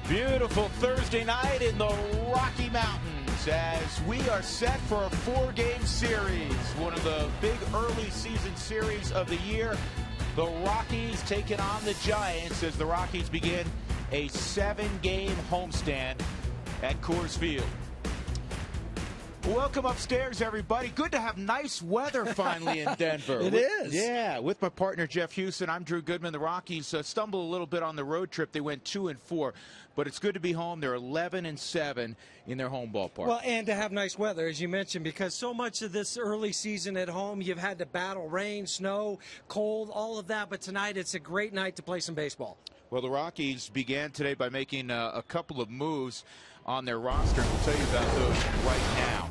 Beautiful Thursday night in the Rocky Mountains as we are set for a 4-game series. One of the big early season series of the year. The Rockies taking on the Giants as the Rockies begin a 7-game homestand at Coors Field. Welcome upstairs, everybody. Good to have nice weather finally in Denver. It is. Yeah, with my partner Jeff Houston, I'm Drew Goodman. The Rockies stumbled a little bit on the road trip. They went 2-4, but it's good to be home. They're 11-7 in their home ballpark. Well, and to have nice weather, as you mentioned, because so much of this early season at home, you've had to battle rain, snow, cold, all of that. But tonight, it's a great night to play some baseball. Well, the Rockies began today by making a couple of moves on their roster, and we'll tell you about those right now.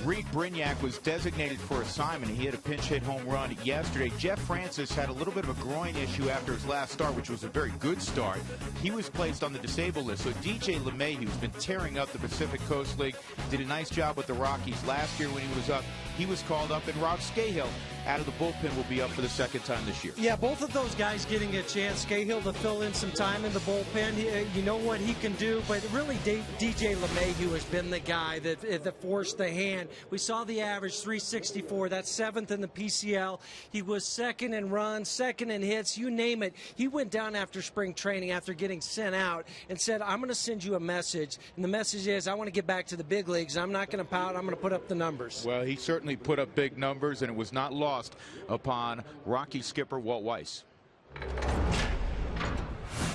Reed Brignac was designated for assignment. He hit a pinch hit home run yesterday. Jeff Francis had a little bit of a groin issue after his last start, which was a very good start. He was placed on the disabled list. So DJ LeMahieu, who's been tearing up the Pacific Coast League, did a nice job with the Rockies last year when he was up. He was called up, and Rob Scahill out of the bullpen will be up for the second time this year. Yeah, both of those guys getting a chance. Scahill to fill in some time in the bullpen. You know what he can do, but really DJ LeMahieu has been the guy that forced the hand. We saw the average 364. That's 7th in the PCL. He was second in runs, second in hits, you name it. He went down after spring training after getting sent out and said, I'm going to send you a message. And the message is, I want to get back to the big leagues. I'm not going to pout. I'm going to put up the numbers. Well, he certainly put up big numbers, and it was not lost upon Rocky skipper Walt Weiss.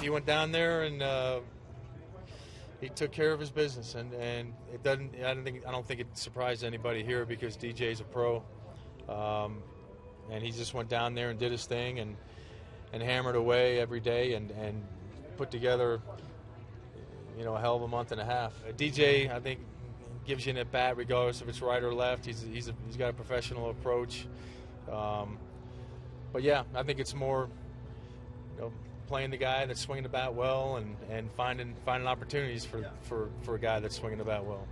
He went down there and he took care of his business, and it doesn't. I don't think it surprised anybody here because DJ's a pro, and he just went down there and did his thing and hammered away every day and put together, you know, a hell of a month and a half. DJ, I think, gives you an at bat regardless if it's right or left. He's got a professional approach, but yeah, I think it's more, you know, playing the guy that's swinging the bat well and finding opportunities for a guy that's swinging the bat well.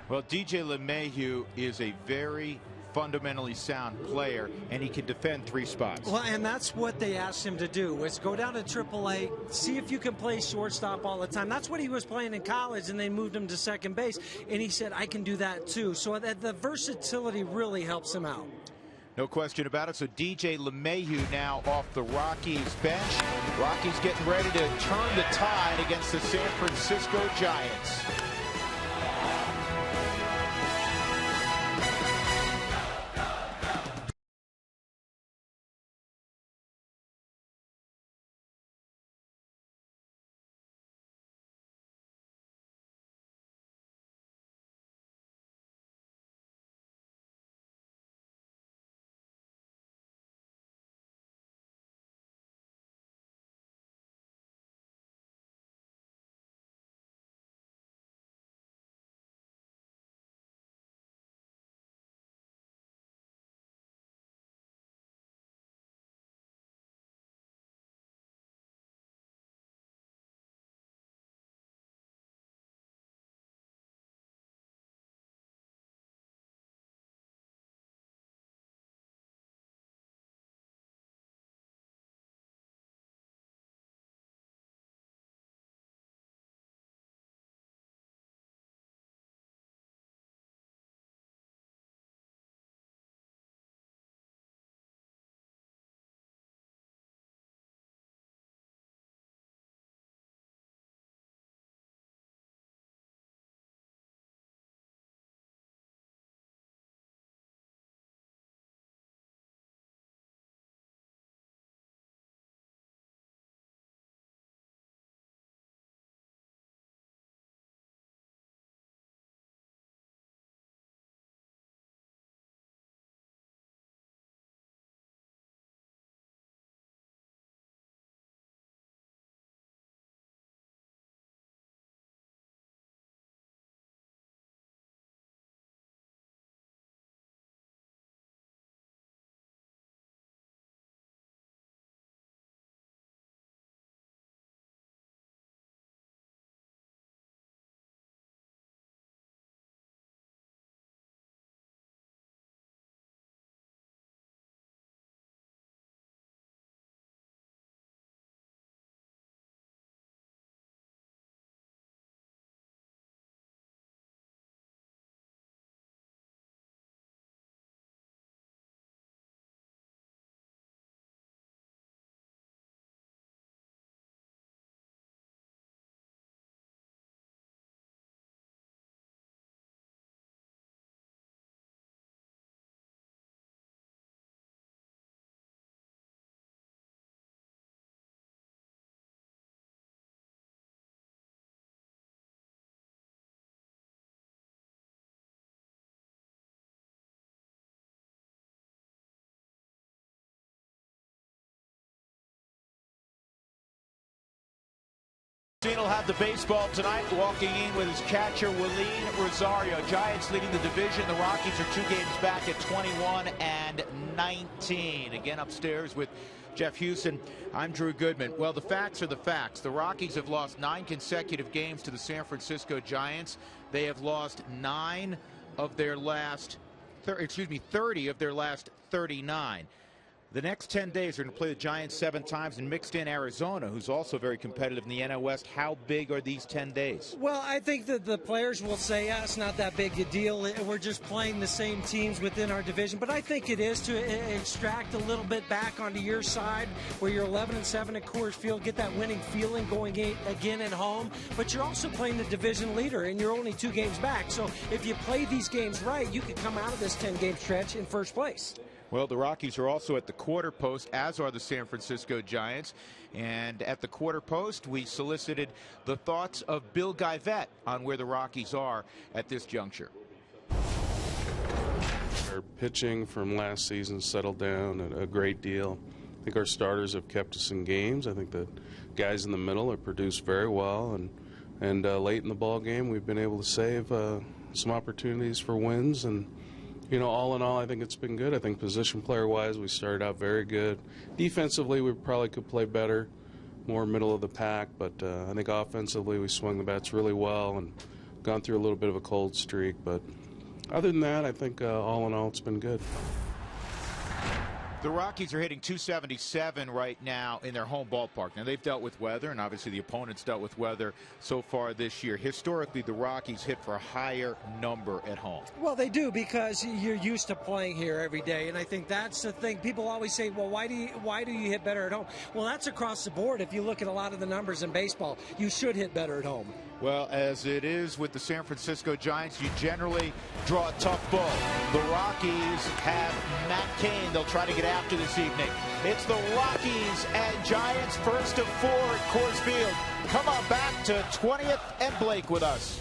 Well, DJ LeMahieu is a very fundamentally sound player, and he can defend 3 spots. Well, and that's what they asked him to do, is go down to AAA, see if you can play shortstop all the time. That's what he was playing in college, and they moved him to second base, and he said, I can do that too. So the versatility really helps him out. No question about it. So DJ LeMahieu now off the Rockies bench. Rockies getting ready to turn the tide against the San Francisco Giants. Will have the baseball tonight, walking in with his catcher, Willeen Rosario. Giants leading the division. The Rockies are 2 games back at 21-19. Again, upstairs with Jeff Houston, I'm Drew Goodman. Well, the facts are the facts. The Rockies have lost 9 consecutive games to the San Francisco Giants. They have lost 30 of their last 39. The next 10 days are going to play the Giants 7 times and mixed in Arizona, who's also very competitive in the NL West. How big are these 10 days? Well, I think that the players will say, it's not that big a deal. We're just playing the same teams within our division. But I think it is to extract a little bit back onto your side where you're 11-7 at Coors Field, get that winning feeling going again at home. But you're also playing the division leader, and you're only 2 games back. So if you play these games right, you could come out of this 10-game stretch in first place. Well, the Rockies are also at the quarter post, as are the San Francisco Giants. And at the quarter post, we solicited the thoughts of Bill Guyvette on where the Rockies are at this juncture. Our pitching from last season settled down a great deal. I think our starters have kept us in games. I think the guys in the middle have produced very well. And late in the ball game, we've been able to save some opportunities for wins. And you know, all in all, I think it's been good. I think position player-wise, we started out very good. Defensively, we probably could play better, more middle of the pack. But I think offensively, we swung the bats really well and gone through a little bit of a cold streak. But other than that, I think all in all, it's been good. The Rockies are hitting .277 right now in their home ballpark. Now, they've dealt with weather, and obviously the opponents dealt with weather so far this year. Historically, the Rockies hit for a higher number at home. Well, they do, because you're used to playing here every day, and I think that's the thing. People always say, well, why do you hit better at home? Well, that's across the board. If you look at a lot of the numbers in baseball, you should hit better at home. Well, as it is with the San Francisco Giants, you generally draw a tough ball. The Rockies have Matt Cain. They'll try to get after this evening. It's the Rockies and Giants, first of 4 at Coors Field. Come on back to 20th and Blake with us.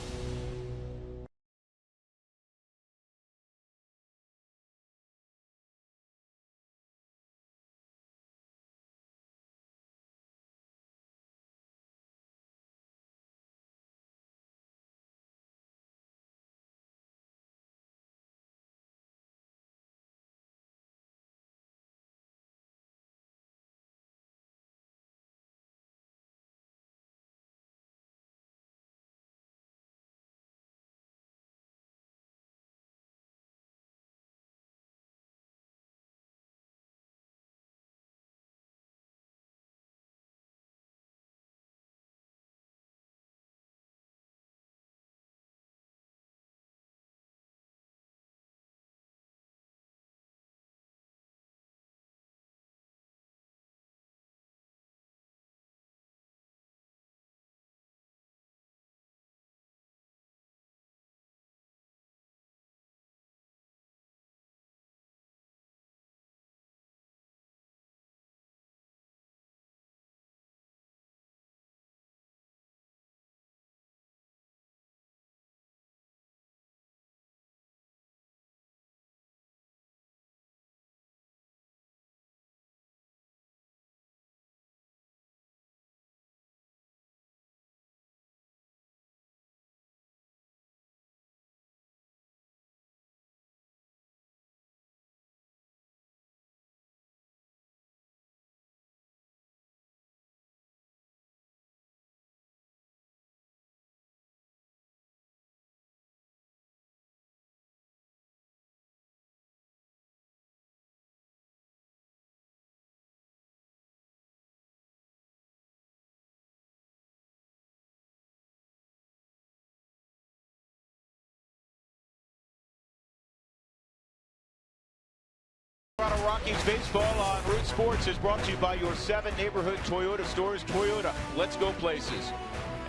Colorado Rockies baseball on Root Sports is brought to you by your 7 neighborhood Toyota stores. Toyota, let's go places.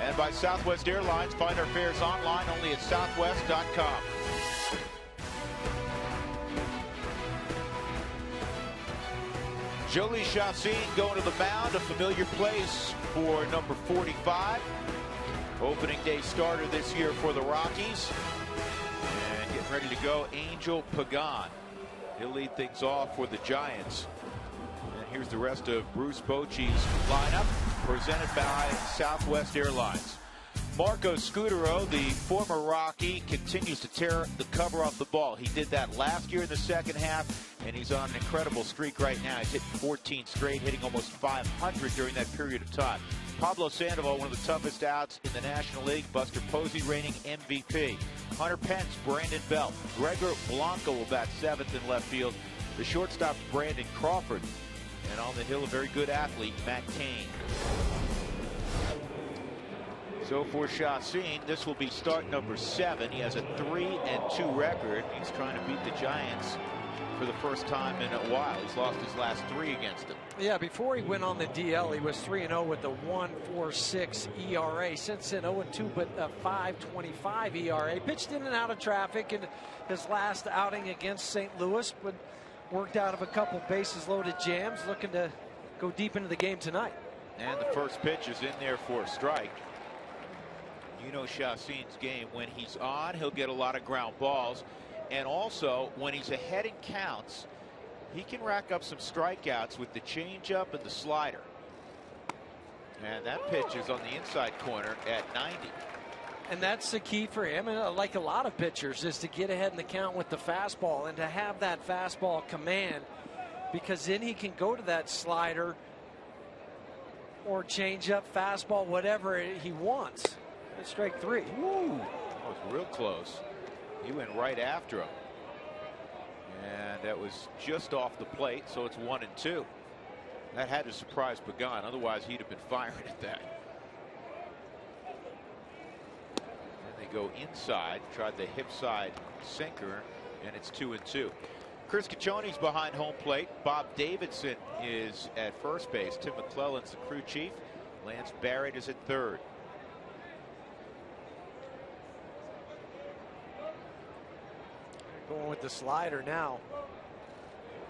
And by Southwest Airlines. Find our fares online only at southwest.com. Jolie Chassin going to the mound, a familiar place for number 45. Opening day starter this year for the Rockies. And getting ready to go, Angel Pagan. He'll lead things off for the Giants. And here's the rest of Bruce Bochy's lineup. presented by Southwest Airlines. Marco Scutaro, the former Rocky, continues to tear the cover off the ball. He did that last year in the second half, and he's on an incredible streak right now. He's hitting 14 straight, hitting almost 500 during that period of time. Pablo Sandoval, one of the toughest outs in the National League. Buster Posey reigning MVP. Hunter Pence, Brandon Belt. Gregor Blanco will bat 7th in left field. The shortstop, Brandon Crawford. And on the hill, a very good athlete, Matt Cain. So for Chacín, this will be start number 7. He has a 3-2 record. He's trying to beat the Giants for the first time in a while. He's lost his last 3 against them. Yeah, before he went on the DL, he was 3-0 with a 1.46 ERA. Since then, 0-2, but a 5.25 ERA. Pitched in and out of traffic in his last outing against St. Louis, but worked out of a couple bases loaded jams, looking to go deep into the game tonight. And the first pitch is in there for a strike. You know Chacín's game. When he's on, he'll get a lot of ground balls. And also, when he's ahead in counts, he can rack up some strikeouts with the changeup and the slider. And that pitch is on the inside corner at 90. And that's the key for him, and like a lot of pitchers, is to get ahead in the count with the fastball and to have that fastball command, because then he can go to that slider or changeup, fastball, whatever he wants. That's strike 3. Woo! That was real close. He went right after him. And that was just off the plate, so it's 1-2. That had to surprise Pagan, otherwise he'd have been firing at that. And they go inside, tried the hip side sinker, and it's 2-2. Chris Caccioni's behind home plate. Bob Davidson is at first base. Tim McClellan's the crew chief. Lance Barrett is at third. Going with the slider now.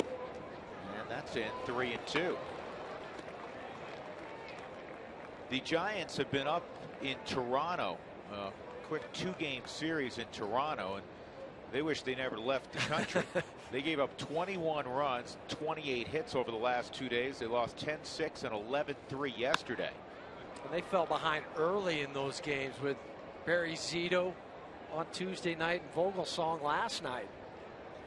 And that's in 3-2. The Giants have been up in Toronto. Quick 2-game series in Toronto, and they wish they never left the country. They gave up 21 runs, 28 hits over the last 2 days. They lost 10-6 and 11-3 yesterday. And they fell behind early in those games with Barry Zito on Tuesday night and Vogelsong last night.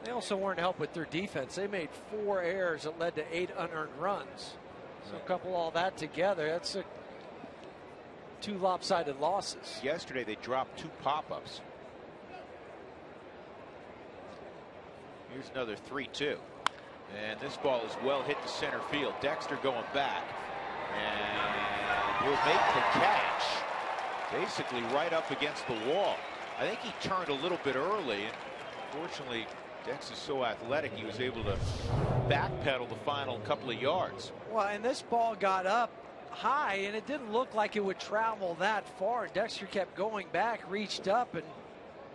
They also weren't helped with their defense. They made 4 errors that led to 8 unearned runs. So couple all that together, that's 2 lopsided losses. Yesterday they dropped 2 pop-ups. Here's another 3-2. And this ball is well hit to center field. Dexter going back. And he'll make the catch. Basically right up against the wall. I think he turned a little bit early, and unfortunately Dex is so athletic he was able to backpedal the final couple of yards. Well, and this ball got up high, and it didn't look like it would travel that far. Dexter kept going back, reached up, and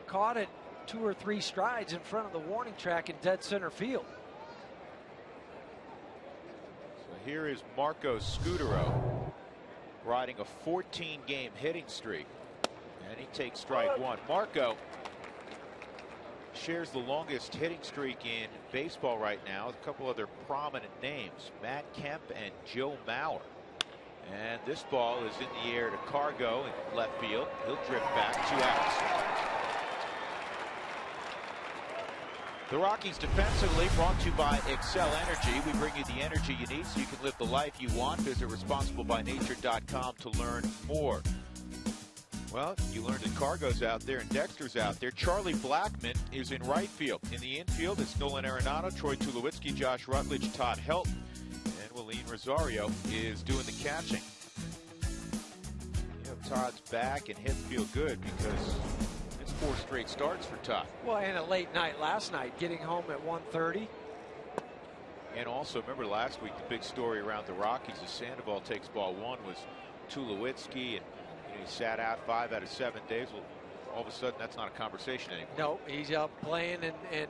caught it 2 or 3 strides in front of the warning track in dead center field. So here is Marco Scutaro riding a 14-game hitting streak. And he takes strike 1. Marco shares the longest hitting streak in baseball right now with a couple other prominent names, Matt Kemp and Joe Mauer. And this ball is in the air to Cargo in left field. He'll drift back, 2 outs. The Rockies defensively brought to you by Excel Energy. We bring you the energy you need so you can live the life you want. Visit responsiblebynature.com to learn more. Well, you learned that Cargo's out there and Dexter's out there. Charlie Blackmon is in right field. In the infield, it's Nolan Arenado, Troy Tulowitzki, Josh Rutledge, Todd Helton, and Willeen Rosario is doing the catching. You know, Todd's back and hit feel good because it's 4 straight starts for Todd. Well, and a late night last night, getting home at 1:30. And also, remember last week, the big story around the Rockies as Sandoval takes ball 1 was Tulowitzki, and he sat out 5 out of 7 days. Well, all of a sudden, that's not a conversation anymore. No, he's out playing and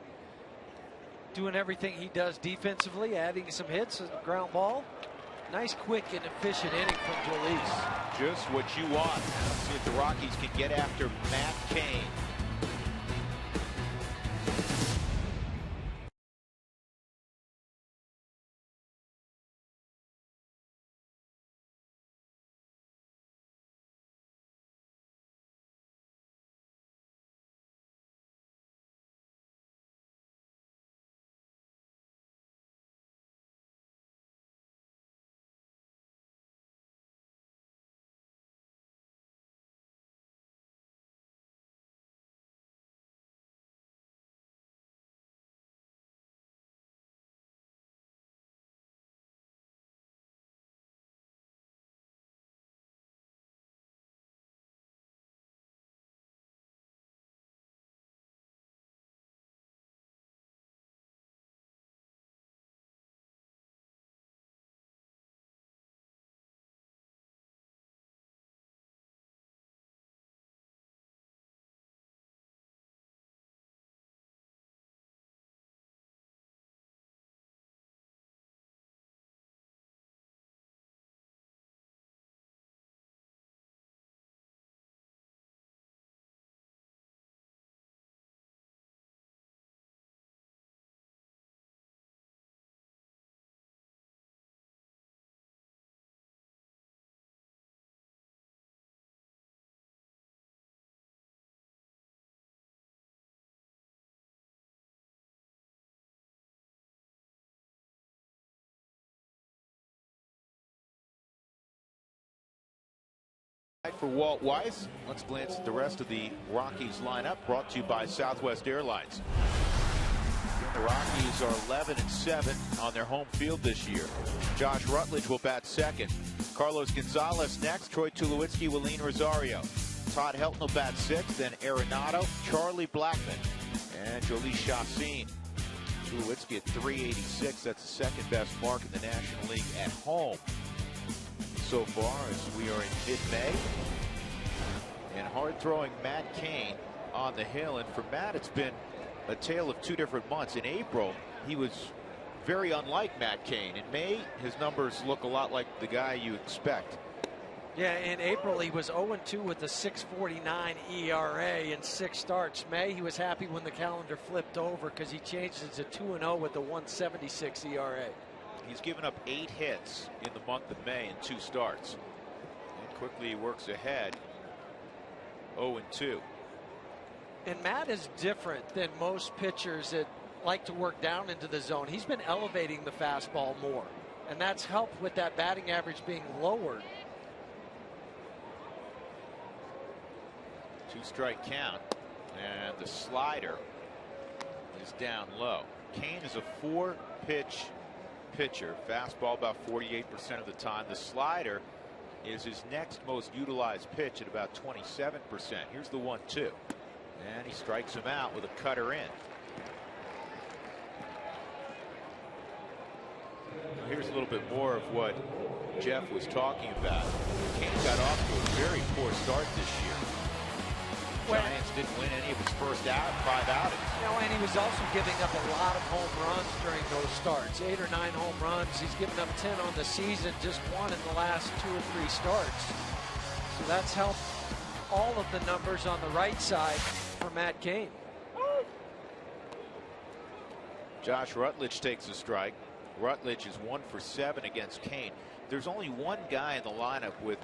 doing everything he does defensively, adding some hits, a ground ball. Nice, quick, and efficient inning from Jolice. Just what you want. See if the Rockies can get after Matt Cain. For Walt Weiss, let's glance at the rest of the Rockies lineup, brought to you by Southwest Airlines. The Rockies are 11-7 on their home field this year. Josh Rutledge will bat second. Carlos Gonzalez next. Troy Tulowitzki, Willeen Rosario. Todd Helton will bat sixth. Then Arenado, Charlie Blackmon, and Jhoulys Chacin. Tulowitzki at 386. That's the second best mark in the National League at home so far, as we are in mid-May. And hard-throwing Matt Cain on the hill. And for Matt, it's been a tale of two different months. In April, he was very unlike Matt Cain. In May, his numbers look a lot like the guy you expect. Yeah, in April, he was 0-2 with a 6.49 ERA in 6 starts. May, he was happy when the calendar flipped over because he changed it to 2-0 with a 1.76 ERA. He's given up 8 hits in the month of May in 2 starts. And quickly he works ahead, 0-2. And Matt is different than most pitchers that like to work down into the zone. He's been elevating the fastball more, and that's helped with that batting average being lowered. 2-strike count, and the slider is down low. Cain is a 4-pitch pitcher. Fastball about 48% of the time. The slider is his next most utilized pitch at about 27%. Here's the 1-2. And he strikes him out with a cutter in. Here's a little bit more of what Jeff was talking about. Cain got off to a very poor start this year. Giants didn't win any of his first 5 outings. You know, and he was also giving up a lot of home runs during those starts. 8 or 9 home runs. He's given up 10 on the season, just 1 in the last 2 or 3 starts. So that's helped all of the numbers on the right side for Matt Cain. Josh Rutledge takes a strike. Rutledge is 1 for 7 against Cain. There's only one guy in the lineup with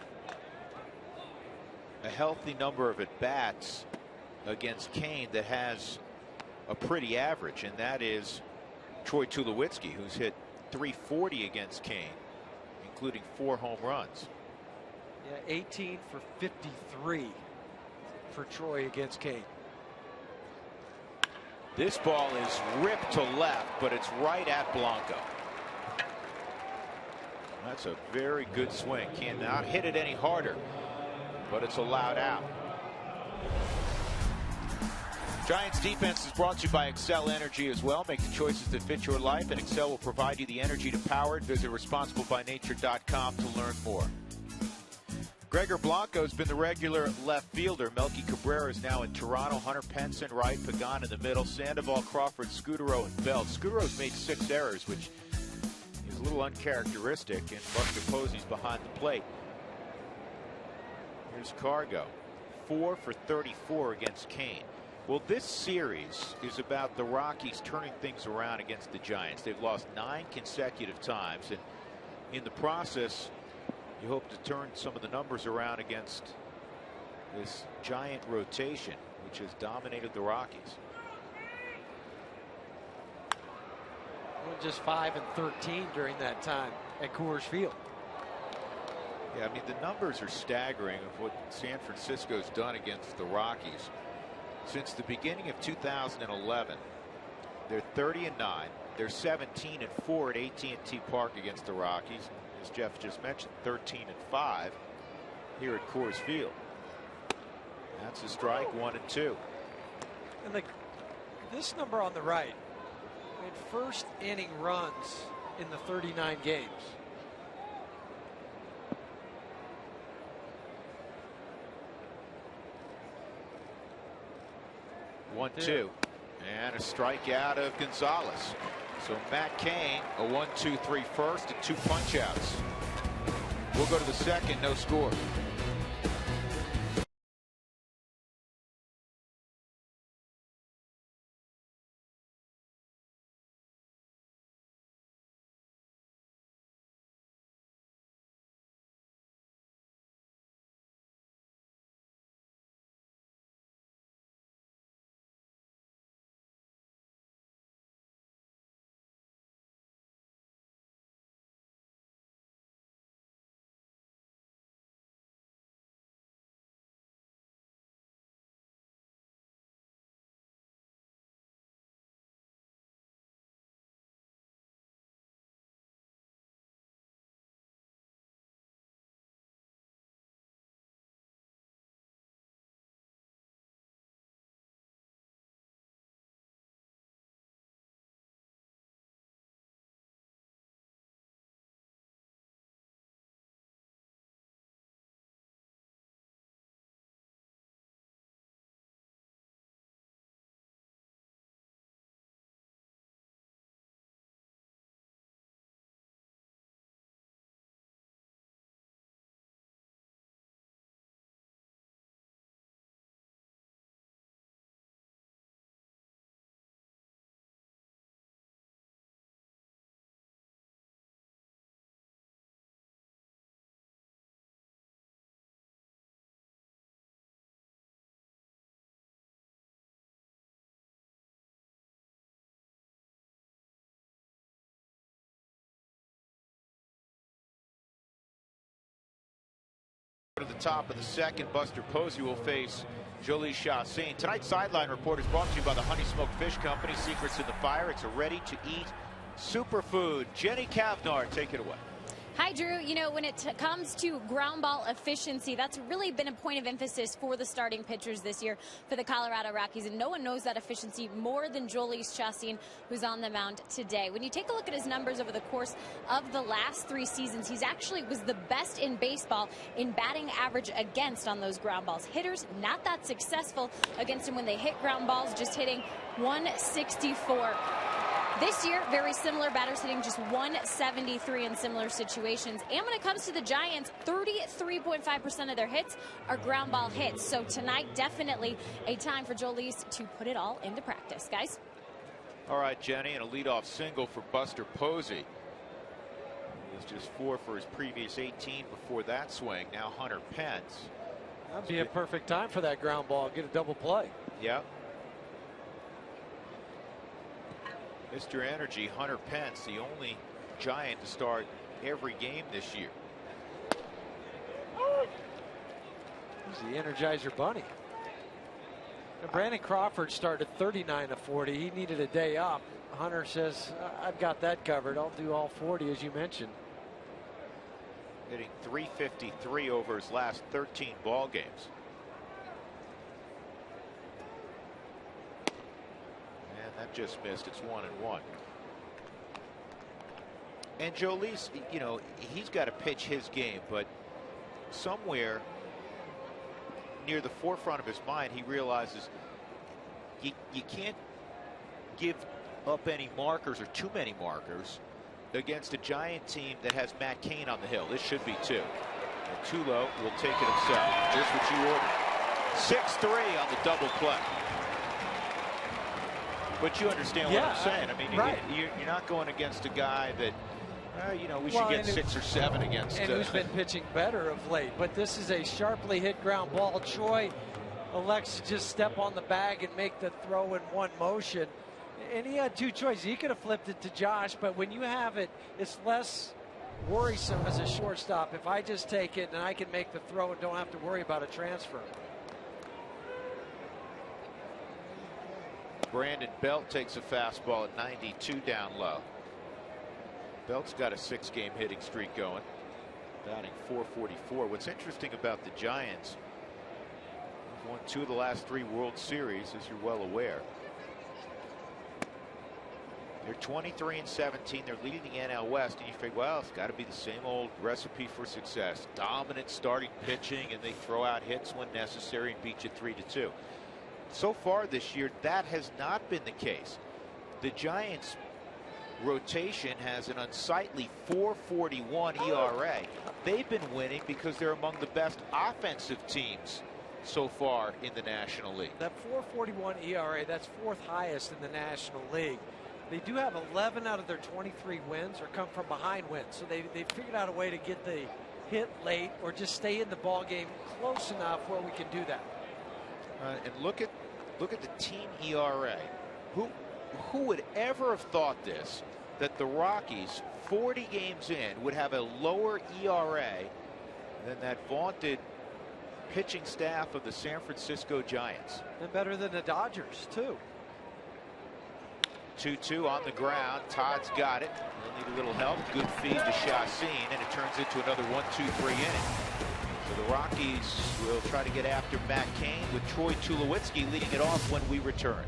a healthy number of at-bats against Cain that has a pretty average, and that is Troy Tulowitzki, who's hit .340 against Cain, including 4 home runs. Yeah, 18 for 53 for Troy against Cain. This ball is ripped to left, but it's right at Blanco. That's a very good swing. Cannot hit it any harder, but it's allowed out. Giants defense is brought to you by Excel Energy as well. Make the choices that fit your life, and Excel will provide you the energy to power it. Visit responsiblebynature.com to learn more. Gregor Blanco has been the regular left fielder. Melky Cabrera is now in Toronto. Hunter Pence in right, Pagan in the middle, Sandoval, Crawford, Scudero, and Belt. Scudero's made 6 errors, which is a little uncharacteristic, and Buster Posey's behind the plate. Here's Cargo, 4 for 34 against Cain. Well, this series is about the Rockies turning things around against the Giants. They've lost 9 consecutive times, and in the process, you hope to turn some of the numbers around against this Giant rotation, which has dominated the Rockies. Just 5 and 13 during that time at Coors Field. Yeah, I mean, the numbers are staggering of what San Francisco's done against the Rockies. Since the beginning of 2011, they're 30-9. They're 17-4 at AT&T Park against the Rockies. As Jeff just mentioned, 13-5 here at Coors Field. That's a strike, 1-2. And this number on the right, made first inning runs in the 39 games. One, two, and a strikeout of Gonzalez. So Matt Cain, a 1-2-3 first and 2 punch-outs. We'll go to the second, no score. top of the second. Buster Posey will face Jolie Chassin. Tonight's sideline report is brought to you by the Honey Smoked Fish Company. Secrets in the fire. It's a ready-to-eat superfood. Jenny Cavnar, take it away. Hi, Drew. You know, when it comes to ground ball efficiency, that's really been a point of emphasis for the starting pitchers this year for the Colorado Rockies, and no one knows that efficiency more than Jolie Chassin, who's on the mound today. When you take a look at his numbers over the course of the last 3 seasons, he's actually was the best in baseball in batting average against on those ground balls. Hitters not that successful against him when they hit ground balls, just hitting 164. This year, very similar, batters hitting just 173 in similar situations. And when it comes to the Giants, 33.5% of their hits are ground ball hits. So tonight, definitely a time for Jolie to put it all into practice, guys. All right, Jenny, and a leadoff single for Buster Posey. He was just 4 for his previous 18 before that swing. Now Hunter Pence. That'd be a perfect time for that ground ball. Get a double play. Yep. Mr. Energy, Hunter Pence, the only Giant to start every game this year. He's the Energizer Bunny. Now, Brandon Crawford started 39 of 40. He needed a day up. Hunter says, I've got that covered. I'll do all 40, as you mentioned. Hitting .353 over his last 13 ball games. That just missed. It's 1-1. And Jolie's, you know, he's got to pitch his game, but somewhere near the forefront of his mind, he realizes you can't give up any markers or too many markers against a Giant team that has Matt Cain on the hill. This should be 2. And Tulo will take it himself. Just what you ordered. 6-3 on the double play. But you understand what I'm saying. I mean, right. You're not going against a guy that, you know, we should get 6 or 7 against. And who's been pitching better of late. But this is a sharply hit ground ball. Choi elects to just step on the bag and make the throw in one motion. And he had 2 choices. He could have flipped it to Josh, but when you have it, it's less worrisome as a shortstop. If I just take it and I can make the throw and don't have to worry about a transfer. Brandon Belt takes a fastball at 92 down low. Belt's got a 6-game hitting streak going, batting .444. What's interesting about the Giants, they've won 2 of the last 3 World Series, as you're well aware. They're 23-17. They're leading the NL West, and you figure, well, it's got to be the same old recipe for success. Dominant starting pitching, and they throw out hits when necessary and beat you 3-2. So far this year, that has not been the case. The Giants' rotation has an unsightly .441 ERA. They've been winning because they're among the best offensive teams so far in the National League. That .441 ERA, that's 4th highest in the National League. They do have 11 out of their 23 wins or come from behind wins. So they figured out a way to get the hit late or just stay in the ball game close enough where we can do that. And look at the team ERA. Who would ever have thought this, that the Rockies 40 games in would have a lower ERA than that vaunted pitching staff of the San Francisco Giants. And better than the Dodgers too. 2-2 on the ground. Todd's got it. They'll need a little help. Good feed to Chassin, and it turns into another 1-2-3 inning. So the Rockies will try to get after Matt Cain with Troy Tulowitzki leading it off when we return.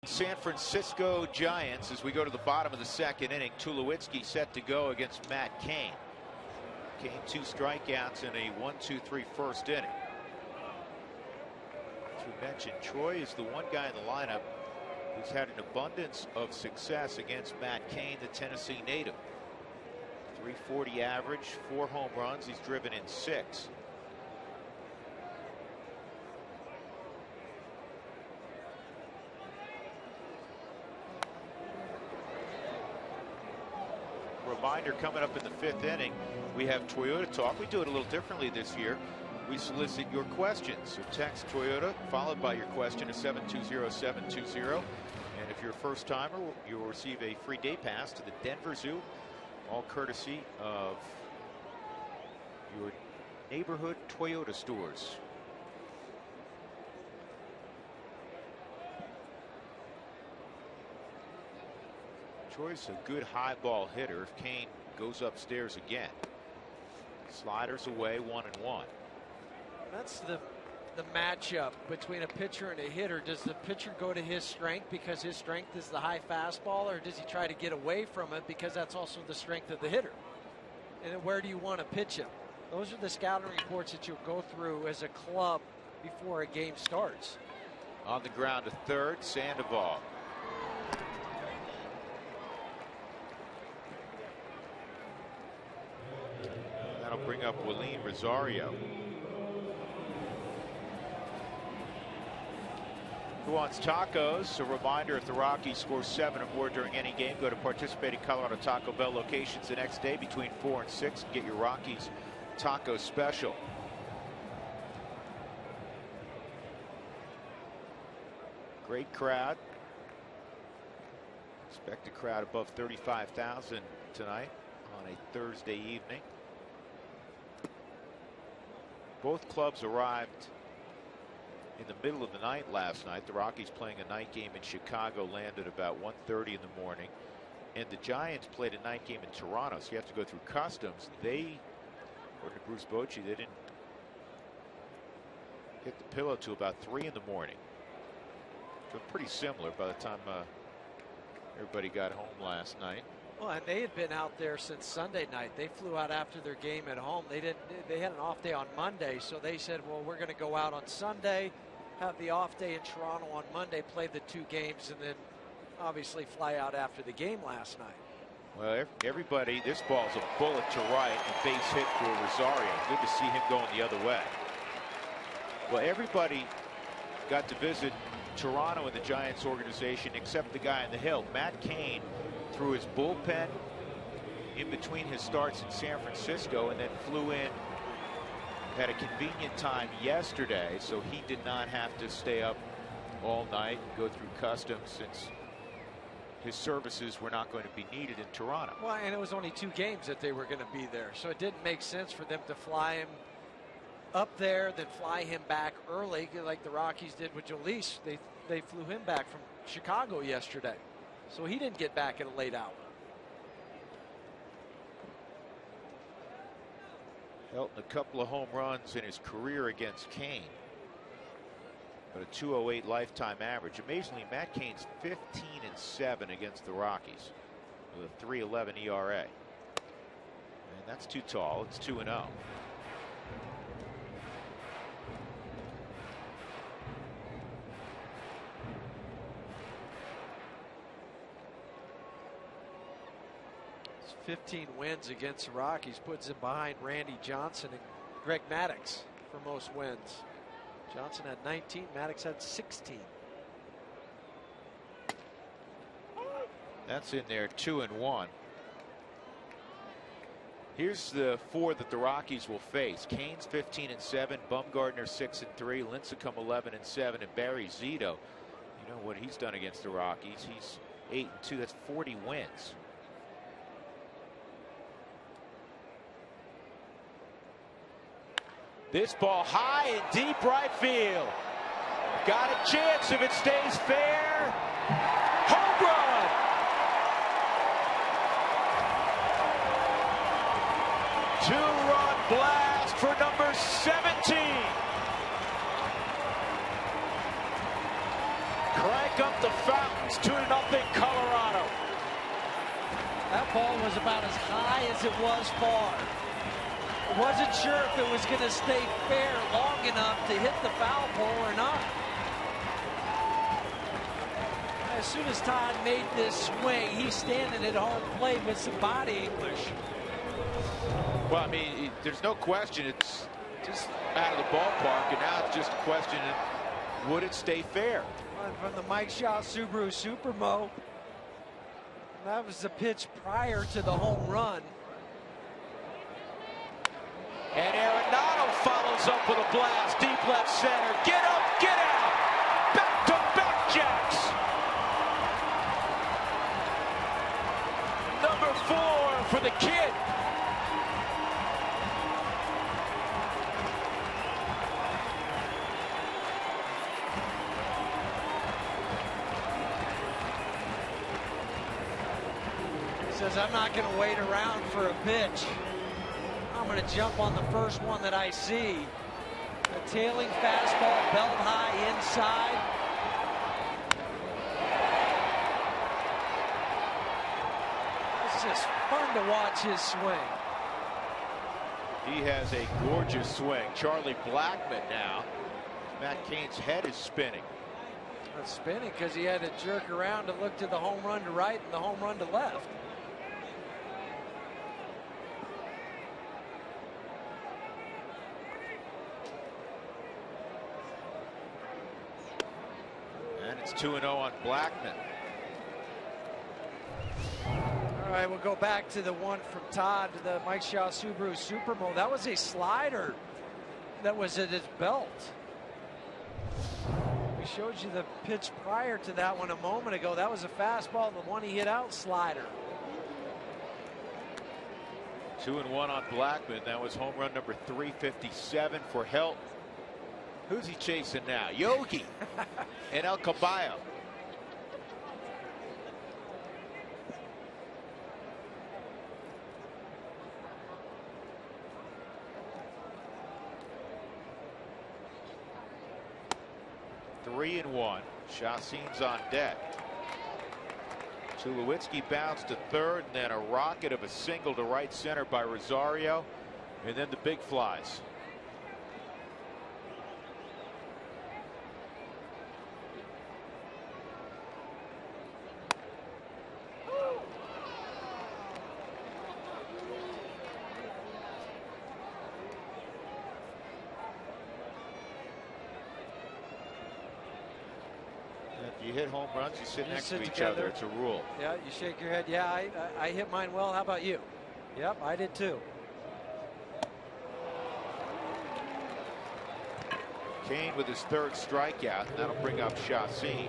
San Francisco Giants as we go to the bottom of the second inning. Tulowitzki set to go against Matt Cain. Cain 2 strikeouts in a 1-2-3 first inning. As we mentioned, Troy is the one guy in the lineup who's had an abundance of success against Matt Cain, the Tennessee native. 340 average, 4 home runs. He's driven in 6. Reminder, coming up in the 5th inning, we have Toyota Talk. We do it a little differently this year. We solicit your questions. So text Toyota followed by your question to 720-720. And if you're a first timer, you'll receive a free day pass to the Denver Zoo, all courtesy of your neighborhood Toyota stores. Troy's a good high ball hitter if Cain goes upstairs again. Sliders away, 1-1. That's the matchup between a pitcher and a hitter. Does the pitcher go to his strength because his strength is the high fastball, or does he try to get away from it because that's also the strength of the hitter? And then where do you want to pitch him? Those are the scouting reports that you'll go through as a club before a game starts. On the ground to third, Sandoval. That'll bring up Willeen Rosario. Who wants tacos? A reminder, if the Rockies score 7 or more during any game, go to participating Colorado Taco Bell locations the next day between 4 and 6 and get your Rockies taco special. Great crowd. Expect a crowd above 35,000 tonight on a Thursday evening. Both clubs arrived in the middle of the night last night. The Rockies playing a night game in Chicago landed about 1:30 in the morning, and the Giants played a night game in Toronto, so you have to go through customs. They, according to Bruce Bochy, they didn't hit the pillow till about 3 in the morning. So pretty similar by the time everybody got home last night. Well, and they had been out there since Sunday night. They flew out after their game at home. They had an off day on Monday, so they said, well, we're going to go out on Sunday, have the off day in Toronto on Monday, play the 2 games, and then obviously fly out after the game last night. Well, everybody, this ball's a bullet to right, a base hit for Rosario. Good to see him going the other way. Well, everybody got to visit Toronto in the Giants organization except the guy on the hill. Matt Cain threw his bullpen in between his starts in San Francisco and then flew in at a convenient time yesterday, so he did not have to stay up all night and go through customs, since his services were not going to be needed in Toronto. Well, and it was only 2 games that they were going to be there, so it didn't make sense for them to fly him up there, then fly him back early like the Rockies did with Jolice. They flew him back from Chicago yesterday, so he didn't get back at a late hour. Helton a couple of home runs in his career against Cain, but a 208 lifetime average. Amazingly, Matt Cain's 15-7 against the Rockies with a 3.11 ERA, and that's too tall. It's 2-0. It's 15 wins against the Rockies, puts him behind Randy Johnson and Greg Maddux for most wins. Johnson had 19, Maddux had 16. That's in there, 2-1. Here's the 4 that the Rockies will face. Cain's 15-7, Bumgarner 6-3, Lincecum 11-7, and Barry Zito. You know what he's done against the Rockies? He's 8-2. That's 40 wins. This ball high and deep right field. Got a chance if it stays fair. Home run! Two-run blast for number 17. Craig back up the fountains. 2-0 Colorado. That ball was about as high as it was far. Wasn't sure if it was going to stay fair long enough to hit the foul pole or not. As soon as Todd made this swing, he's standing at home plate with some body English. Well, I mean, there's no question it's just out of the ballpark, and now it's just a question of would it stay fair? From the Mike Shaw Subaru Supermo. That was the pitch prior to the home run. And Arenado follows up with a blast deep left center. Get up, get out. Back-to-back jacks. Number 4 for the kid. He says, I'm not going to wait around for a pitch. I'm going to jump on the first one that I see. A tailing fastball, belt high inside. It's just fun to watch his swing. He has a gorgeous swing. Charlie Blackmon now. Matt Cain's head is spinning. It's spinning because he had to jerk around to look to the home run to right and the home run to left. It's 2-0 on Blackmon. All right, we'll go back to the one from Todd, the Mike Shaw Subaru Supermo. That was a slider that was at his belt. We showed you the pitch prior to that one a moment ago. That was a fastball, the one he hit out, slider. 2-1 on Blackmon. That was home run number 357 for Helt. Who's he chasing now? Yogi and El Caballo. Three and one. Chassin's on deck. Tulowitzki bounced to third, and then a rocket of a single to right center by Rosario, and then the big flies. If you hit home runs, you sit next to each other. It's a rule. Yeah, you shake your head. Yeah, I hit mine well. How about you? Yep, I did too. Cain with his third strikeout. That'll bring up Chassin.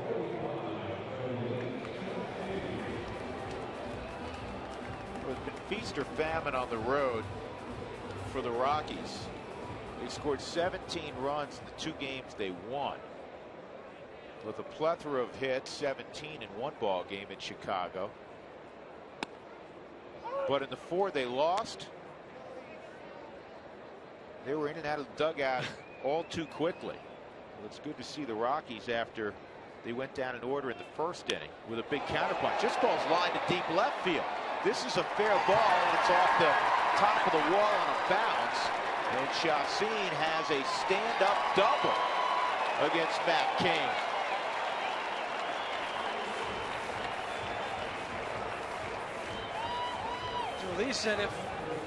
It's been feast or famine on the road for the Rockies. They scored 17 runs in the 2 games they won, with a plethora of hits, 17 in one ball game in Chicago. But in the 4 they lost, they were in and out of the dugout all too quickly. Well, it's good to see the Rockies after they went down in order in the first inning with a big counterpunch. This ball's lined to deep left field. This is a fair ball, and it's off the top of the wall on a bounce. And Chassin has a stand-up double against Matt Cain. Lee said if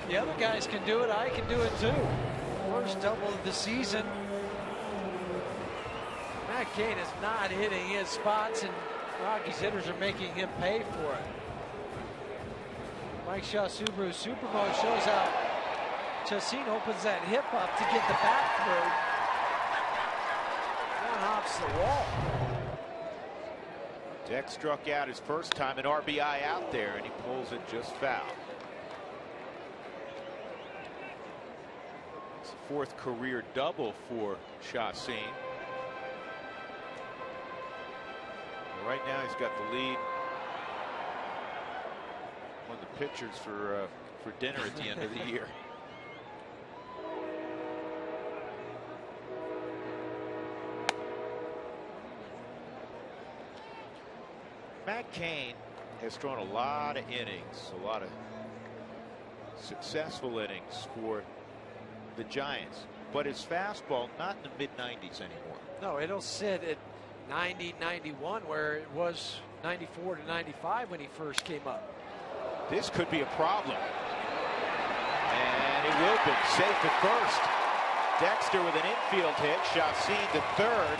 the other guys can do it, I can do it too. First double of the season. Matt Cain is not hitting his spots, and Rockies hitters are making him pay for it. Mike Shaw Subaru Supermo shows how Chassin opens that hip up to get the bat through. One hops the wall. Deck struck out his first time, an RBI out there, and he pulls it just foul. It's the 4th career double for Chassin. Right now he's got the lead. One of the pitchers for dinner at the end of the year. Matt Cain has thrown a lot of innings, a lot of successful innings for the Giants, but his fastball not in the mid-90s anymore. No, it'll sit at 90, 91, where it was 94 to 95 when he first came up. This could be a problem. And it will be. Safe at first. Dexter with an infield hit. Chacin to third.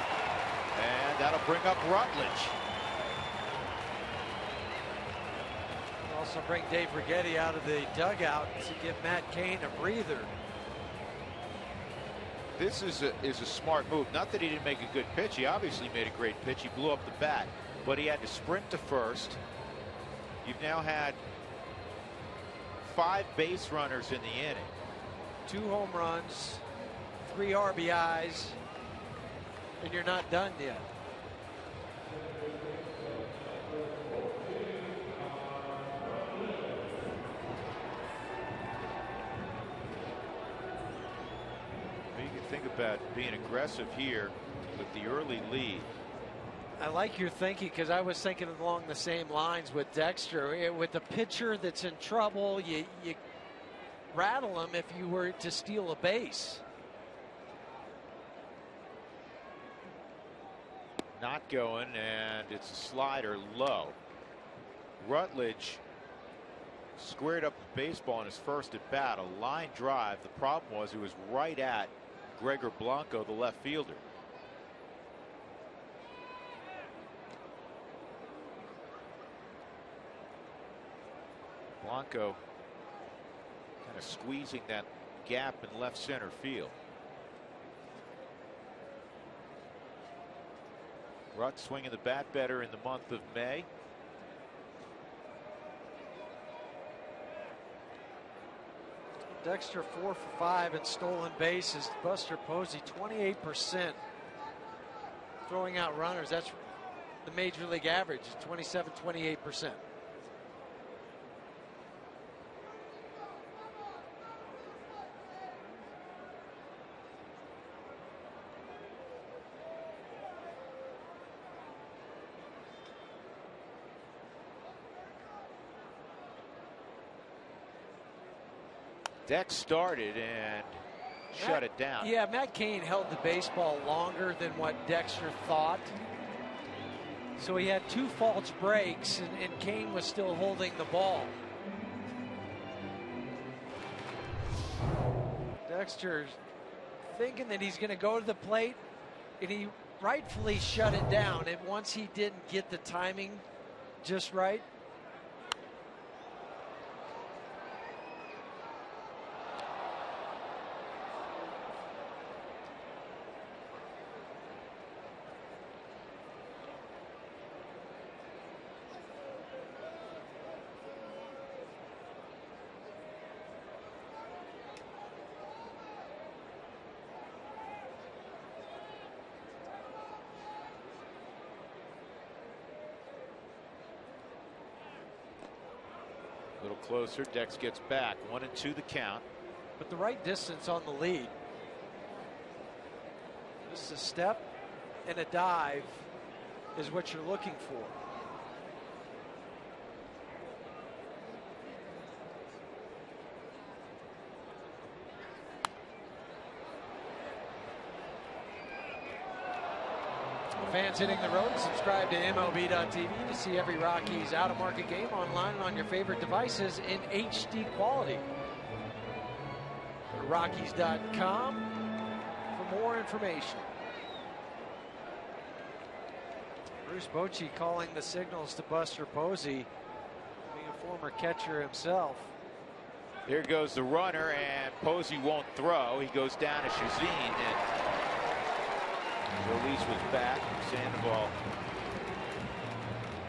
And that'll bring up Rutledge. Also bring Dave Righetti out of the dugout to give Matt Cain a breather. This is a smart move. Not that he didn't make a good pitch. He obviously made a great pitch. He blew up the bat. But he had to sprint to first. You've now had 5 base runners in the inning. 2 home runs, 3 RBIs, and you're not done yet. You can think about being aggressive here with the early lead. I like your thinking, because I was thinking along the same lines with Dexter. With a pitcher that's in trouble, you rattle him if you were to steal a base. Not going, and it's a slider low. Rutledge squared up the baseball in his first at bat, a line drive. The problem was it was right at Gregor Blanco, the left fielder. Blanco kind of squeezing that gap in left center field. Rutt swinging the bat better in the month of May. Dexter 4 for 5 in stolen bases. Buster Posey 28% throwing out runners. That's the major league average, 27-28%. Dex started and shut it down. Yeah, Matt Cain held the baseball longer than what Dexter thought. So he had 2 false breaks, and Cain was still holding the ball. Dexter thinking that he's going to go to the plate, and he rightfully shut it down. And once he didn't get the timing just right, a little closer. Dex gets back. 1-2 the count. but the right distance on the lead. Just a step and a dive is what you're looking for. Fans hitting the road, subscribe to MLB.tv to see every Rockies out-of-market game online and on your favorite devices in HD quality. Go to Rockies.com for more information. Bruce Bochy calling the signals to Buster Posey, being a former catcher himself. There goes the runner, and Posey won't throw. He goes down to Chacin, and Release was back. Sandoval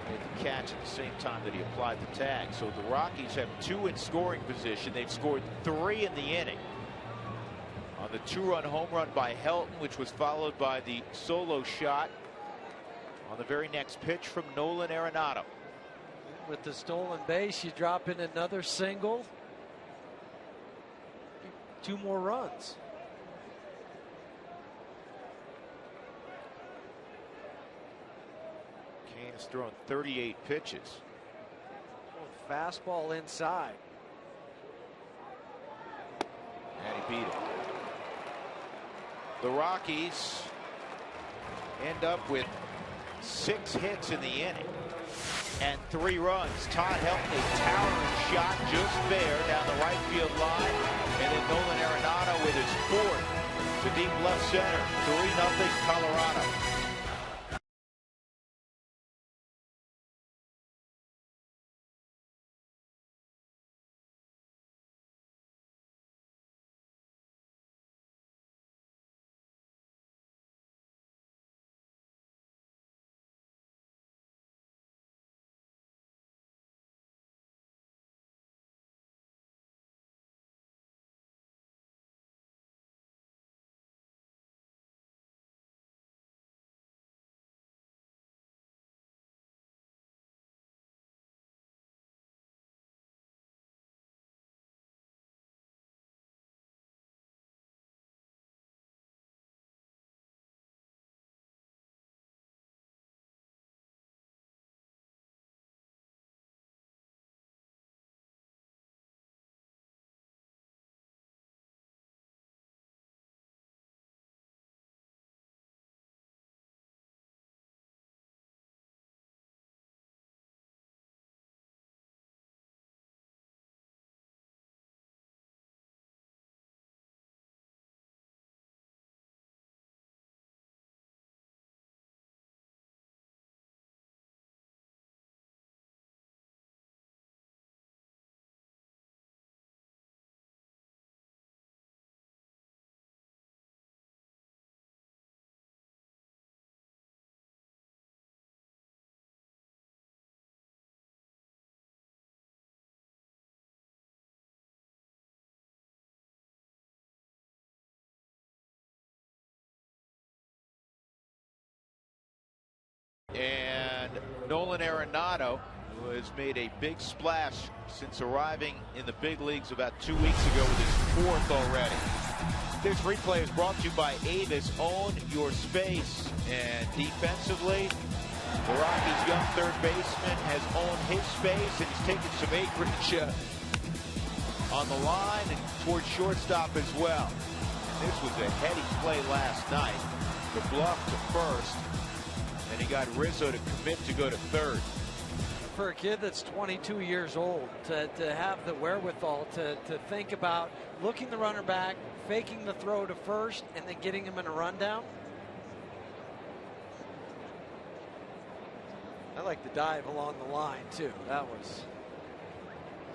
made the catch at the same time that he applied the tag. So the Rockies have 2 in scoring position. They've scored 3 in the inning. On the 2-run home run by Helton, which was followed by the solo shot on the very next pitch from Nolan Arenado. With the stolen base, you drop in another single. 2 more runs. Cain Has thrown 38 pitches. Fastball inside. And he beat it. The Rockies end up with 6 hits in the inning and 3 runs. Todd Helton, a towering shot just there down the right field line. And then Nolan Arenado with his 4th to deep left center. 3-0 Colorado. And Nolan Arenado, who has made a big splash since arriving in the big leagues about 2 weeks ago with his 4th already. This replay is brought to you by Avis. Own your space. And defensively, the Rockies' young third baseman has owned his space, and he's taken some acreage on the line and towards shortstop as well. And this was a heady play last night. The bluff to first. And he got Rizzo to commit to go to third. For a kid that's 22 years old, to have the wherewithal to think about looking the runner back, faking the throw to first, and then getting him in a rundown. I like the dive along the line, too. That was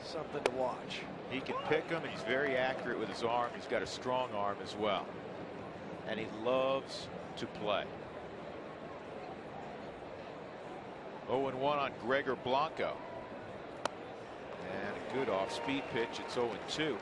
something to watch. He can pick him, and he's very accurate with his arm. He's got a strong arm as well. And he loves to play. 0-1 on Gregor Blanco. And a good off-speed pitch. It's 0-2.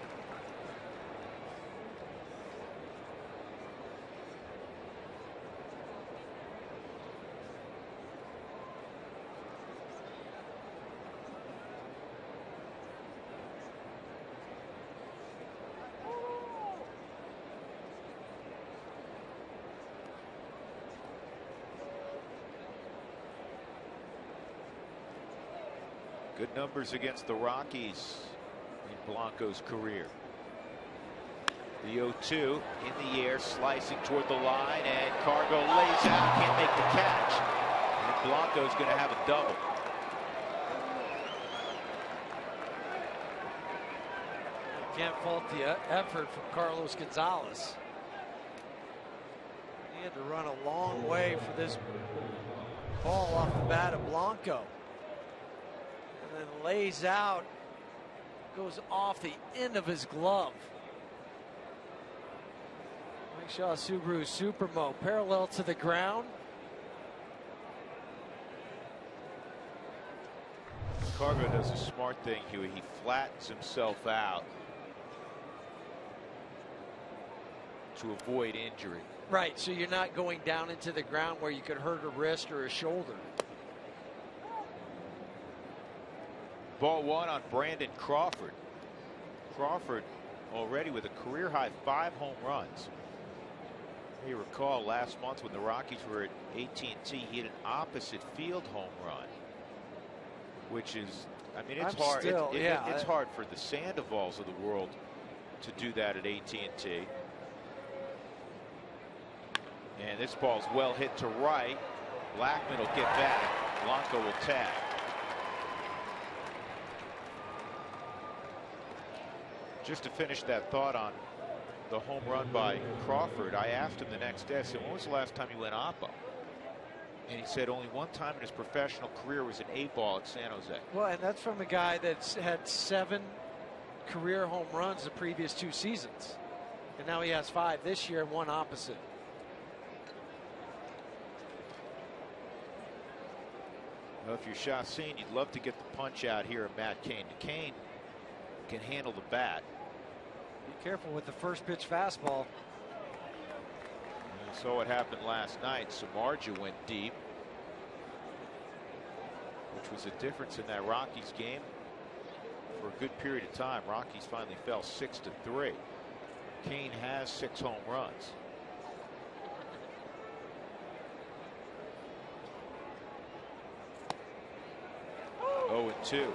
Good numbers against the Rockies in Blanco's career. The 0-2 in the air, slicing toward the line, and Cargo lays out, can't make the catch. And Blanco's going to have a double. Can't fault the effort from Carlos Gonzalez. He had to run a long way for this ball off the bat of Blanco. And then lays out, goes off the end of his glove. Mike Shaw Subaru Supermo parallel to the ground. Cargo does a smart thing, Huey. He flattens himself out to avoid injury. Right, so you're not going down into the ground where you could hurt a wrist or a shoulder. Ball 1 on Brandon Crawford. Crawford already with a career high 5 home runs. You recall last month when the Rockies were at AT&T, he had an opposite field home run, which is, I mean, it's hard. It's hard for the Sandovals of the world to do that at AT&T. And this ball's well hit to right. Blackman will get back. Blanco will tag. Just to finish that thought on the home run by Crawford, I asked him the next day, I said, when was the last time you went oppo? And he said only one time in his professional career was an A-ball at San Jose. Well, and that's from a guy that's had 7 career home runs the previous 2 seasons. And now he has 5 this year and 1 opposite. Well, if you're Chassin, you'd love to get the punch out here of Matt Cain. Cain can handle the bat. Be careful with the first pitch fastball. You saw what happened last night. Samardzija went deep, which was a difference in that Rockies game for a good period of time. Rockies finally fell 6-3. Cain has 6 home runs. Oh, 0-2.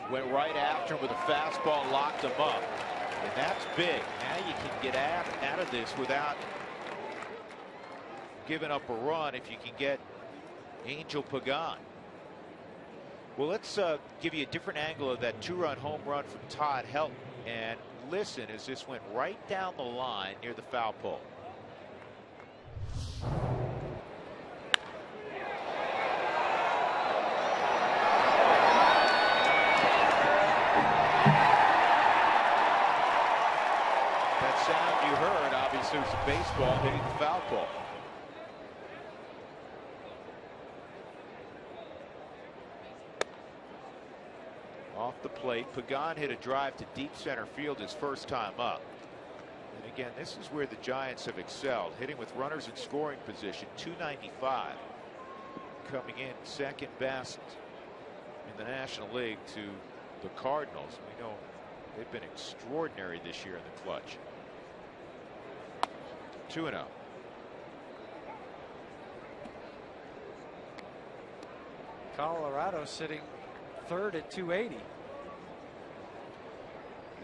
Went right after him with a fastball and locked him up. And that's big. Now you can get out of this without giving up a run if you can get Angel Pagan. Well, let's give you a different angle of that 2-run home run from Todd Helton. And listen as this went right down the line near the foul pole. It was a baseball hitting the foul pole. Off the plate, Pagan hit a drive to deep center field his first time up. And again, this is where the Giants have excelled, hitting with runners in scoring position. .295, coming in second best in the National League to the Cardinals. We know they've been extraordinary this year in the clutch. 2-0. Colorado sitting 3rd at 280.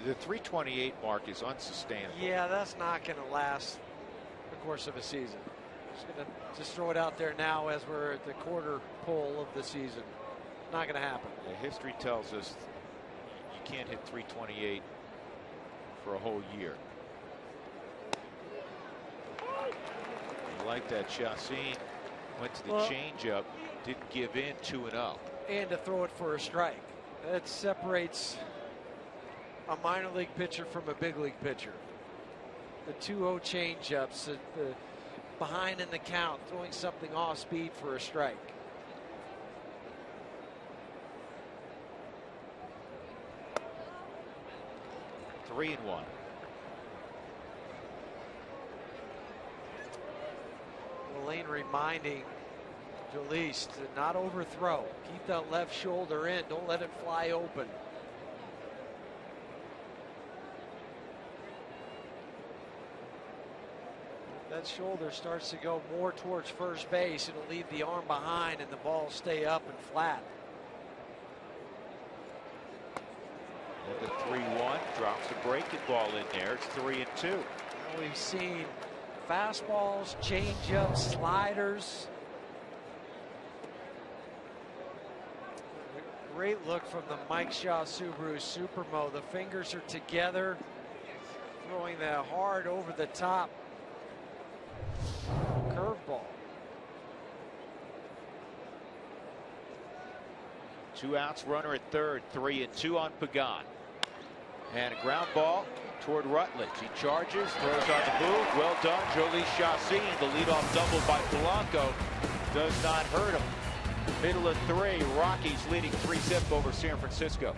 The 328 mark is unsustainable. Yeah, that's not going to last the course of a season. Just throw it out there now as we're at the quarter pole of the season. Not going to happen. The history tells us you can't hit 328 for a whole year. I like that. Chassin went to the changeup, didn't give in. 2-0. And to throw it for a strike. That separates a minor league pitcher from a big league pitcher. The 2-0 changeups, the behind in the count, throwing something off speed for a strike. (3-1). Lane reminding Jalise to not overthrow. Keep that left shoulder in. Don't let it fly open. That shoulder starts to go more towards first base. It'll leave the arm behind and the ball stay up and flat. And the 3-1 drops a breaking ball in there. It's 3-2. We've seen fastballs, changeups, sliders. Great look from the Mike Shaw Subaru Supermo. The fingers are together, throwing that hard over the top curveball. 2 outs, runner at third. 3-2 on Pagan. And a ground ball toward Rutledge. He charges, throws on the move. Well done, Jhoulys Chassin. The leadoff double by Blanco does not hurt him. Middle of 3, Rockies leading 3-0 over San Francisco.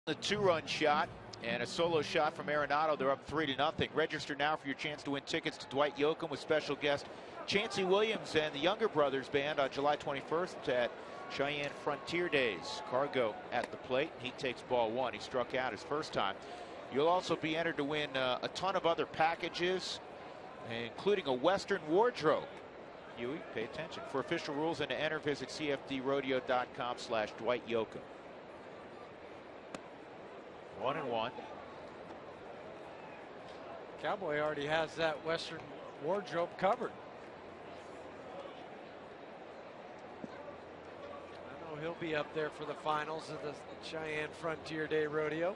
The 2-run shot and a solo shot from Arenado. They're up 3-0. Register now for your chance to win tickets to Dwight Yoakam with special guest Chancey Williams and the Younger Brothers Band on July 21st at Cheyenne Frontier Days. Cargo at the plate. He takes ball 1. He struck out his first time. You'll also be entered to win a ton of other packages, including a Western wardrobe. Huey, pay attention. For official rules and to enter, visit cfdrodeo.com/Dwight Yoakam. 1-1. Cowboy already has that Western wardrobe covered. I know he'll be up there for the finals of the Cheyenne Frontier Day Rodeo.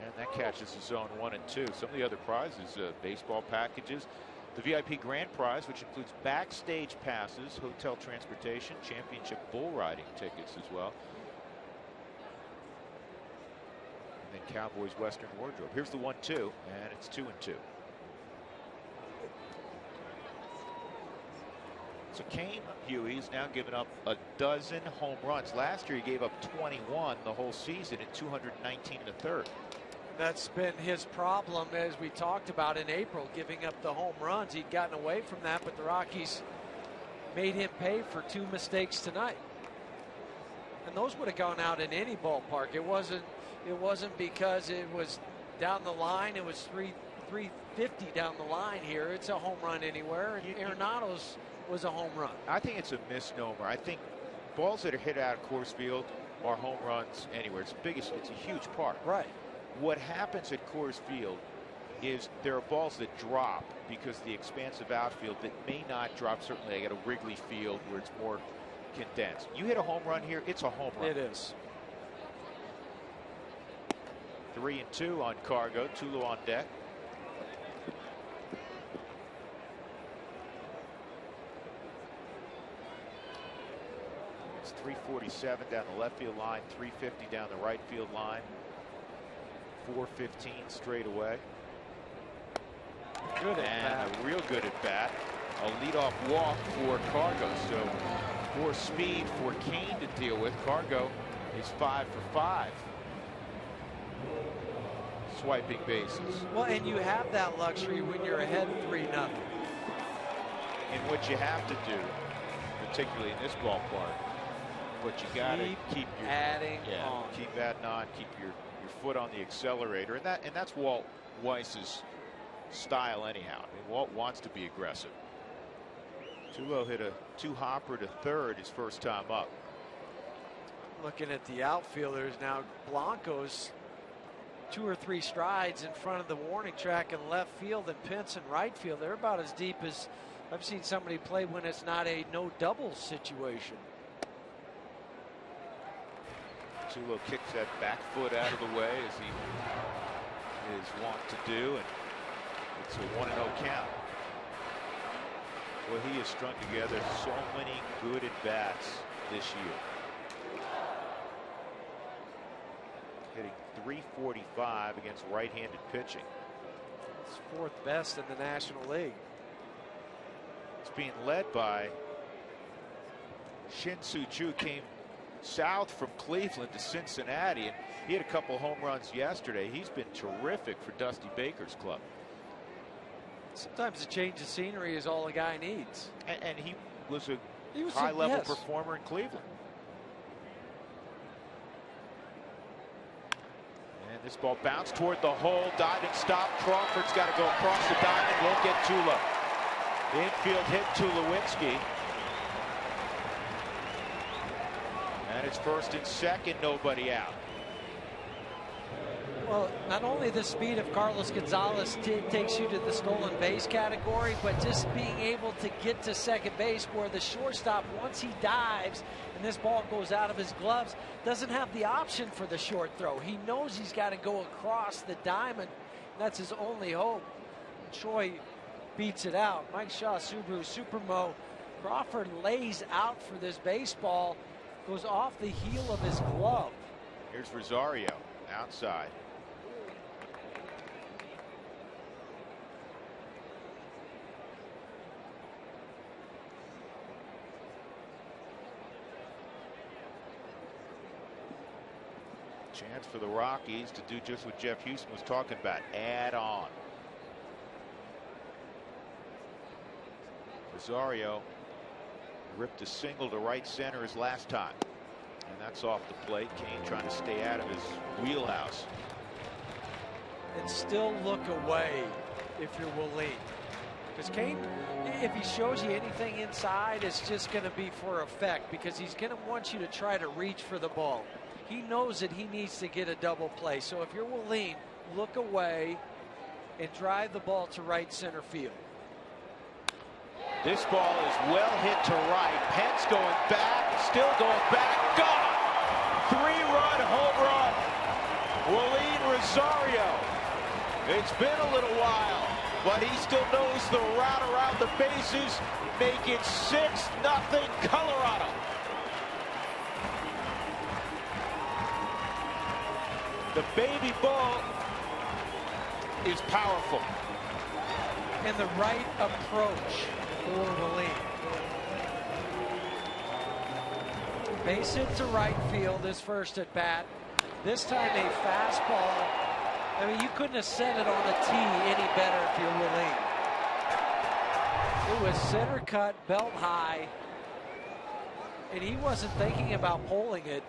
And that catches the zone 1 and 2. Some of the other prizes, baseball packages, the VIP grand prize, which includes backstage passes, hotel transportation, championship bull riding tickets as well. And then Cowboys Western wardrobe. Here's the 1-2, and it's 2 and 2. So Kane Huey's now given up a dozen home runs. Last year he gave up 21 the whole season at 219 and a third. That's been his problem, as we talked about in April, giving up the home runs. He'd gotten away from that, but the Rockies made him pay for 2 mistakes tonight. And those would have gone out in any ballpark. It wasn't because it was down the line. It was 350 down the line here. It's a home run anywhere, and Arenado's was a home run. I think it's a misnomer. I think balls that are hit out of Coors Field are home runs anywhere. It's a huge park. Right. What happens at Coors Field is there are balls that drop because the expansive outfield that may not drop. Certainly at a Wrigley Field where it's more condensed. You hit a home run here, it's a home run. It is. 3 and 2 on Cargo. Tulo on deck. It's 347 down the left field line, 350 down the right field line, 415 straight away. Good at and bat. A real good at bat. A leadoff walk for Cargo. So more speed for Kane to deal with. Cargo is 5 for 5. Swiping bases. Well, and you have that luxury when you're ahead 3-0. And what you have to do, particularly in this ballpark, but you got to keep your adding on. Keep adding on. Keep your foot on the accelerator, and that's Walt Weiss's style anyhow. I mean, Walt wants to be aggressive. Tulo hit a 2-hopper to third his first time up. Looking at the outfielders now, Blanco's 2 or 3 strides in front of the warning track in left field, and Pence in right field. They're about as deep as I've seen somebody play when it's not a no doubles situation. Tulo kicks that back foot out of the way as he is wont to do, and it's a 1-0 count. Well, he has strung together so many good at-bats this year. Hitting .345 against right-handed pitching. It's 4th best in the National League. It's being led by Shin-Soo Choo. Came south from Cleveland to Cincinnati, and he had a couple home runs yesterday. He's been terrific for Dusty Baker's club. Sometimes a change of scenery is all a guy needs. And he was a high-level performer in Cleveland. And this ball bounced toward the hole, diving stop. Crawford's got to go across the diamond, won't get Tulo. The infield hit Tulowitzki. And it's first and second, nobody out. Well, not only the speed of Carlos Gonzalez takes you to the stolen base category, but just being able to get to second base where the shortstop, once he dives and this ball goes out of his gloves, doesn't have the option for the short throw. He knows he's got to go across the diamond. That's his only hope. Choi beats it out. Mike Shaw, Subaru, Supermo. Crawford lays out for this baseball, goes off the heel of his glove. Here's Rosario outside. Chance for the Rockies to do just what Jeff Houston was talking about, add on. Rosario ripped a single to right center his last time, and that's off the plate. Kane trying to stay out of his wheelhouse. And still look away if you're Willeen. Because Kane, if he shows you anything inside, it's just going to be for effect, because he's going to want you to try to reach for the ball. He knows that he needs to get a double play. So if you're Willeen, look away and drive the ball to right center field. This ball is well hit to right. Pence going back, still going back, gone! 3-run home run. Willeen Rosario. It's been a little while, but he still knows the route around the bases. Make it 6-0 Colorado. The baby ball is powerful. And the right approach for Willeen. Base hit to right field his first at bat. This time a fastball. I mean, you couldn't have set it on a tee any better if you're Willeen. It was center cut, belt high, and he wasn't thinking about pulling it.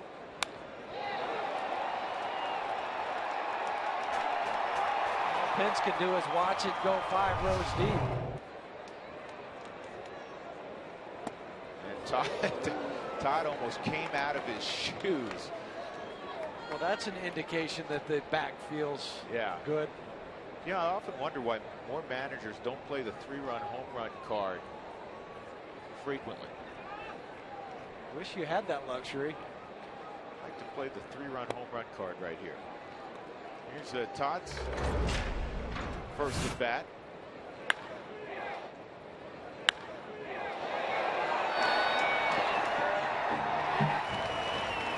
All Pence can do is watch it go 5 rows deep. And Todd almost came out of his shoes. Well, that's an indication that the back feels good. Yeah, I often wonder why more managers don't play the 3-run home run card frequently. Wish you had that luxury. I'd like to play the 3-run home run card right here. Here's Todd's first at bat.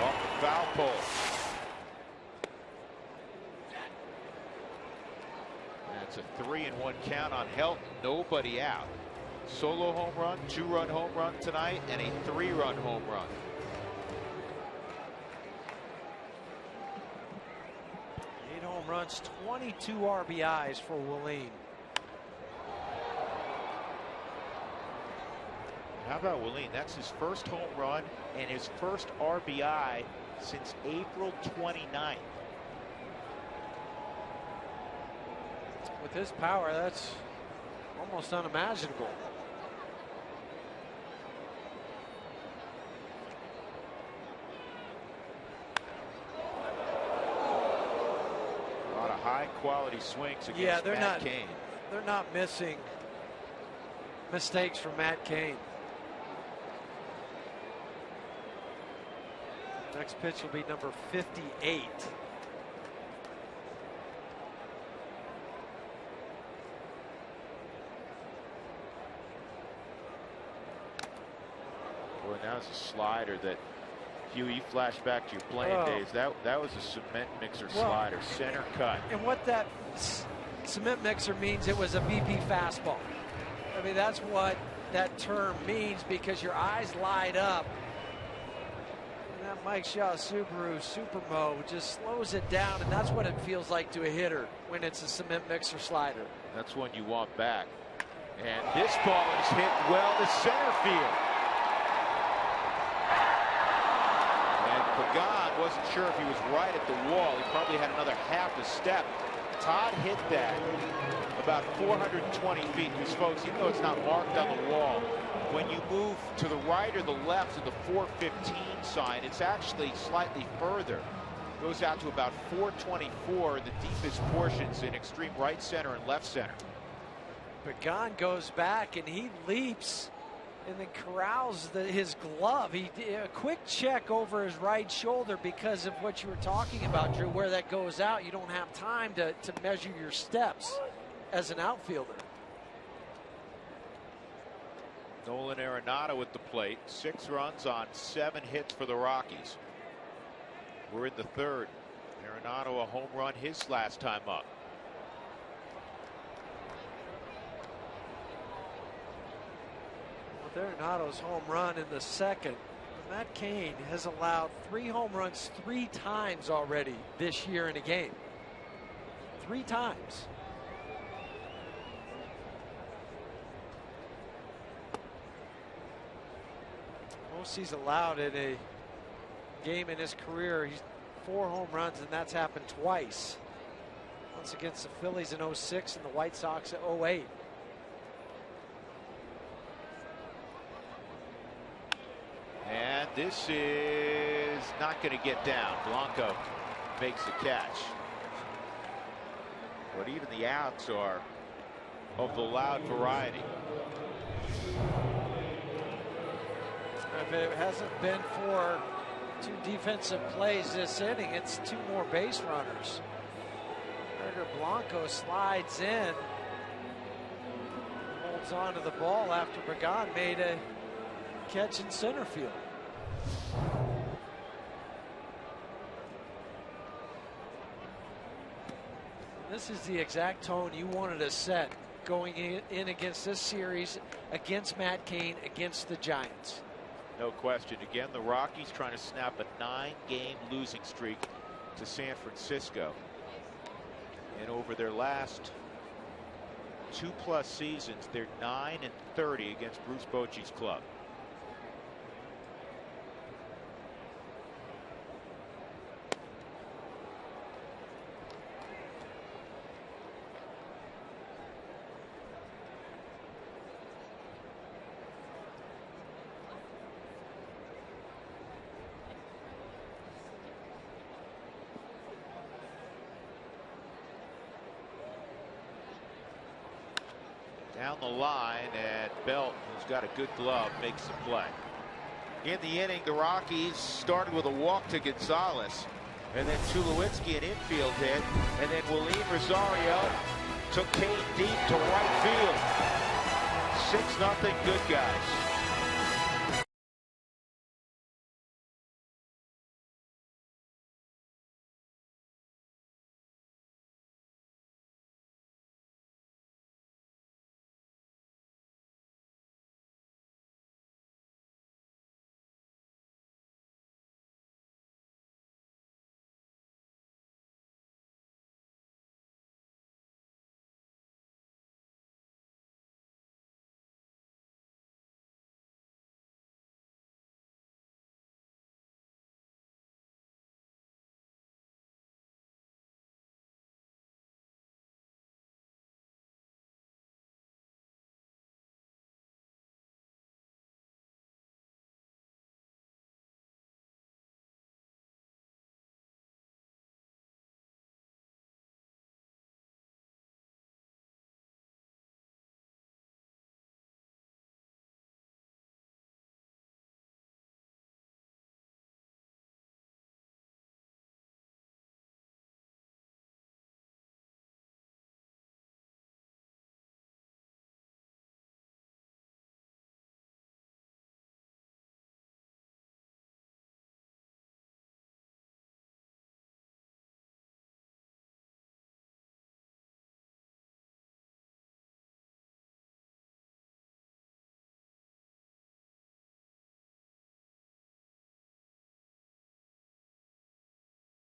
Off the foul pole. That's a 3-1 count on Helton. Nobody out. Solo home run, 2-run home run tonight, and a 3-run home run. 8 home runs, 22 RBIs for Willeen. How about Willeen? That's his first home run and his first RBI since April 29th. With his power, that's almost unimaginable. A lot of high quality swings against Matt Cain. They're not missing mistakes from Matt Cain. Next pitch will be number 58. Boy, that was a slider that, Hugh, you flash back to your playing days. That was a cement mixer slider, center cut. And what that cement mixer means, it was a VP fastball. I mean, that's what that term means, because your eyes light up. And that Mike Shaw Subaru Supermo just slows it down, and that's what it feels like to a hitter when it's a cement mixer slider. That's one you want back. And this ball is hit well to center field. Pagan wasn't sure if he was right at the wall. He probably had another half a step. Todd hit that about 420 feet. Because, folks, even though it's not marked on the wall, when you move to the right or the left of the 415 sign, it's actually slightly further. It goes out to about 424, the deepest portions in extreme right center and left center. Pagan goes back and he leaps and then corrals his glove. He did a quick check over his right shoulder because of what you were talking about, Drew, where that goes out. You don't have time to measure your steps as an outfielder. Nolan Arenado at the plate. 6 runs on 7 hits for the Rockies. We're in the 3rd. Arenado a home run his last time up. Arenado's home run in the 2nd. Matt Cain has allowed 3 home runs 3 times already this year in a game. 3 times. Most he's allowed in a game in his career, he's 4 home runs, and that's happened twice. Once against the Phillies in 06 and the White Sox at 08. And this is not going to get down. Blanco makes the catch. But even the outs are of the loud variety. If it hasn't been for 2 defensive plays this inning, it's 2 more base runners. Edgar Blanco slides in, holds on to the ball after Pagan made a catch in center field. This is the exact tone you wanted to set going in against this series, against Matt Cain, against the Giants. No question. Again, the Rockies trying to snap a 9-game losing streak to San Francisco. And over their last 2+ seasons, they're 9-30 against Bruce Bochy's club. Down the line, and Belt, who's got a good glove, makes the play. In the inning, the Rockies started with a walk to Gonzalez, and then Tulowitzki an infield hit, and then Willeen Rosario took Cain deep to right field. 6-0, good guys.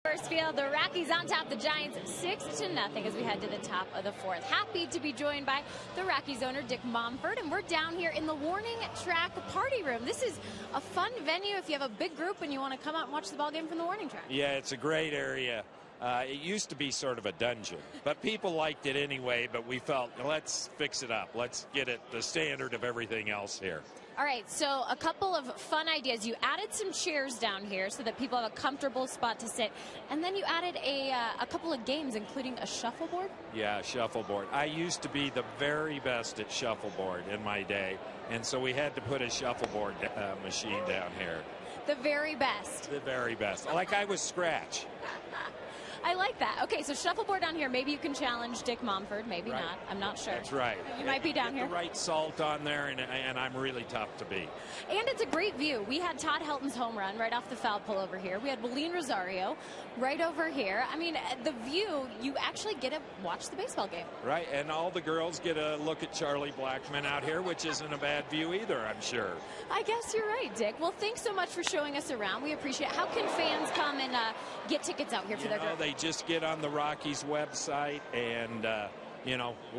First field, the Rockies on top, the Giants 6-0 as we head to the top of the 4th. Happy to be joined by the Rockies owner, Dick Momford, and we're down here in the Warning Track Party Room. This is a fun venue if you have a big group and you want to come out and watch the ball game from the Warning Track. Yeah, it's a great area. It used to be sort of a dungeon, but people liked it anyway, but we felt, let's fix it up. Let's get it the standard of everything else here. All right, so a couple of fun ideas. You added some chairs down here so that people have a comfortable spot to sit. And then you added a couple of games, including a shuffleboard. Yeah, shuffleboard. I used to be the very best at shuffleboard in my day, and so we had to put a shuffleboard machine down here. The very best. The very best. Like I was Scratch. I like that. Okay, so shuffleboard down here. Maybe you can challenge Dick Mumford. Maybe Right. not. I'm not sure. That's right. You might be down Get here. the right salt on there, and I'm really tough to beat. And it's a great view. We had Todd Helton's home run right off the foul pole over here. We had Willeen Rosario right over here. I mean, the view, you actually get to watch the baseball game. Right, and all the girls get a look at Charlie Blackman out here, which isn't a bad view either, I'm sure. I guess you're right, Dick. Well, thanks so much for showing us around. We appreciate it. How can fans come and get tickets out here for their group? They just get on the Rockies website, and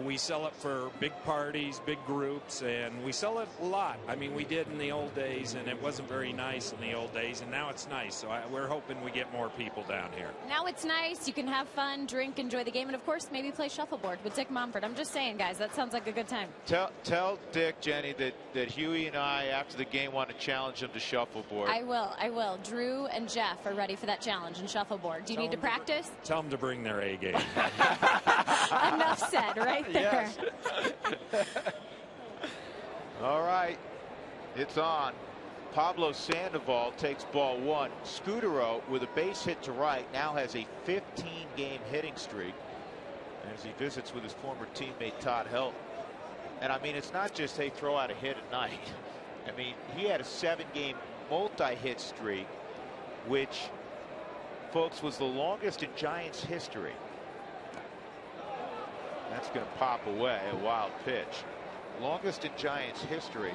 we sell it for big parties, big groups, and we sell it a lot. I mean, we did in the old days, and it wasn't very nice in the old days, and now it's nice. So we're hoping we get more people down here. Now it's nice. You can have fun, drink, enjoy the game, and of course, maybe play shuffleboard with Dick Mumford. I'm just saying, guys, that sounds like a good time. Tell Dick, Jenny, that Huey and I, after the game, want to challenge him to shuffleboard. I will. Drew and Jeff are ready for that challenge in shuffleboard. Do you need to practice? Tell them to bring their A game. Enough said right there. Yes. All right, it's on. Pablo Sandoval takes ball one. Scudero, with a base hit to right, now has a 15-game hitting streak as he visits with his former teammate Todd Helton. And I mean, it's not just, hey, throw out a hit at night. I mean, he had a 7-game multi-hit streak, which, folks, was the longest in Giants history. That's going to pop away, a wild pitch. Longest in Giants history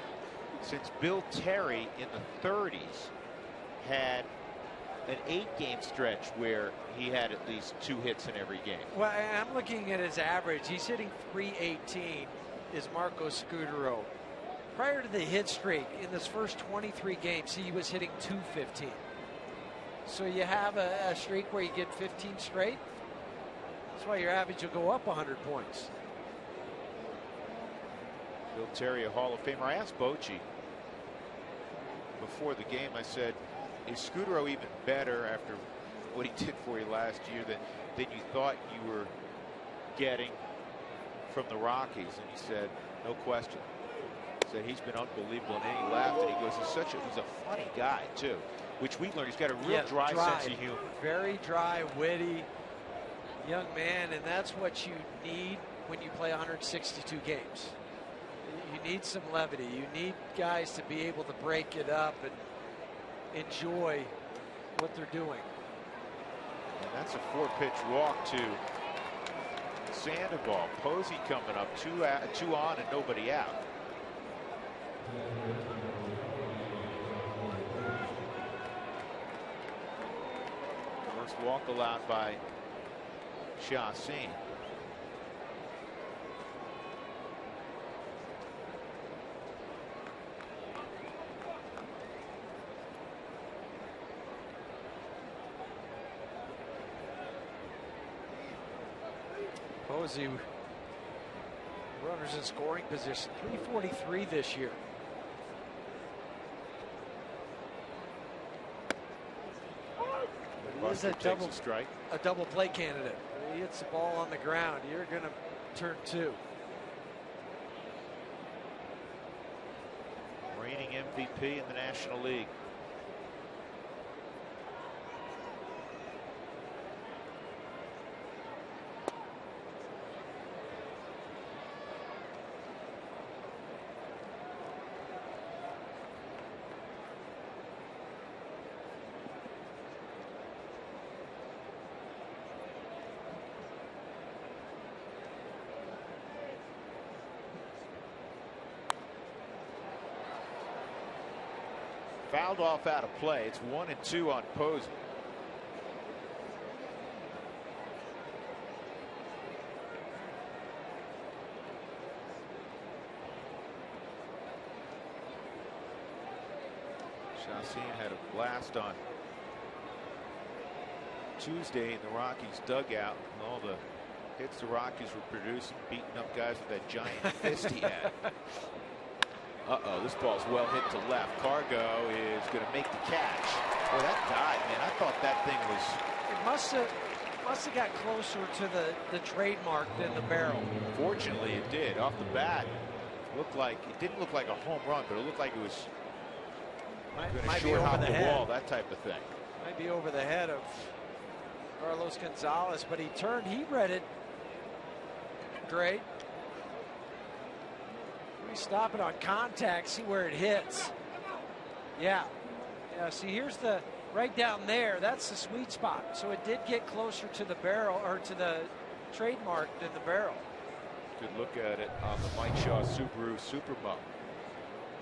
since Bill Terry in the 30s had an 8-game stretch where he had at least 2 hits in every game. Well, I'm looking at his average. He's hitting .318 is Marco Scudero. Prior to the hit streak, in this first 23 games, he was hitting .215. So you have a streak where you get 15 straight. That's why your average will go up 100 points. Bill Terry, a Hall of Famer. I asked Bochy before the game, I said, is Scudero even better after what he did for you last year than you thought you were getting from the Rockies? And he said, no question. He said he's been unbelievable. And then he laughed and he goes, he's a funny guy too, which we learned. He's got a real dry sense of humor. Very dry, witty young man, and that's what you need when you play 162 games. You need some levity. You need guys to be able to break it up and enjoy what they're doing. And that's a 4-pitch walk to Sandoval. Posey coming up, 2 on and nobody out. First walk allowed by Chassin. Posey, runners in scoring position, 343 this year. He is a double play candidate. He hits the ball on the ground, you're going to turn 2. Reigning MVP in the National League. Fouled off out of play. It's 1-2 on Posey. Chassin had a blast on Tuesday in the Rockies dugout, and all the hits the Rockies were producing, beating up guys with that giant fist he had. Uh-oh, this ball's well hit to left. Cargo is going to make the catch. Boy, that died, man. I thought that thing was... It must have got closer to the trademark than the barrel. Fortunately, it did. Off the bat, it didn't look like a home run, but it looked like it was going to short hop the wall, that type of thing. Might be over the head of Carlos Gonzalez, but he turned, he read it great. Let me stop it on contact, see where it hits. Yeah, see here's the, right down there, that's the sweet spot. So it did get closer to the barrel, or to the trademark than the barrel. Good look at it on the Mike Shaw Subaru Super Mo.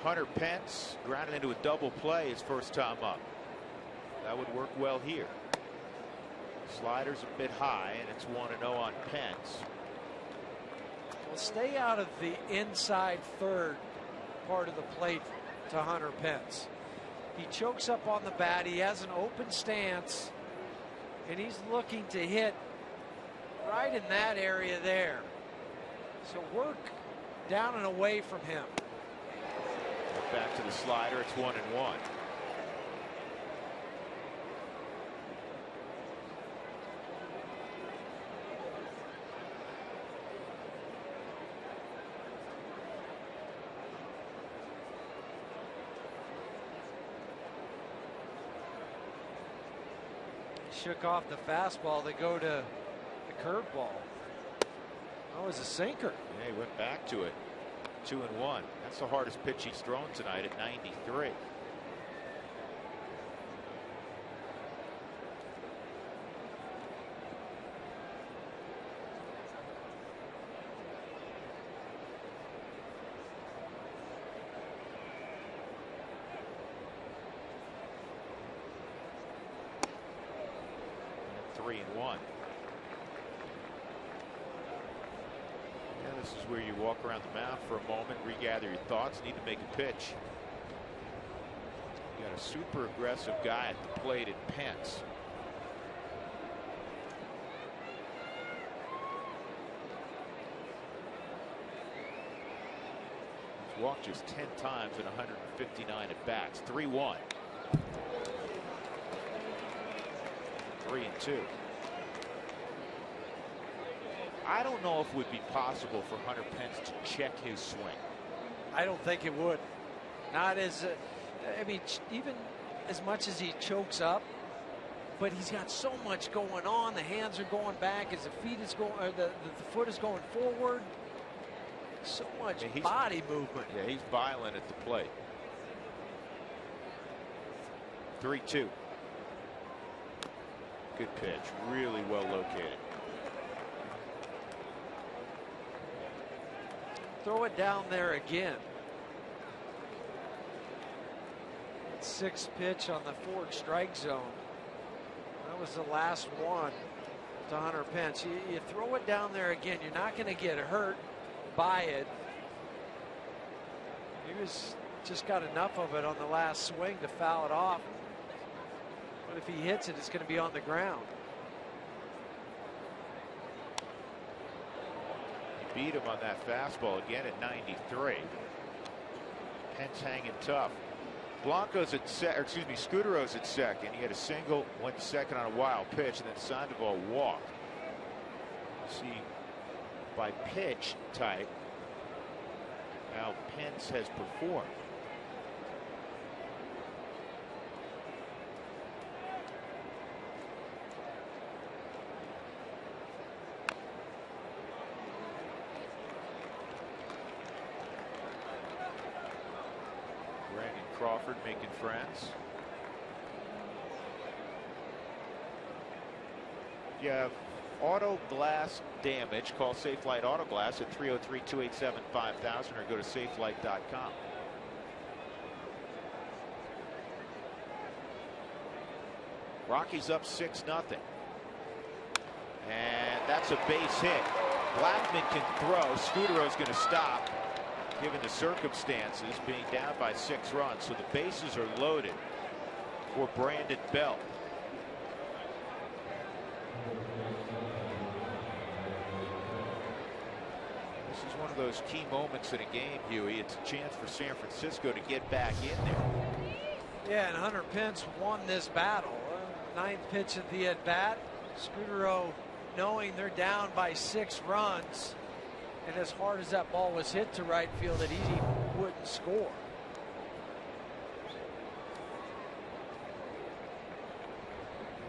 Hunter Pence grounded into a double play his first time up. That would work well here. Slider's a bit high, and it's 1-0 on Pence. Well, stay out of the inside third part of the plate to Hunter Pence. He chokes up on the bat. He has an open stance, and he's looking to hit right in that area there. So work down and away from him. Back to the slider. It's 1-1. Shook off the fastball to go to the curveball. That was a sinker. Yeah, he went back to it. 2-1. That's the hardest pitch he's thrown tonight at 93. And 3-1. This is where you walk around the mound for a moment, regather your thoughts, need to make a pitch. You got a super aggressive guy at the plate at Pence. He's walked just 10 times in 159 at bats. 3-1. 3-2. I don't know if it would be possible for Hunter Pence to check his swing. I don't think it would. Not as, I mean, even as much as he chokes up, but he's got so much going on. The hands are going back as the feet is going, or the foot is going forward. So much body movement. Yeah, he's violent at the plate. 3-2. Good pitch, really well located. Throw it down there again. Sixth pitch on the forward strike zone. That was the last one to Hunter Pence. You throw it down there again, you're not going to get hurt by it. He was just got enough of it on the last swing to foul it off. But if he hits it, it's going to be on the ground. Beat him on that fastball again at 93. Pence hanging tough. Blanco's at Scudero's at second. He had a single, went to second on a wild pitch, and then Sandoval walked. See, by pitch type, how Pence has performed. Crawford making friends. You have auto glass damage. Call Safelite Auto Glass at 303-287-5000 or go to safelite.com. Rockies up 6-0. And that's a base hit. Blackman can throw. Scudero's going to stop, given the circumstances, being down by 6 runs. So the bases are loaded for Brandon Belt. This is one of those key moments in a game, Huey. It's a chance for San Francisco to get back in there. Yeah, and Hunter Pence won this battle. Ninth pitch of the at-bat. Scudero, knowing they're down by 6 runs, and as hard as that ball was hit to right field, that he wouldn't score.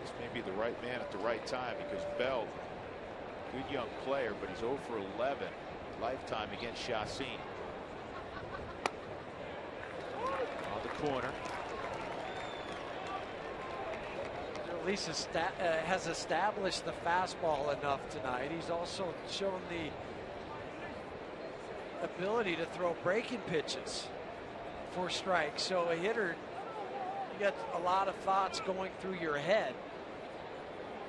This may be the right man at the right time, because Bell, good young player, but he's 0 for 11 lifetime against Chassin. On the corner. At least has established the fastball enough tonight. He's also shown the ability to throw breaking pitches for strikes. So a hitter, you got a lot of thoughts going through your head.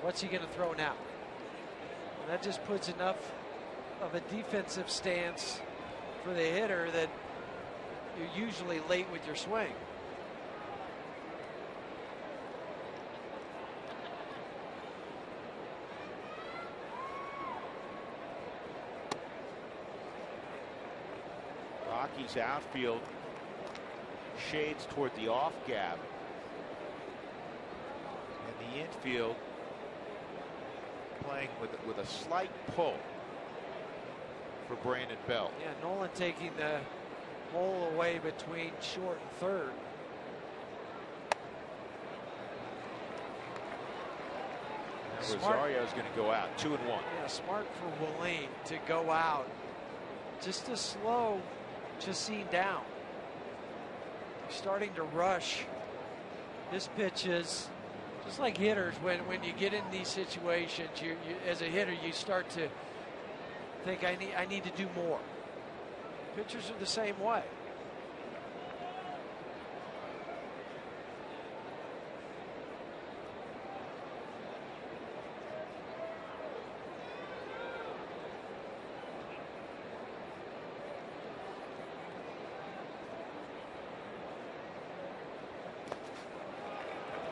What's he going to throw now? And that just puts enough of a defensive stance for the hitter that you're usually late with your swing. Rockies outfield shades toward the off gap, and the infield playing with a slight pull for Brandon Belt. Yeah, Nolan taking the hole away between short and third. And Rosario's going to go out 2-1. Yeah, smart for Willeen to go out. Just to slow Chassin down. Starting to rush. This pitch is just like hitters. When you get in these situations, you as a hitter, you start to think, I need to do more. Pitchers are the same way.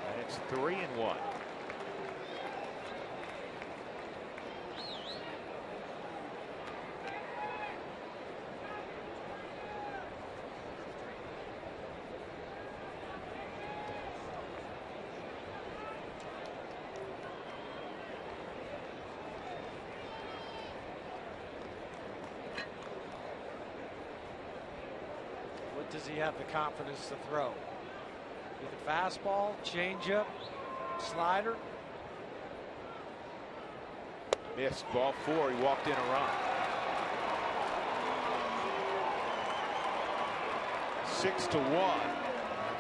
And it's 3-1. What does he have the confidence to throw? Either fastball, changeup, slider. Missed. Ball 4. He walked in a run. 6-1. And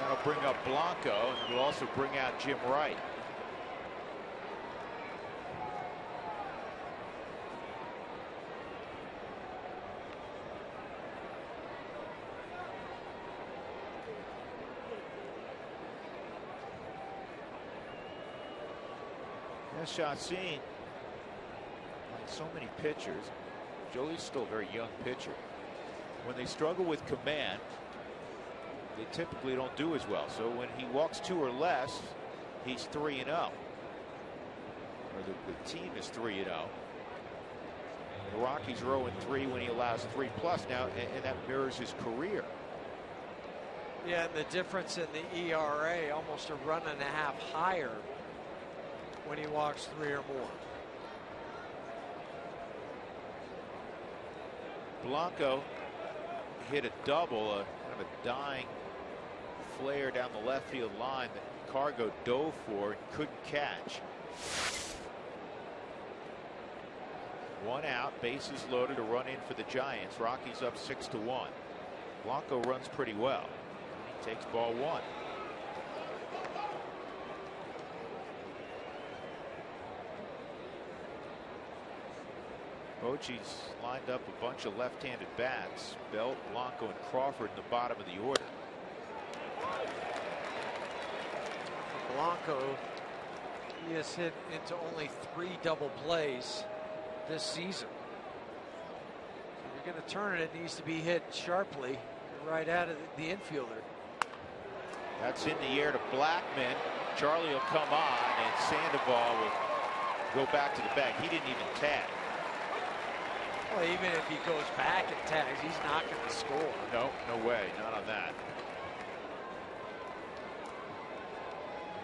that'll bring up Blanco, and it'll also bring out Jim Wright. Chassin, like so many pitchers, Joey's still a very young pitcher. When they struggle with command, they typically don't do as well. So when he walks 2 or less, he's 3-0. Or the team is 3-0. The Rockies are 0-3 when he allows 3+ now, and that mirrors his career. Yeah, and the difference in the ERA, almost a run and a half higher when he walks 3 or more. Blanco hit a double, kind of a dying flare down the left field line that Cargo dove for and couldn't catch. 1 out, bases loaded, a run in for the Giants. Rockies up 6-1. Blanco runs pretty well. He takes ball 1. Bochy's lined up a bunch of left-handed bats. Belt, Blanco, and Crawford in the bottom of the order. Blanco, he has hit into only 3 double plays this season. If you're going to turn it, it needs to be hit sharply right out of the infielder. That's in the air to Blackman. Charlie will come on, and Sandoval will go back to the bag. He didn't even tag. Well, even if he goes back and tags, he's not going to score. No, no way. Not on that.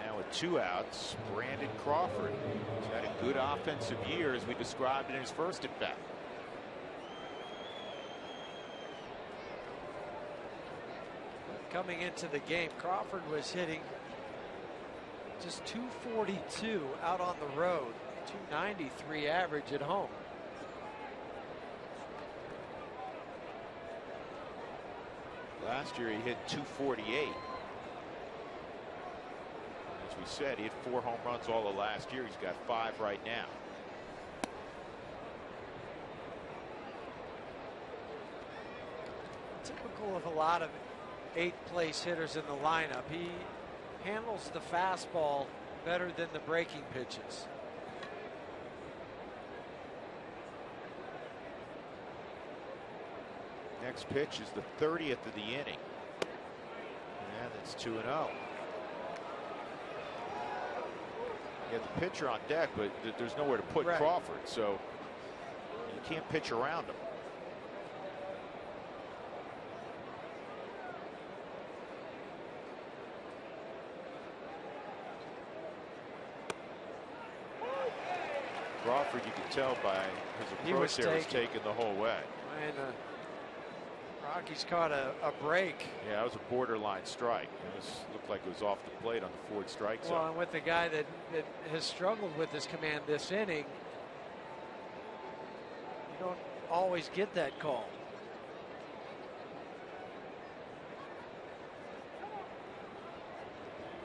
Now with 2 outs, Brandon Crawford. He's had a good offensive year, as we described in his first at bat. Coming into the game, Crawford was hitting Just 242 out on the road, 293 average at home. Last year he hit 248. As we said, he had 4 home runs all of last year. He's got 5 right now. Typical of a lot of 8th-place hitters in the lineup. He handles the fastball better than the breaking pitches. Next pitch is the 30th of the inning. And it's 2-0. You have the pitcher on deck, but there's nowhere to put Crawford, so you can't pitch around him. Crawford, you can tell by his approach there, was taken the whole way. And Rockies caught a break. Yeah, that was a borderline strike. It looked like it was off the plate on the forward strike zone. Well, and with the guy that has struggled with his command this inning, you don't always get that call.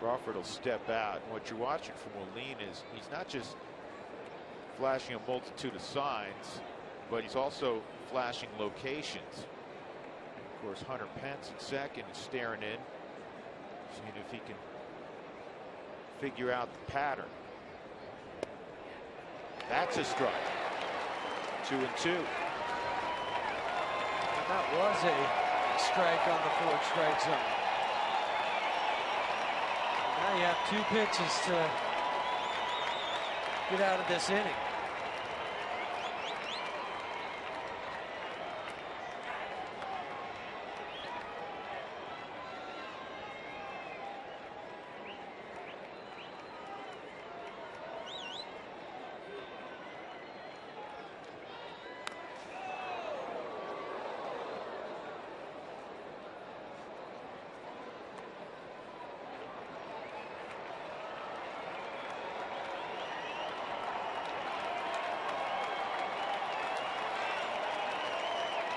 Crawford will step out. And what you're watching from Moline is he's not just flashing a multitude of signs, but he's also flashing locations. Of course, Hunter Pence in second is staring in, seeing if he can figure out the pattern. That's a strike. 2-2. And that was a strike on the forward strike zone. Now you have 2 pitches to get out of this inning.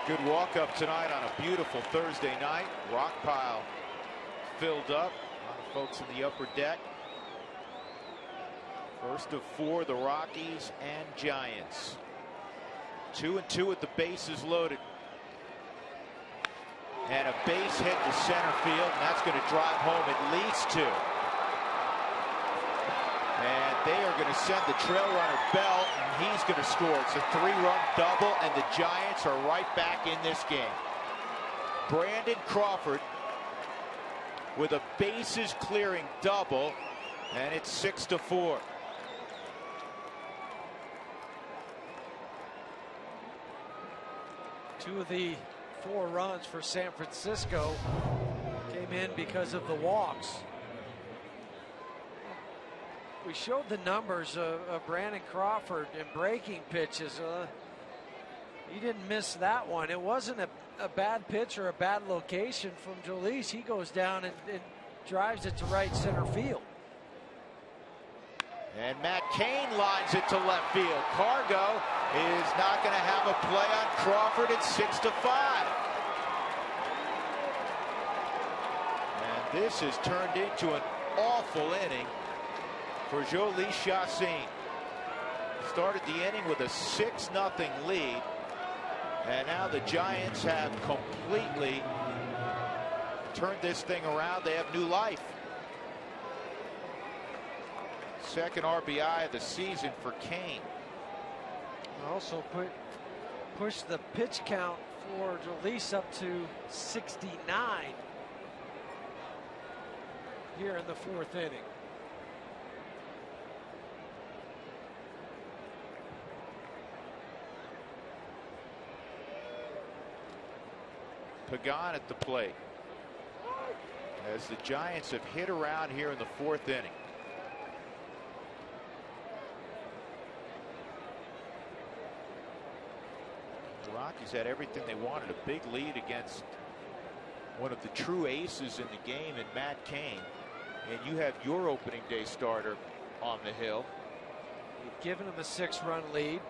Good walk up tonight on a beautiful Thursday night. Rock pile filled up. A lot of folks in the upper deck. First of 4, the Rockies and Giants. 2-2 with the bases loaded. And a base hit to center field, and that's going to drive home at least 2. And they are going to send the trail runner Bell, and he's going to score. It's a 3-run double, and the Giants are right back in this game. Brandon Crawford with a bases clearing double, and it's 6-4. Two of the 4 runs for San Francisco came in because of the walks. We showed the numbers of Brandon Crawford in breaking pitches. He didn't miss that one. It wasn't a bad pitch or a bad location from Jolis. He goes down and drives it to right center field. And Matt Cain lines it to left field. Cargo is not going to have a play on Crawford. It's 6-5. And this has turned into an awful inning for Jolis Chassin. Started the inning with a 6-0 lead, and now the Giants have completely turned this thing around. They have new life. Second RBI of the season for Cain. Also push the pitch count for Jolis up to 69 here in the 4th inning. Pagan at the plate as the Giants have hit around here in the 4th inning. The Rockies had everything they wanted, a big lead against one of the true aces in the game in Matt Cain. and you have your opening day starter on the hill. You've given him a 6-run lead.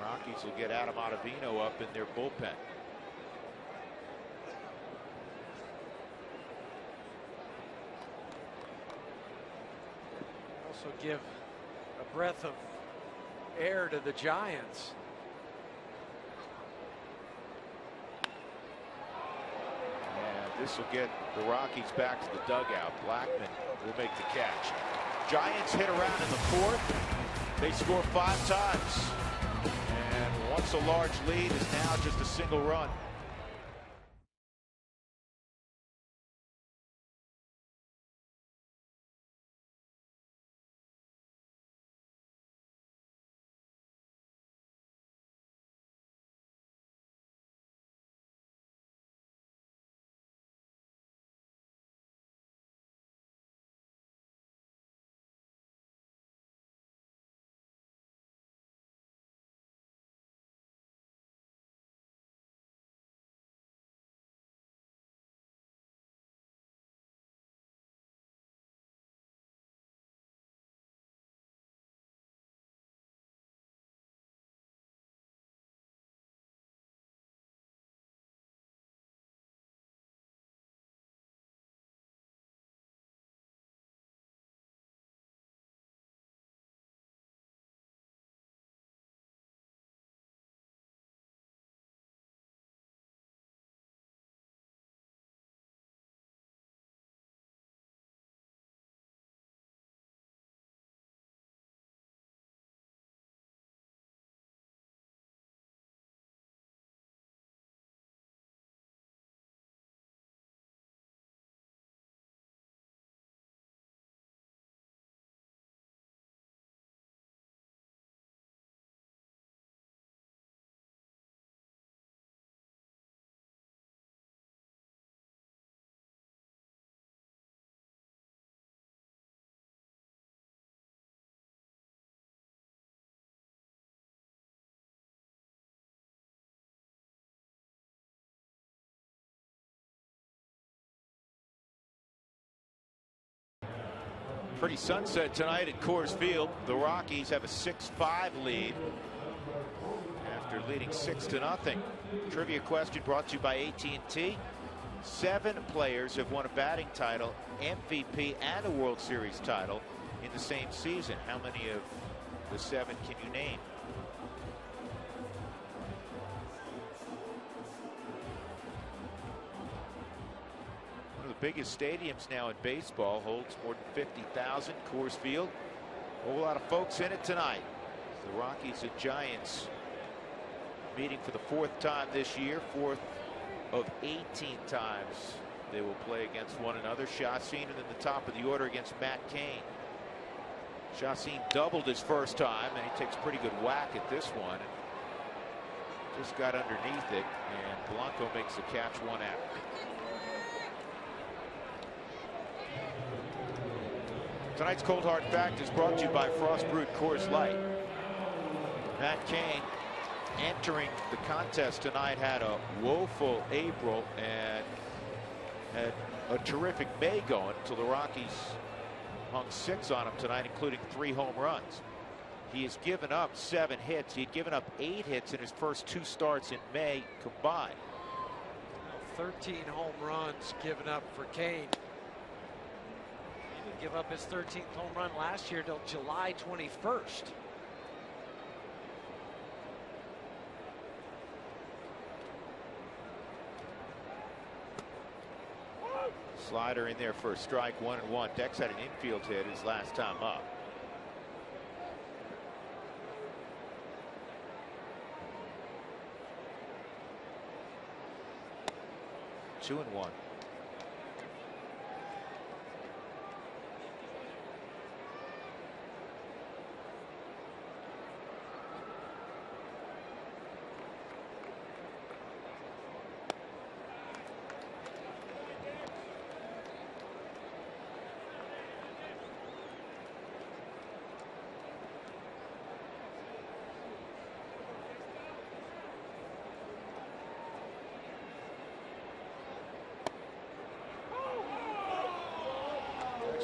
Rockies will get Adam Ottavino up in their bullpen. Also give a breath of air to the Giants. This will get the Rockies back to the dugout. Blackman will make the catch. Giants hit around in the fourth. They score 5 times. And once a large lead is now just a single run. Pretty sunset tonight at Coors Field. The Rockies have a 6-5 lead after leading 6-0. Trivia question brought to you by AT&T. 7 players have won a batting title, MVP, and a World Series title in the same season. How many of the 7 can you name? One of the biggest stadiums now in baseball, holds more than 50,000. Coors Field. A whole lot of folks in it tonight. The Rockies and Giants meeting for the 4th time this year, 4th of 18 times they will play against one another. Chacín in the top of the order against Matt Cain. Chacín doubled his first time, and he takes pretty good whack at this one. Just got underneath it, and Blanco makes the catch one out. Tonight's Cold Hard Fact is brought to you by Frost Brewed Coors Light. Matt Cain, entering the contest tonight, had a woeful April and had a terrific May going until the Rockies hung 6 on him tonight, including 3 home runs. He has given up 7 hits. He'd given up 8 hits in his first 2 starts in May combined. 13 home runs given up for Cain. He didn't give up his 13th home run last year till July 21st. Slider in there for a strike, 1-1. Dex had an infield hit his last time up. Two and 1.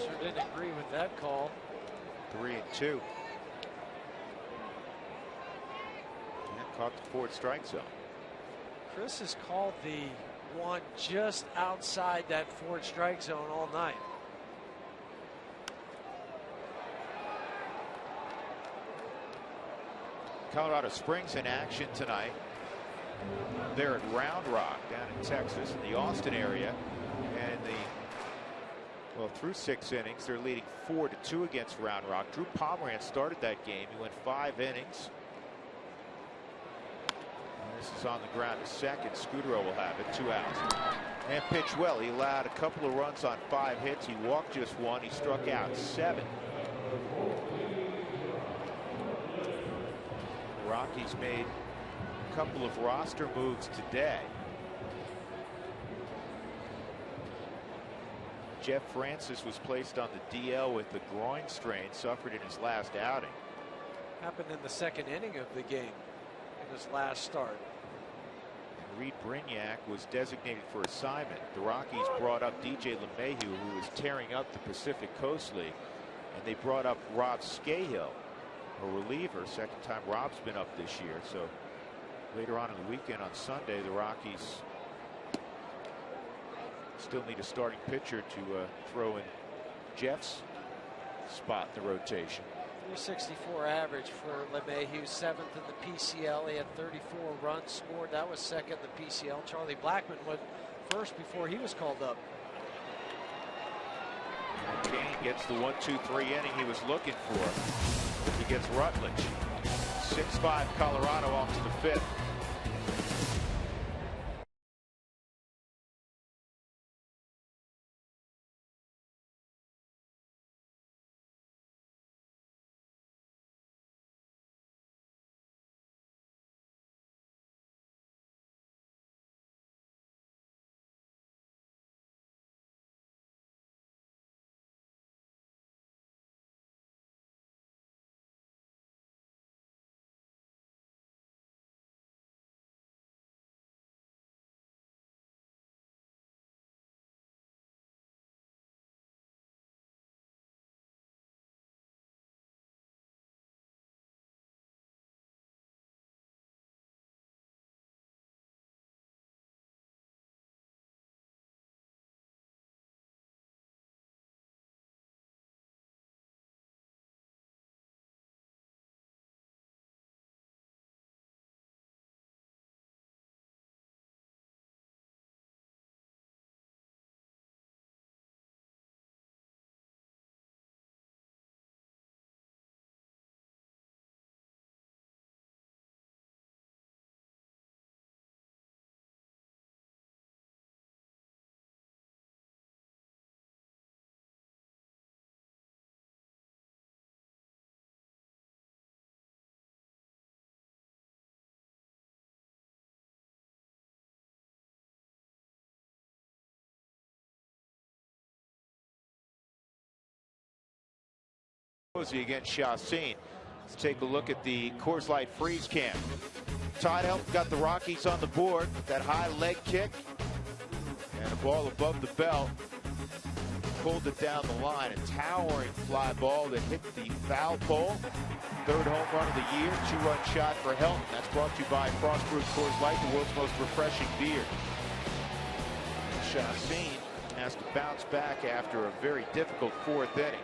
Sure didn't agree with that call. 3-2. And caught the forward strike zone. Chris has called the one just outside that forward strike zone all night. Colorado Springs in action tonight. They're at Round Rock down in Texas, in the Austin area, and through 6 innings, they're leading 4-2 against Round Rock. Drew Pomerantz started that game. He went 5 innings. And this is on the ground to second. Scudero will have it, 2 outs. And pitched well. He allowed a couple of runs on 5 hits. He walked just 1. He struck out 7. The Rockies made a couple of roster moves today. Jeff Francis was placed on the DL with the groin strain suffered in his last outing. Happened in the 2nd inning of the game in his last start. And Reed Brignac was designated for assignment. The Rockies brought up DJ LeMahieu, who was tearing up the Pacific Coast League, and they brought up Rob Scahill, a reliever. Second time Rob's been up this year. So later on in the weekend on Sunday, the Rockies still need a starting pitcher to throw in Jeff's spot in the rotation. 364 average for LeMahieu, 7th in the PCL. He had 34 runs scored. That was 2nd in the PCL. Charlie Blackmon went first before he was called up. And Kane gets the 1-2-3 inning he was looking for. He gets Rutledge. 6-5 Colorado off to the 5th. Against Chassin. Let's take a look at the Coors Light freeze cam. Todd Helton got the Rockies on the board. That high leg kick and a ball above the belt. Pulled it down the line. A towering fly ball that hit the foul pole. 3rd home run of the year. 2-run shot for Helton. That's brought to you by Frostproof Coors Light, the world's most refreshing beer. Chassin has to bounce back after a very difficult 4th inning.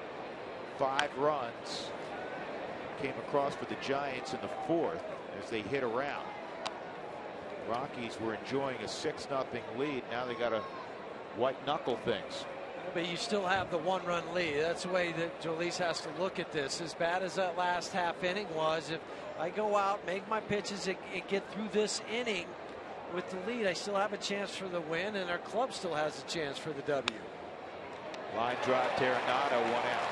5 runs came across for the Giants in the 4th as they hit around. Rockies were enjoying a 6-0 lead. Now they got to white knuckle things. But you still have the 1-run lead. That's the way that Jolice has to look at this. As bad as that last half inning was, if I go out, make my pitches, and get through this inning with the lead, I still have a chance for the win, and our club still has a chance for the W. Line drive to Arenado, 1 out.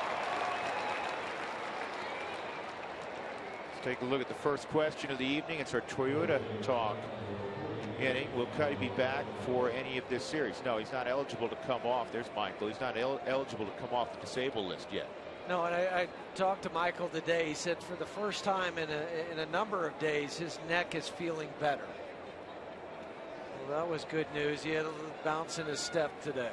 Take a look at the first question of the evening. It's our Toyota Talk inning. Will Cuddy be back for any of this series? No, he's not eligible to come off. There's Michael. He's not eligible to come off the disabled list yet. No, and I talked to Michael today. He said for the first time in a number of days, his neck is feeling better. Well, that was good news. He had a little bounce in his step today.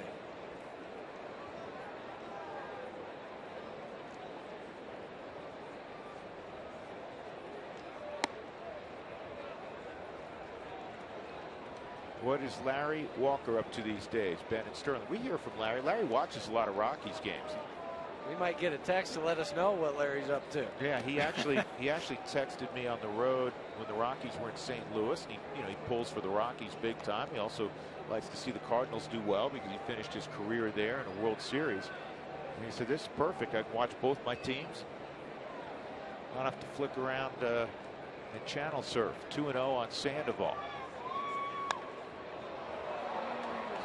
What is Larry Walker up to these days? Ben and Sterling. We hear from Larry. Larry watches a lot of Rockies games. We might get a text to let us know what Larry's up to. Yeah, he actually texted me on the road when the Rockies were in St. Louis. And he pulls for the Rockies big time. He also likes to see the Cardinals do well because he finished his career there in a World Series. And he said, "This is perfect. I can watch both my teams. I don't have to flick around and channel surf." 2-0 on Sandoval.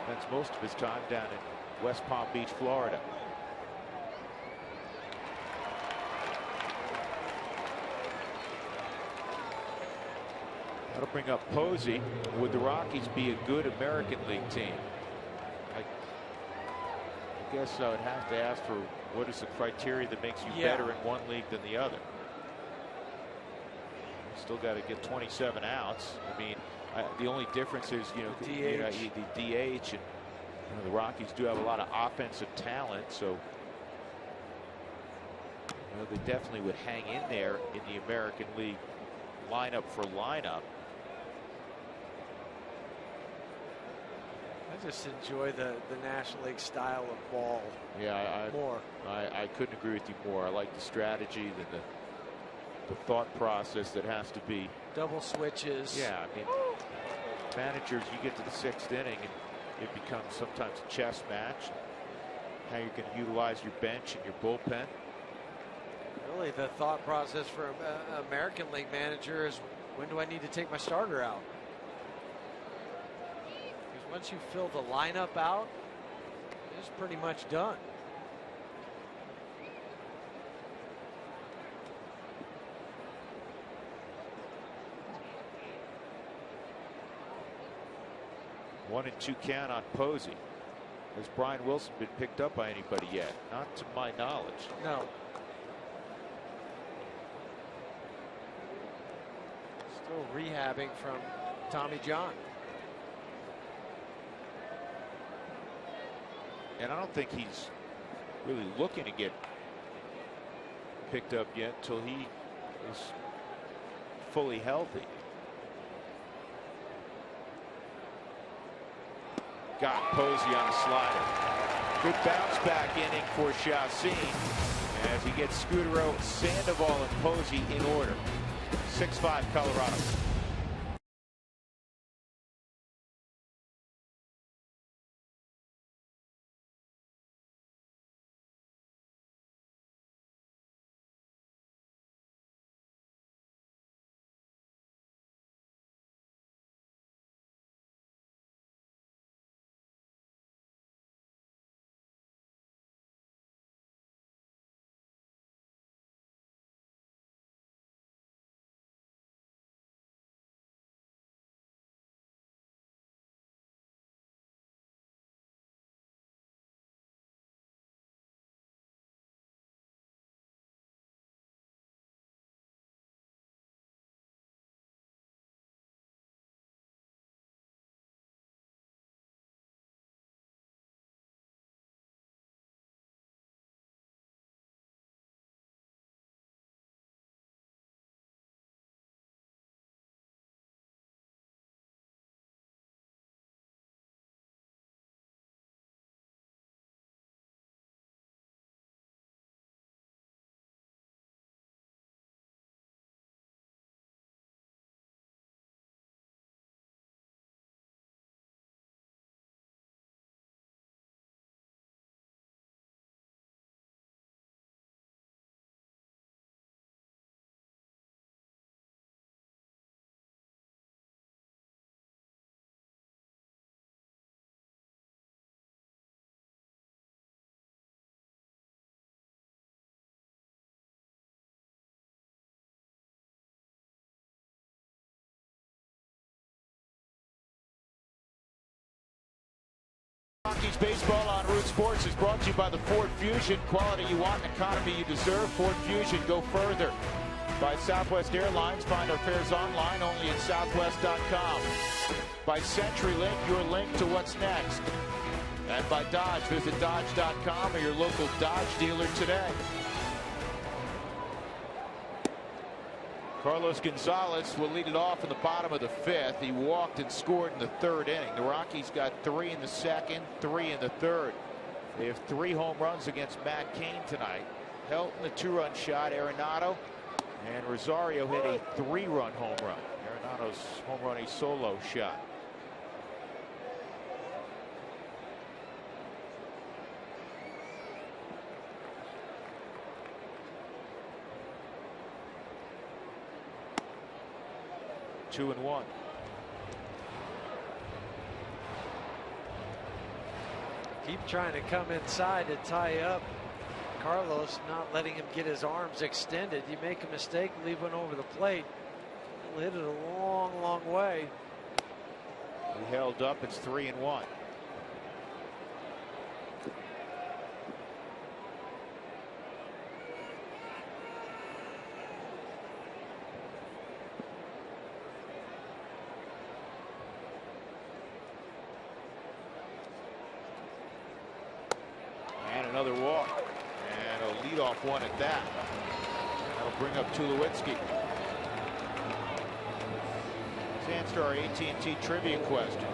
Spends most of his time down in West Palm Beach, Florida. That'll bring up Posey. Would the Rockies be a good American League team? I guess I would have to ask for what is the criteria that makes you better in one league than the other. Still got to get 27 outs. I mean, the only difference is the DH, and the Rockies do have a lot of offensive talent, so they definitely would hang in there in the American League lineup for lineup. I just enjoy the National League style of ball. Yeah, I couldn't agree with you more. I like the strategy, the thought process that has to be. Double switches. Yeah, I mean, managers, you get to the 6th inning and it becomes sometimes a chess match. How you're going to utilize your bench and your bullpen. Really, the thought process for an American League manager is, when do I need to take my starter out? Because once you fill the lineup out, it's pretty much done. One and 2 count on Posey. Has Brian Wilson been picked up by anybody yet? Not to my knowledge. No. Still rehabbing from Tommy John. And I don't think he's really looking to get picked up yet until he is fully healthy. Got Posey on a slider. Good bounce back inning for Chacín as he gets Scudero, Sandoval, and Posey in order. 6-5 Colorado. Rockies baseball on Root Sports is brought to you by the Ford Fusion. Quality you want, an economy you deserve. Ford Fusion, go further. By Southwest Airlines, find our fares online only at southwest.com. By CenturyLink, your link to what's next. And by Dodge, visit dodge.com or your local Dodge dealer today. Carlos Gonzalez will lead it off in the bottom of the 5th. He walked and scored in the 3rd inning. The Rockies got 3 in the 2nd, 3 in the 3rd. They have 3 home runs against Matt Cain tonight. Helton, a 2-run shot. Arenado and Rosario hit a 3-run home run. Arenado's home run a solo shot. Two and one. Keep trying to come inside to tie up Carlos, not letting him get his arms extended. You make a mistake, leave one over the plate. He'll hit it a long, long way. He held up. It's 3 and 1. And another walk. And a leadoff one at that. That'll bring up Tulowitzki. Let's answer our AT&T trivia question.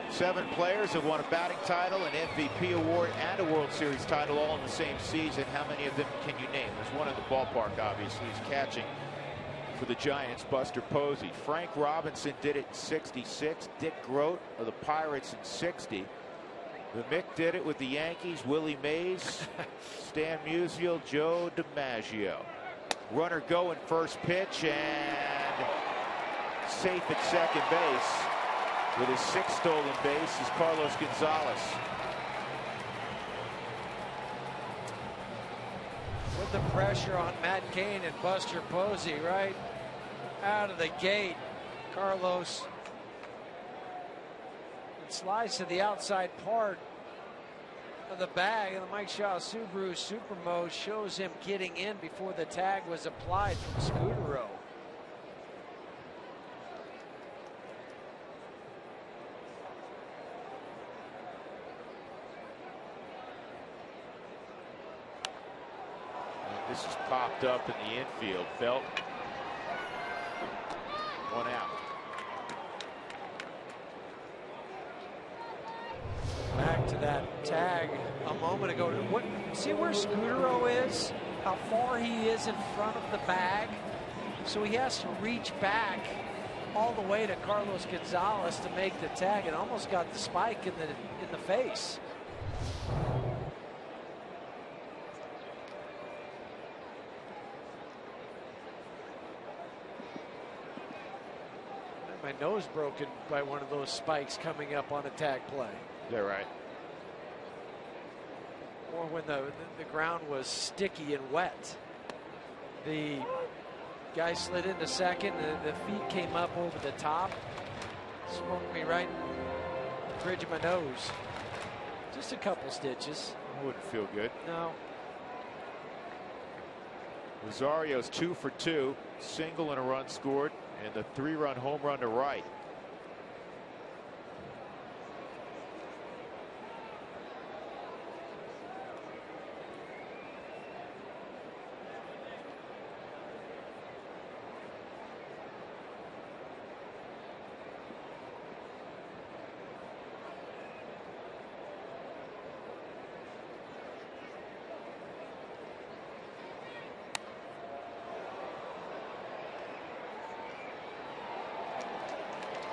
Seven players have won a batting title, an MVP award, and a World Series title all in the same season. How many of them can you name? There's one in the ballpark, obviously. He's catching for the Giants, Buster Posey. Frank Robinson did it in '66. Dick Groat of the Pirates in '60. The Mick did it with the Yankees. Willie Mays, Stan Musial, Joe DiMaggio. Runner going first pitch and safe at second base with his 6th stolen base is Carlos Gonzalez. With the pressure on Matt Cain and Buster Posey right out of the gate, Carlos slides to the outside part of the bag, and the Mike Shaw Subaru Supermo shows him getting in before the tag was applied from Scudero. This is popped up in the infield. Felt one out. Back to that tag a moment ago. See where Scudero is? How far he is in front of the bag? So he has to reach back all the way to Carlos Gonzalez to make the tag, and almost got the spike in the face. My nose broken by one of those spikes coming up on a tag play. Is that right? Or when the ground was sticky and wet. The guy slid into second, the feet came up over the top. Smoked me right in the bridge of my nose. Just a couple stitches. Wouldn't feel good. No. Rosario's 2 for 2, single and a run scored, and the 3-run home run to right.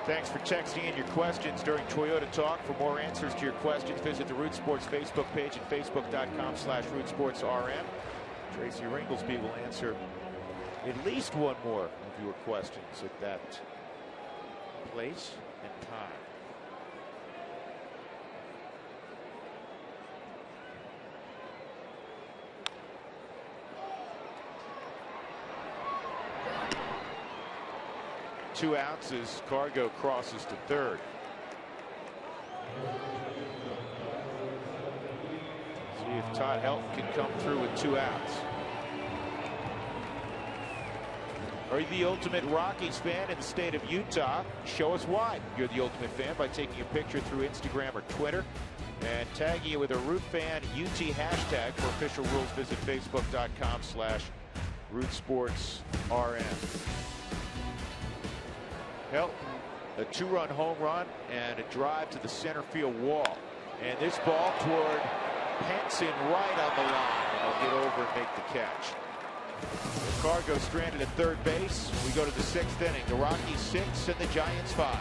Thanks for texting in your questions during Toyota Talk. For more answers to your questions, visit the Root Sports Facebook page at facebook.com/RootSportsRM. Tracy Ringlesby will answer at least one more of your questions at that place and time. Two outs as Cargo crosses to third. See if Todd Helton can come through with 2 outs. Are you the ultimate Rockies fan in the state of Utah? Show us why you're the ultimate fan by taking a picture through Instagram or Twitter. And tagging you with a Root fan UT hashtag. For official rules, visit facebook.com/RootSportsRN. Helton, a 2-run home run and a drive to the center field wall. And this ball toward Henson right on the line. He'll get over and make the catch. Cargo stranded at third base. We go to the 6th inning. The Rockies 6 and the Giants 5.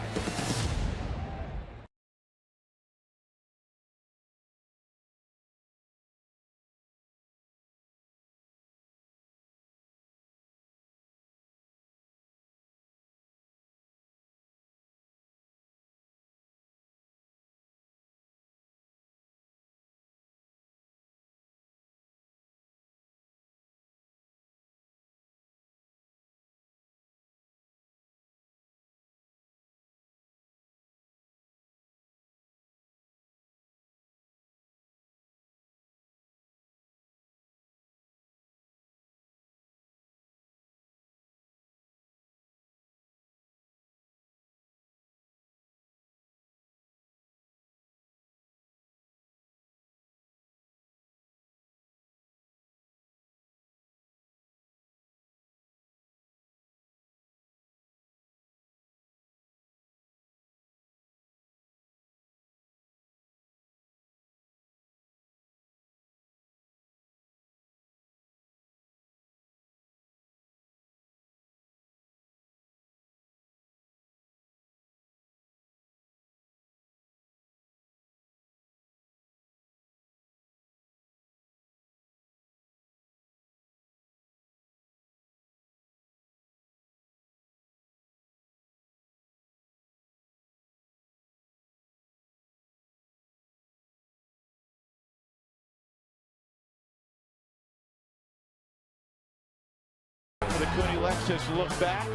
The Cooney Lexus look back.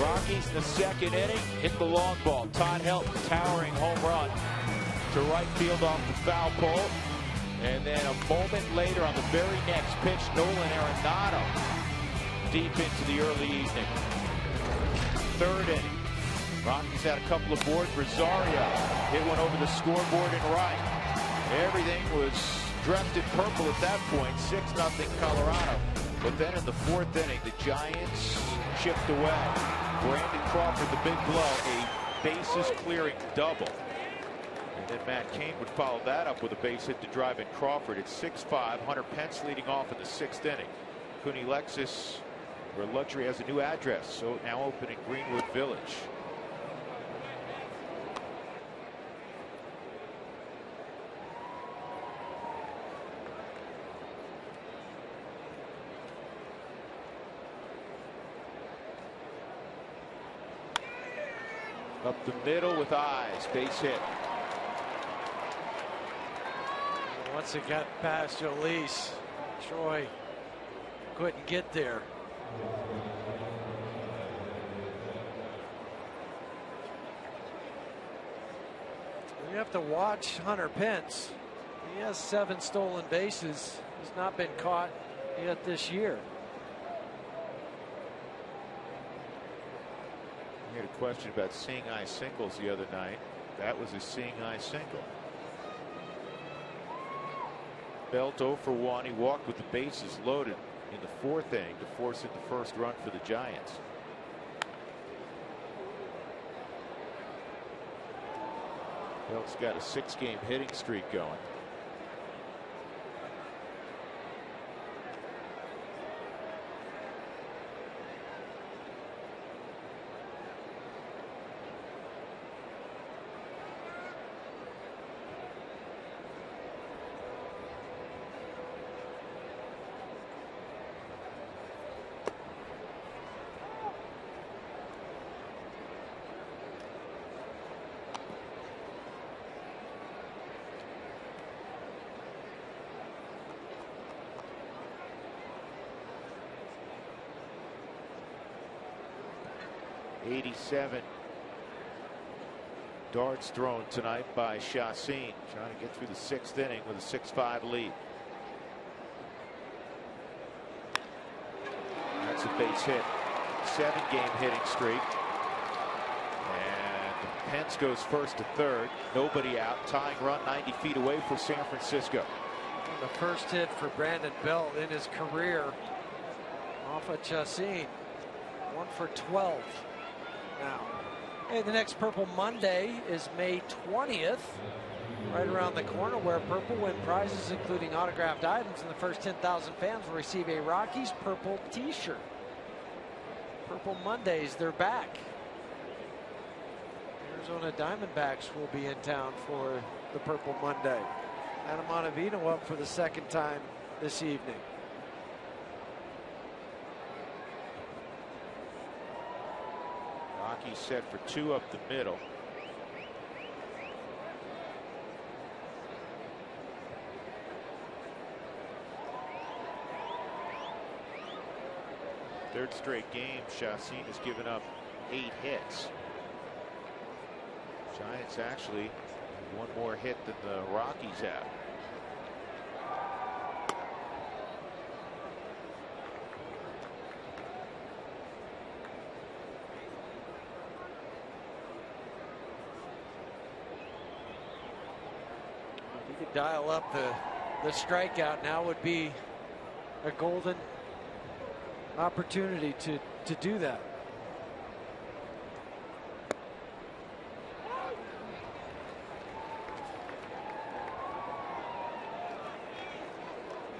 Rockies in the 2nd inning hit the long ball. Todd Helton, towering home run to right field off the foul pole. And then a moment later on the very next pitch, Nolan Arenado deep into the early evening. 3rd inning. Rockies had a couple of boards. Rosario hit one over the scoreboard and right. Everything was dressed in purple at that point. 6-0 Colorado. But then in the 4th inning, the Giants chipped away. Brandon Crawford, the big blow, a bases clearing double. And then Matt Cain would follow that up with a base hit to drive in Crawford. It's 6-5. Hunter Pence leading off in the 6th inning. Cooney Lexus, where luxury has a new address, so now open in Greenwood Village. Up the middle with eyes, base hit. Once it got past Jolice, Troy couldn't get there. You have to watch Hunter Pence. He has 7 stolen bases. He's not been caught yet this year. We had a question about seeing eye singles the other night. That was a seeing eye single. Belt 0 for 1. He walked with the bases loaded in the 4th inning to force in the first run for the Giants. Belt's got a 6-game hitting streak going. '87 darts thrown tonight by Chacin, trying to get through the 6th inning with a 6-5 lead. That's a base hit. 7-game hitting streak. And Pence goes first to third. Nobody out. Tying run 90 feet away for San Francisco. And the first hit for Brandon Belt in his career off of Chassin. 1 for 12 now. Hey, the next Purple Monday is May 20th. Right around the corner, where Purple win prizes including autographed items, and the first 10,000 fans will receive a Rockies Purple t-shirt. Purple Mondays, they're back. Arizona Diamondbacks will be in town for the Purple Monday. Adam Ottavino up for the second time this evening. Rockies set for 2 up the middle. Third straight game, Chassin has given up 8 hits. Giants actually 1 more hit than the Rockies have. If you could dial up the strikeout, now would be a golden opportunity to do that.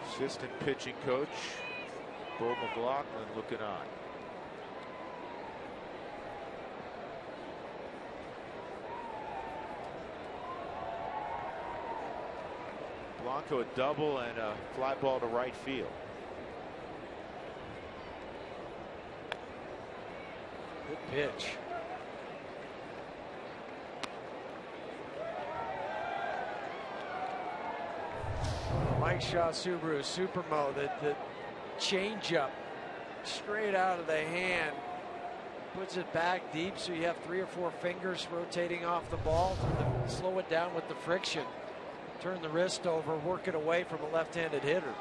Assistant pitching coach Bo McLaughlin looking on. Blanco a double and a fly ball to right field. Good pitch. Mike Shaw Subaru Supermo, the changeup straight out of the hand, puts it back deep so you have 3 or 4 fingers rotating off the ball. Slow it down with the friction. Turn the wrist over, work it away from a left-handed hitter.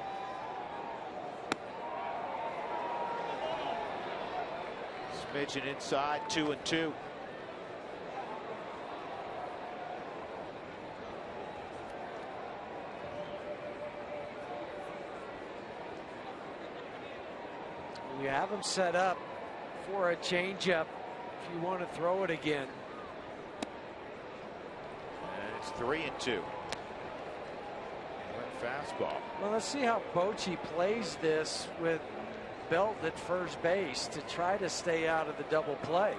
Smidgen inside, 2-2. You have him set up for a changeup if you want to throw it again. And it's 3-2. Fastball. Well, let's see how Bochy plays this with Belt at first base to try to stay out of the double play.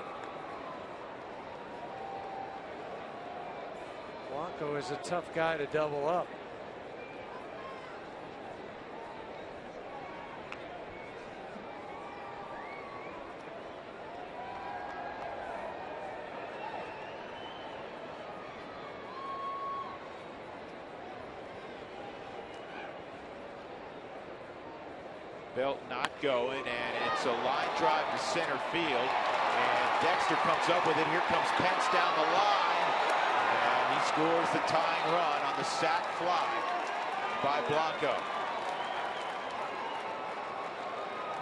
Blanco is a tough guy to double up. Belt not going, and it's a line drive to center field, and Dexter comes up with it. Here comes Pence down the line, and he scores the tying run on the sac fly by Blanco.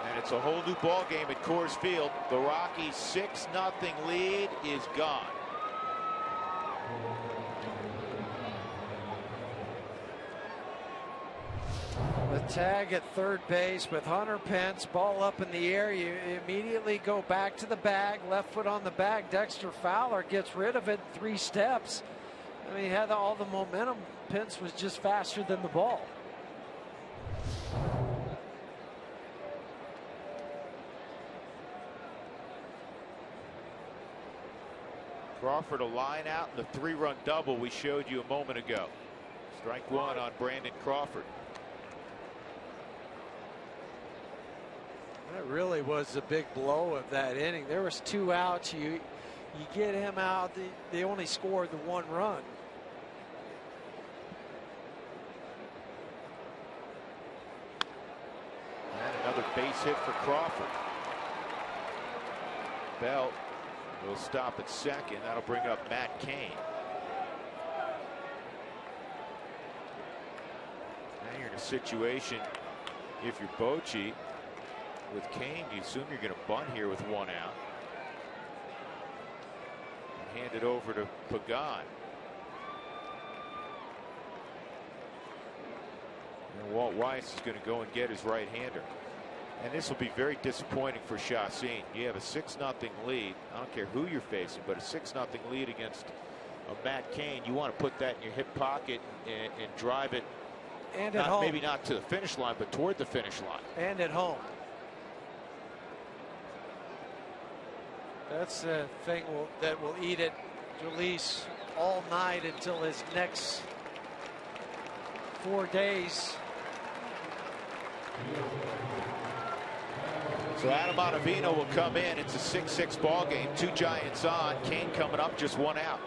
And it's a whole new ball game at Coors Field. The Rockies' 6-0 lead is gone. The tag at third base with Hunter Pence, ball up in the air. You immediately go back to the bag, left foot on the bag. Dexter Fowler gets rid of it in 3 steps. I mean, he had all the momentum. Pence was just faster than the ball. Crawford a line out in the 3-run double we showed you a moment ago. Strike 1 on Brandon Crawford. That really was the big blow of that inning. There was 2 outs. You get him out. They only scored the 1 run. And another base hit for Crawford. Belt will stop at second. That'll bring up Matt Cain. Now you're in a situation, if you're Bochy, with Cain, you assume you're going to bunt here with 1 out. hand it over to Pagan. And Walt Weiss is going to go and get his right-hander. And this will be very disappointing for Chassin. You have a 6-0 lead. I don't care who you're facing, but a 6-0 lead against Matt Cain. You want to put that in your hip pocket and drive it. And at home. Maybe not to the finish line, but toward the finish line. And at home. That's the thing that will eat at Jolice all night until his next 4 days. So Adam Ottavino will come in. It's a 6-6 ball game. 2 Giants on. Cain coming up, just 1 out.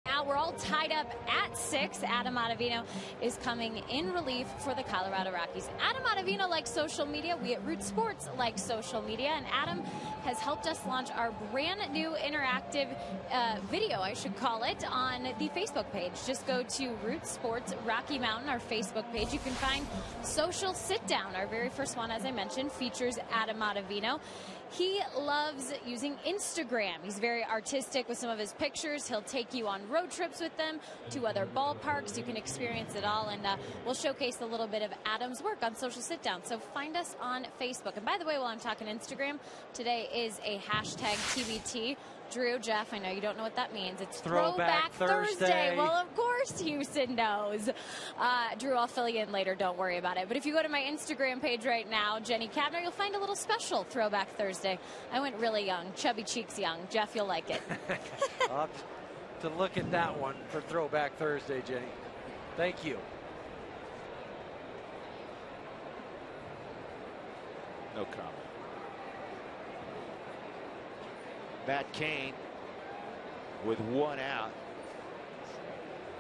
Now we're all tied up at 6. Adam Ottavino is coming in relief for the Colorado Rockies. Adam Ottavino likes social media. We at Root Sports like social media, and Adam has helped us launch our brand new interactive video, I should call it, on the Facebook page. Just go to Root Sports Rocky Mountain, our Facebook page. You can find Social Sit Down. Our very first one, as I mentioned, features Adam Ottavino. He loves using Instagram. He's very artistic with some of his pictures. He'll take you on road trips with them to other ballparks. You can experience it all, and we'll showcase a little bit of Adam's work on Social Sit Down. So find us on Facebook. And by the way, while I'm talking Instagram, today is a hashtag TBT. Drew, Jeff, I know you don't know what that means. It's Throwback Thursday. Well, of course Houston knows. Drew, I'll fill you in later. Don't worry about it. But if you go to my Instagram page right now, Jenny Kavner, you'll find a little special Throwback Thursday. I went really young. Chubby cheeks young. Jeff, you'll like it. I'll have to look at that one for Throwback Thursday, Jenny. Thank you. No comment. Matt Cain with 1 out.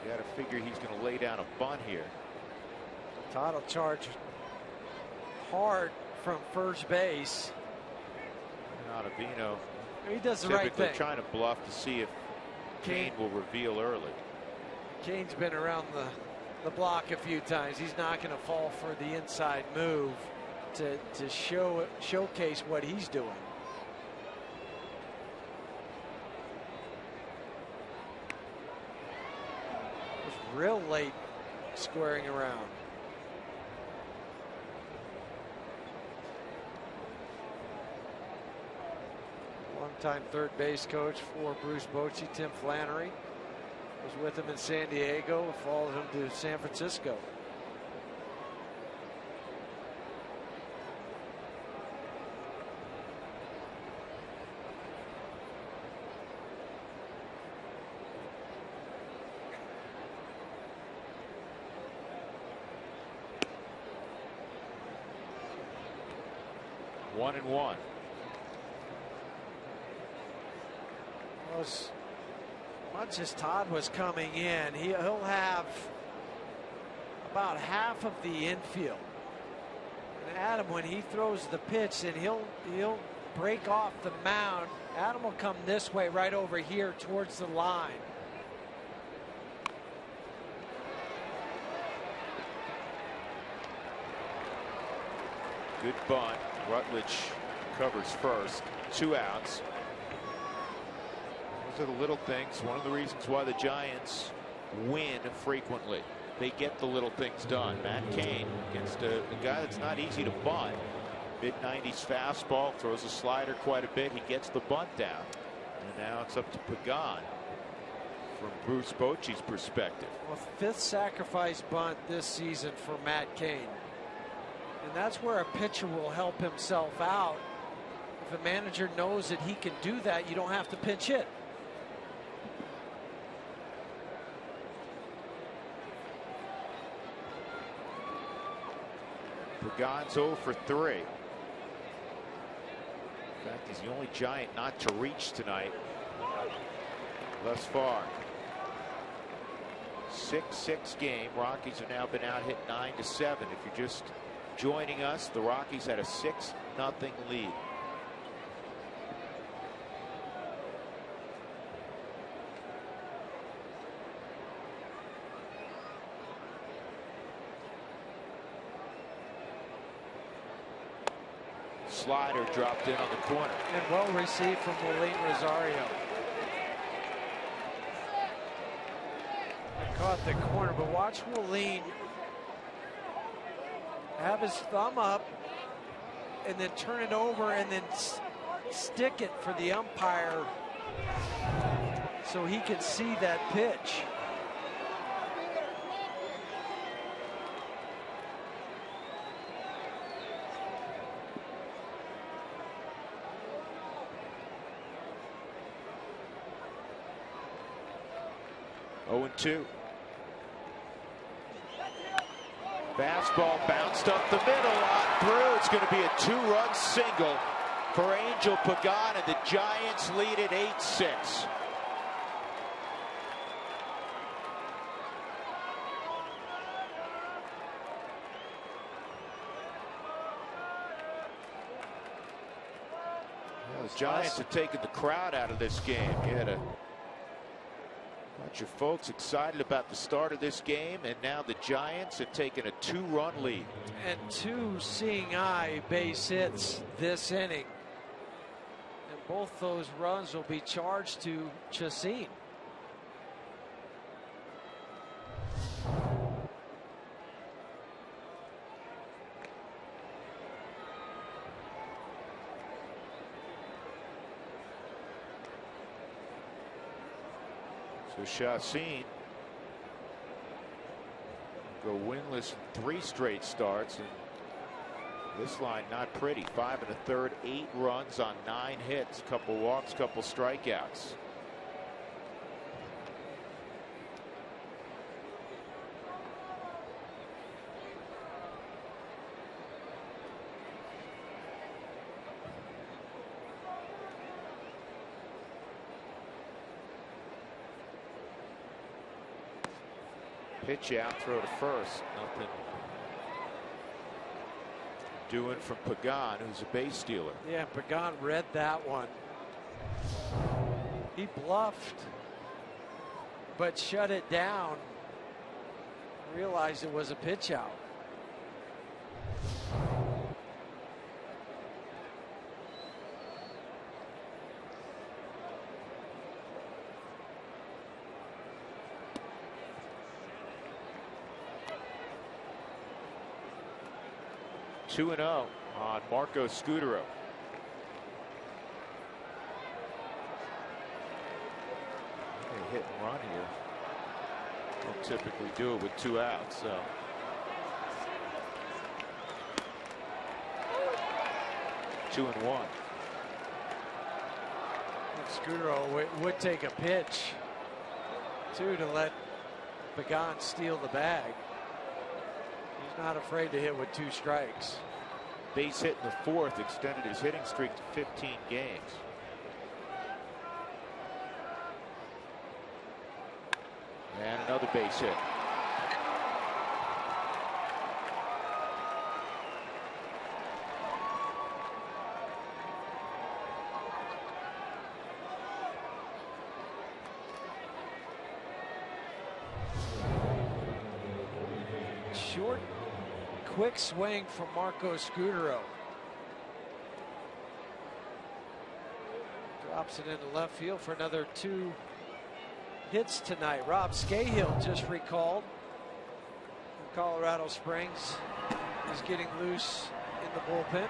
You got to figure he's going to lay down a bunt here. Todd will charge hard from first base. And Ottavino, he does the right thing. Trying to bluff to see if Cain will reveal early. Cain's been around the block a few times. He's not going to fall for the inside move to showcase what he's doing. Real late squaring around. Longtime third base coach for Bruce Bochy, Tim Flannery, was with him in San Diego, followed him to San Francisco. One and one. Well, as much as Todd was coming in, he'll have about half of the infield. And Adam, when he throws the pitch, and he'll break off the mound. Adam will come this way, right over here towards the line. Good bunt. Rutledge covers first. 2 outs. Those are the little things. One of the reasons why the Giants win frequently. They get the little things done. Matt Cain against a guy that's not easy to bunt. Mid-90s fastball, throws a slider quite a bit. He gets the bunt down. And now it's up to Pagan from Bruce Bochy's perspective. Well, 5th sacrifice bunt this season for Matt Cain. And that's where a pitcher will help himself out. If a manager knows that he can do that, you don't have to pinch hit. Pagan's 0 for 3. In fact, he's the only Giant not to reach tonight thus far. 6-6 game. Rockies have now been out hit 9-7. If you're just joining us, the Rockies had a 6-0 lead. Slider dropped in on the corner. And well received from Molin Rosario. Caught the corner, but watch Molin have his thumb up and then turn it over and then stick it for the umpire so he can see that pitch. Oh, 2. Fastball bounced up the middle, on through. It's going to be a 2-run single for Angel Pagan, and the Giants lead at 8-6. Well, the Giants have taken the crowd out of this game. You had a bunch of folks excited about the start of this game, and now the Giants have taken a 2-run lead. And 2 seeing eye base hits this inning. And both those runs will be charged to Chacin. So Chacin go winless in 3 straight starts, and this line not pretty. 5 1/3, 8 runs on 9 hits, couple walks, couple strikeouts. Pitch out, throw to first. Nothing doing from Pagan, who's a base stealer. Yeah, Pagan read that one. He bluffed, but shut it down. Realized it was a pitch out. Two 2-0 on Marco Scudero. A hit and run here. Don't typically do it with 2 outs. So. Two and 1. Scudero would take a pitch, too, to let Pagan steal the bag. He's not afraid to hit with 2 strikes. Base hit in the 4th extended his hitting streak to 15 games. And another base hit. Short, quick swing from Marco Scudero. Drops it into left field for another 2 hits tonight. Rob Scahill just recalled from Colorado Springs. He's getting loose in the bullpen.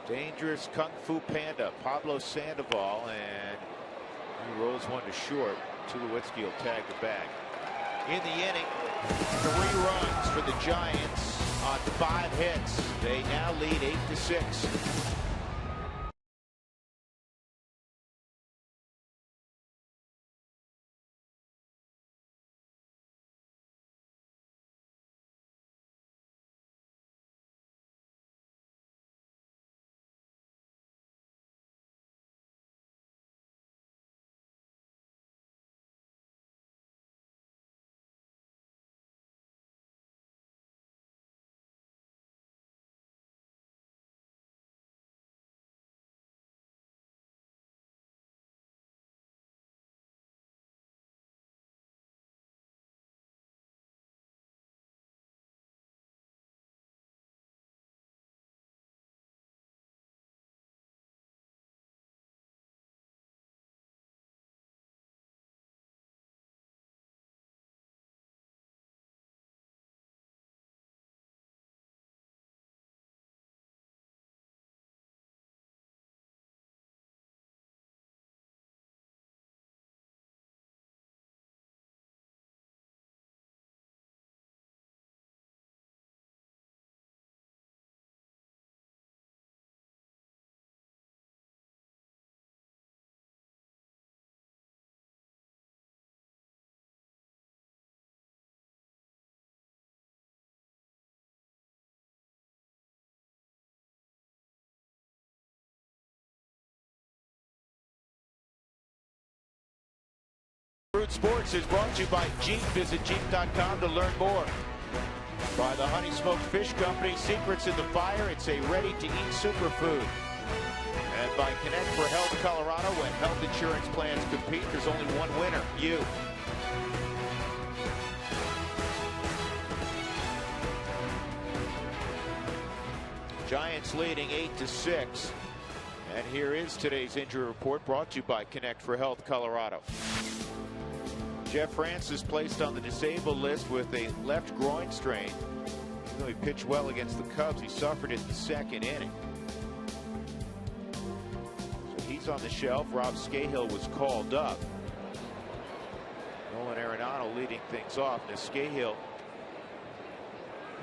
Dangerous Kung Fu Panda, Pablo Sandoval, and he rolls one to short. Tulowitzki will tag the bag. In the inning, 3 runs for the Giants on 5 hits. They now lead 8-6. Root Sports is brought to you by Jeep. Visit Jeep.com to learn more. By the Honey Smoked Fish Company, secrets in the fire. It's a ready-to-eat superfood. And by Connect for Health Colorado, when health insurance plans compete, there's only one winner, you. Giants leading 8-6. And here is today's injury report brought to you by Connect for Health Colorado. Jeff Francis placed on the disabled list with a left groin strain. Even though he pitched well against the Cubs, he suffered it in the 2nd inning. So he's on the shelf. Rob Scahill was called up. Nolan Arenado leading things off. Now Scahill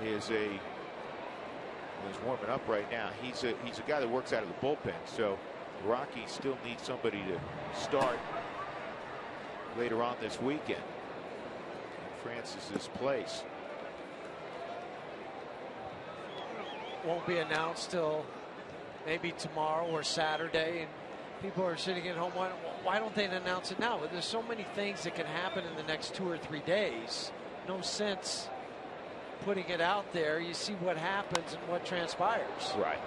is he's warming up right now. He's a guy that works out of the bullpen. So the Rockies still need somebody to start later on this weekend in Francis's place. Won't be announced till maybe tomorrow or Saturday, and people are sitting at home. Why don't they announce it now? There's so many things that can happen in the next 2 or 3 days. No sense putting it out there. You see what happens and what transpires. Right.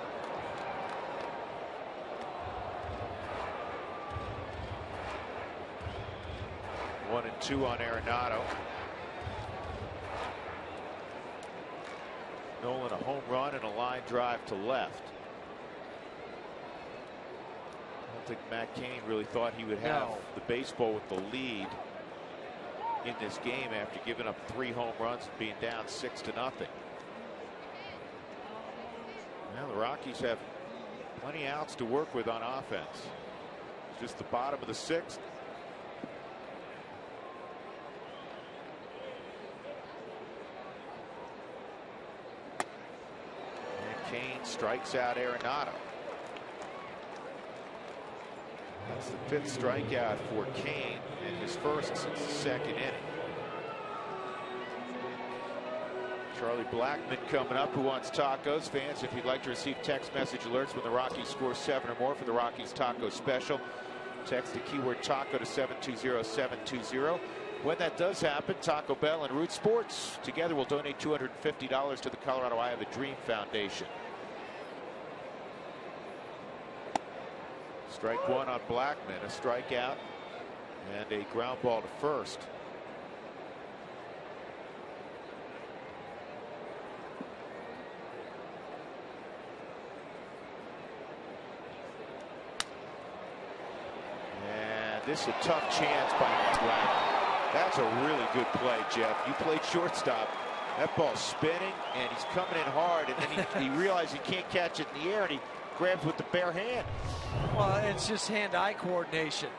One and 2 on Arenado. Nolan a home run and a line drive to left. I don't think Matt Cain really thought he would have the baseball with the lead in this game after giving up 3 home runs and being down 6-0. Well, the Rockies have plenty outs to work with on offense. It's just the bottom of the 6th. Cain strikes out Arenado. That's the 5th strikeout for Cain, and his first since the 2nd inning. Charlie Blackman coming up, who wants tacos. Fans, if you'd like to receive text message alerts when the Rockies score 7 or more for the Rockies Taco Special, text the keyword taco to 720-720. When that does happen, Taco Bell and Root Sports together will donate $250 to the Colorado I Have a Dream Foundation. Strike one on Blackman, a strikeout, and a ground ball to first. And this is a tough chance by Blackman. That's a really good play, Jeff. You played shortstop. That ball's spinning, and he's coming in hard, and then he realizes he can't catch it in the air, and he grabs with the bare hand. Well, it's just hand-eye coordination.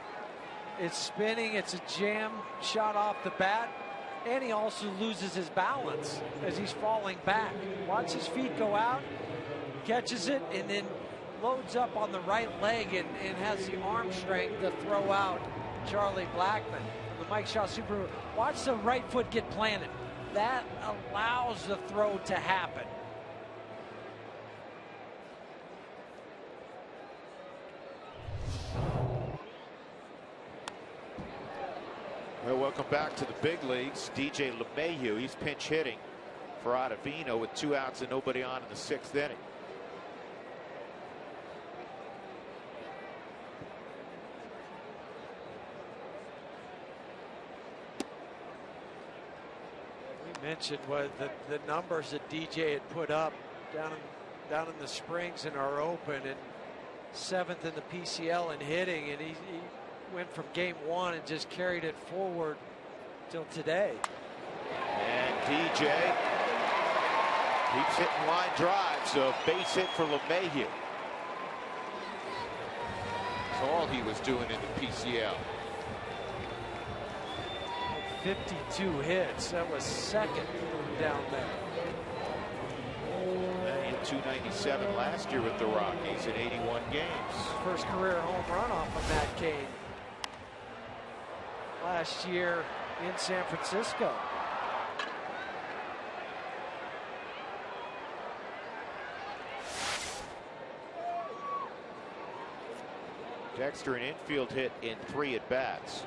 It's spinning, it's a jam shot off the bat, and he also loses his balance as he's falling back. Watch his feet go out, catches it, and then loads up on the right leg and has the arm strength to throw out Charlie Blackman. The Mike Shaw Super. Watch the right foot get planted. That allows the throw to happen. Well, welcome back to the big leagues. DJ LeMahieu, he's pinch hitting for Ottavino with 2 outs and nobody on in the 6th inning. We mentioned what the numbers that DJ had put up down in the Springs in our Open, and 7th in the PCL in hitting, and he went from game 1 and just carried it forward till today. And DJ keeps hitting line drives, so base hit for LeMahieu. That's all he was doing in the PCL. 52 hits. That was 2nd down there. He had 297 last year with the Rockies in 81 games. First career home run off of Matt Cain last year in San Francisco. Dexter an infield hit in 3 at-bats.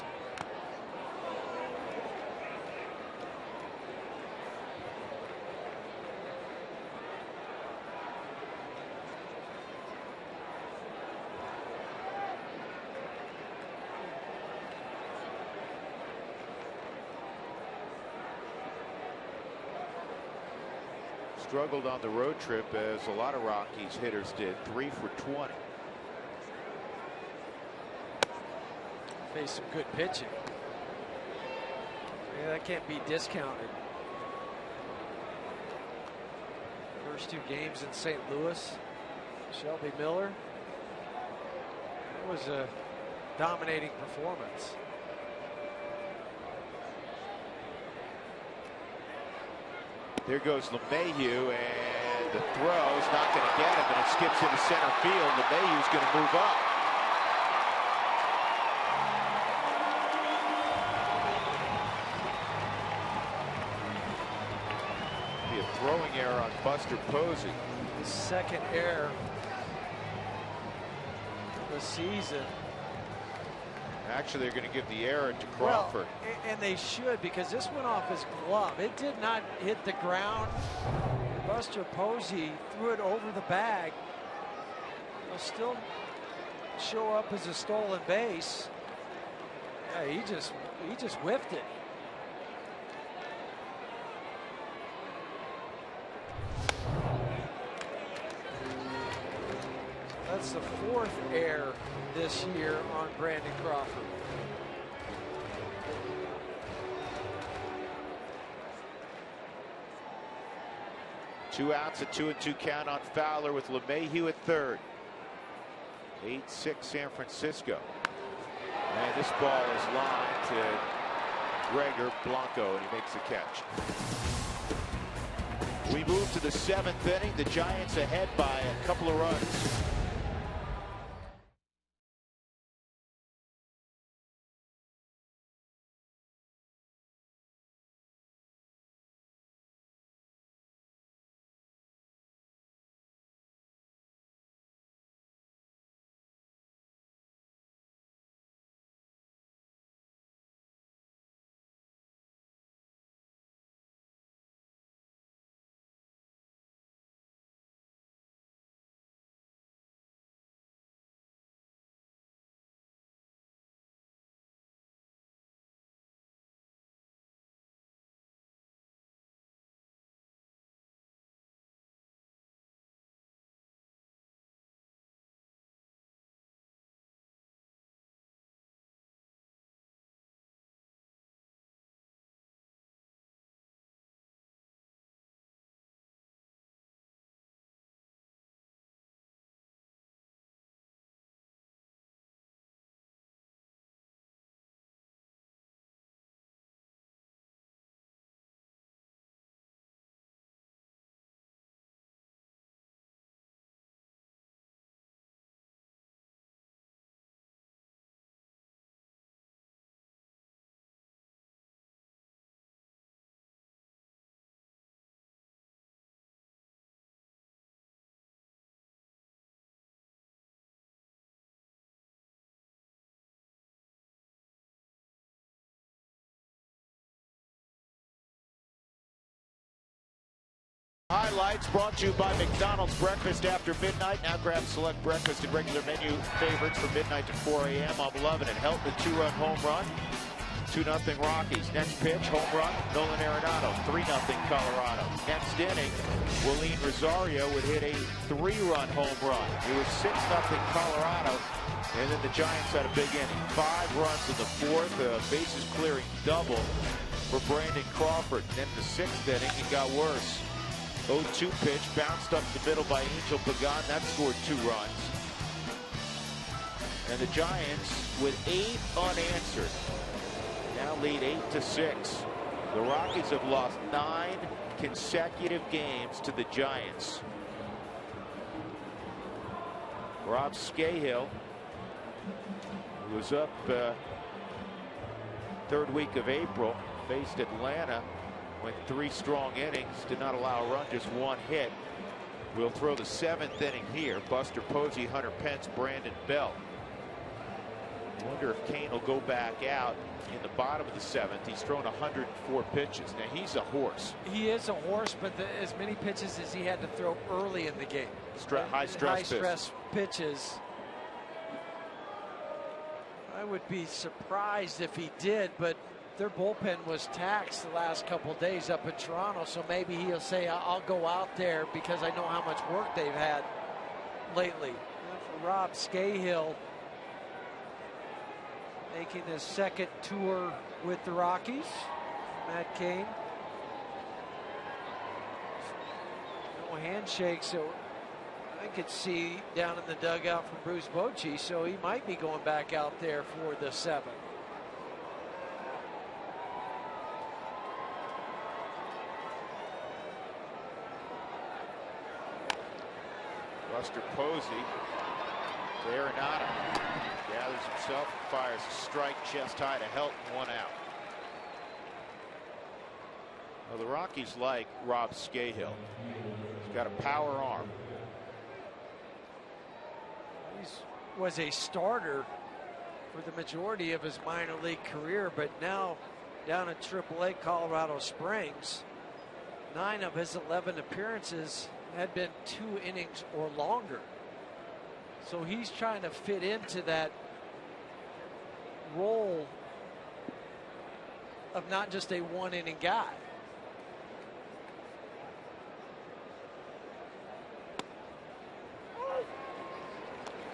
Struggled on the road trip as a lot of Rockies hitters did. 3 for 20. Faced some good pitching. Yeah, that can't be discounted. First 2 games in St. Louis. Shelby Miller. It was a dominating performance. There goes LeMahieu, and the throw is not going to get him, and it skips into center field. LeMahieu's going to move up. Be a throwing error on Buster Posey. His 2nd error of the season. Actually, they're going to give the error to Crawford. Well, and they should, because this went off his glove. It did not hit the ground. Buster Posey threw it over the bag. It'll still show up as a stolen base. Yeah, he just whiffed it. That's the 4th error this year on Brandon Crawford. Two outs, a 2-2 count on Fowler with LeMahieu at 3rd. 8-6 San Francisco. And this ball is lined to Gregor Blanco, and he makes the catch. We move to the 7th inning. The Giants ahead by a couple of runs. highlights brought to you by McDonald's Breakfast After Midnight. Now grab select breakfast and regular menu favorites from midnight to 4 a.m. I'm loving it. Helton, a 2-run home run. 2-0 Rockies. Next pitch, home run, Nolan Arenado. 3-0 Colorado. Next inning, Willeen Rosario would hit a 3-run home run. It was 6-0 Colorado. And then the Giants had a big inning. 5 runs in the fourth. Bases clearing double for Brandon Crawford. And then the 6th inning, it got worse. 0-2 pitch, bounced up the middle by Angel Pagan. That scored 2 runs. And the Giants with 8 unanswered now lead 8-6. The Rockies have lost 9 consecutive games to the Giants. Rob Scahill, who was up third week of April, faced Atlanta, went 3 strong innings, did not allow a run, just 1 hit. We'll throw the 7th inning here. Buster Posey, Hunter Pence, Brandon Belt. I wonder if Kane will go back out in the bottom of the 7th. He's thrown 104 pitches. Now he's a horse. He is a horse, but as many pitches as he had to throw early in the game. High stress pitches. I would be surprised if he did, but their bullpen was taxed the last couple of days up in Toronto, so maybe he'll say, I'll go out there because I know how much work they've had lately. And for Rob Scahill, making his 2nd tour with the Rockies, Matt Cain. No handshake, so I could see down in the dugout from Bruce Bochy, so he might be going back out there for the 7th. Buster Posey to Arenado. Gathers himself and fires a strike chest high to Helton, 1 out. Well, the Rockies like Rob Scahill. He's got a power arm. He was a starter for the majority of his minor league career, but now down at AAA Colorado Springs, 9 of his 11 appearances had been 2 innings or longer. So he's trying to fit into that role of not just a 1-inning guy.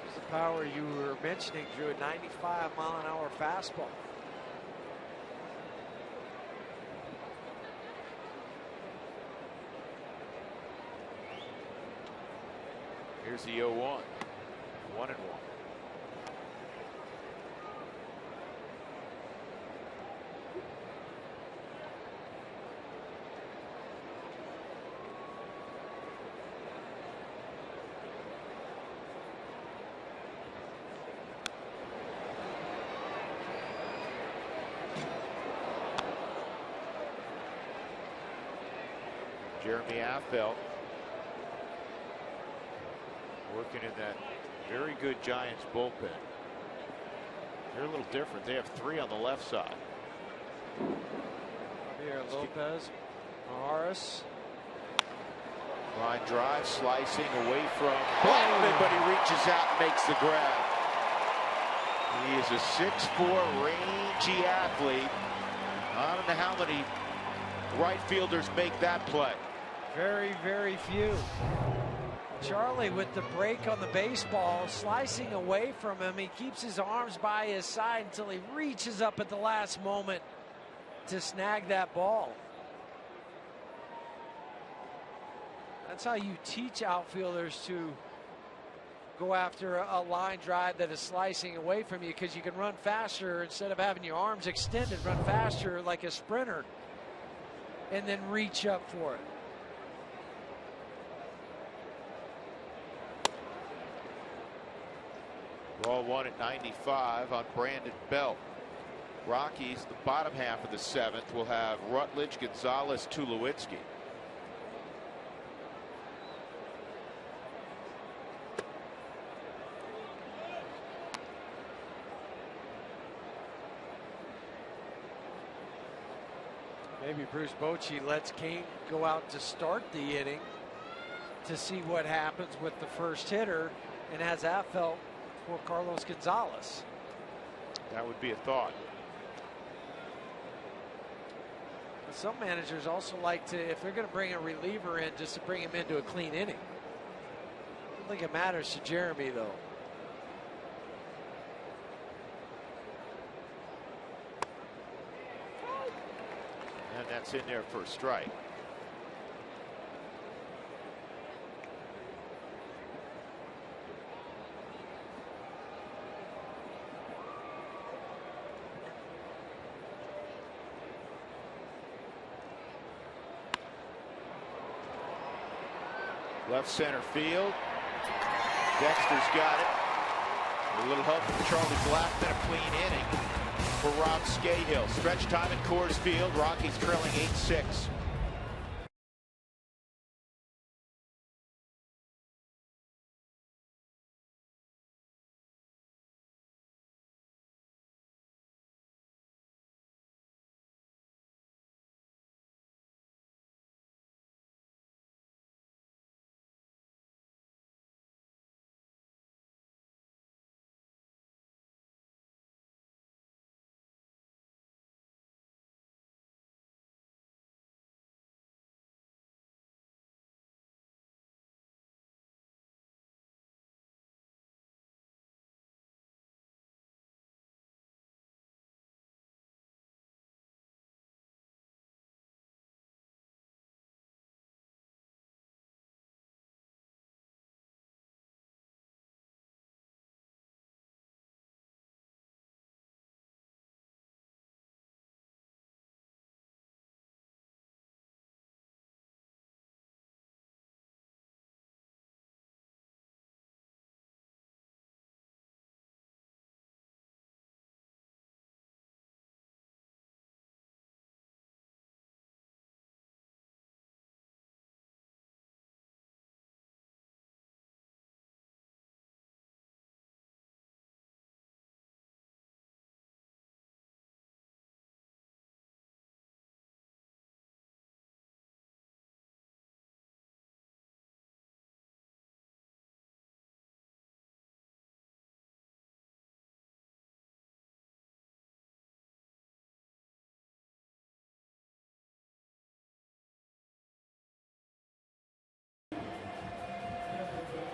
There's the power you were mentioning, Drew, a 95-mile-an-hour fastball. Here's the 0-1. 1-1. Jeremy Affeldt working in that very good Giants bullpen. They're a little different. They have 3 on the left side. Javier Lopez, Morris. Line drive, slicing away from Blackman, but he reaches out and makes the grab. He is a 6'4" rangy athlete. I don't know how many right fielders make that play. Very, very few. Charlie with the break on the baseball, slicing away from him. He keeps his arms by his side until he reaches up at the last moment to snag that ball. That's how you teach outfielders to go after a line drive that is slicing away from you, because you can run faster instead of having your arms extended, run faster like a sprinter and then reach up for it. Ball 1 at 95 on Brandon Belt. Rockies, the bottom half of the 7th, will have Rutledge, Gonzalez, Tulowitzki. Maybe Bruce Bochy lets Kane go out to start the inning. to see what happens with the first hitter and has Affelt for Carlos Gonzalez. That would be a thought. But some managers also like to, if they're going to bring a reliever in, just to bring him into a clean inning. I don't think it matters to Jeremy, though. And that's in there for a strike. Left center field. Dexter's got it. A little help from Charlie Black, then a clean inning for Rob Scahill. Stretch time at Coors Field. Rockies trailing 8-6.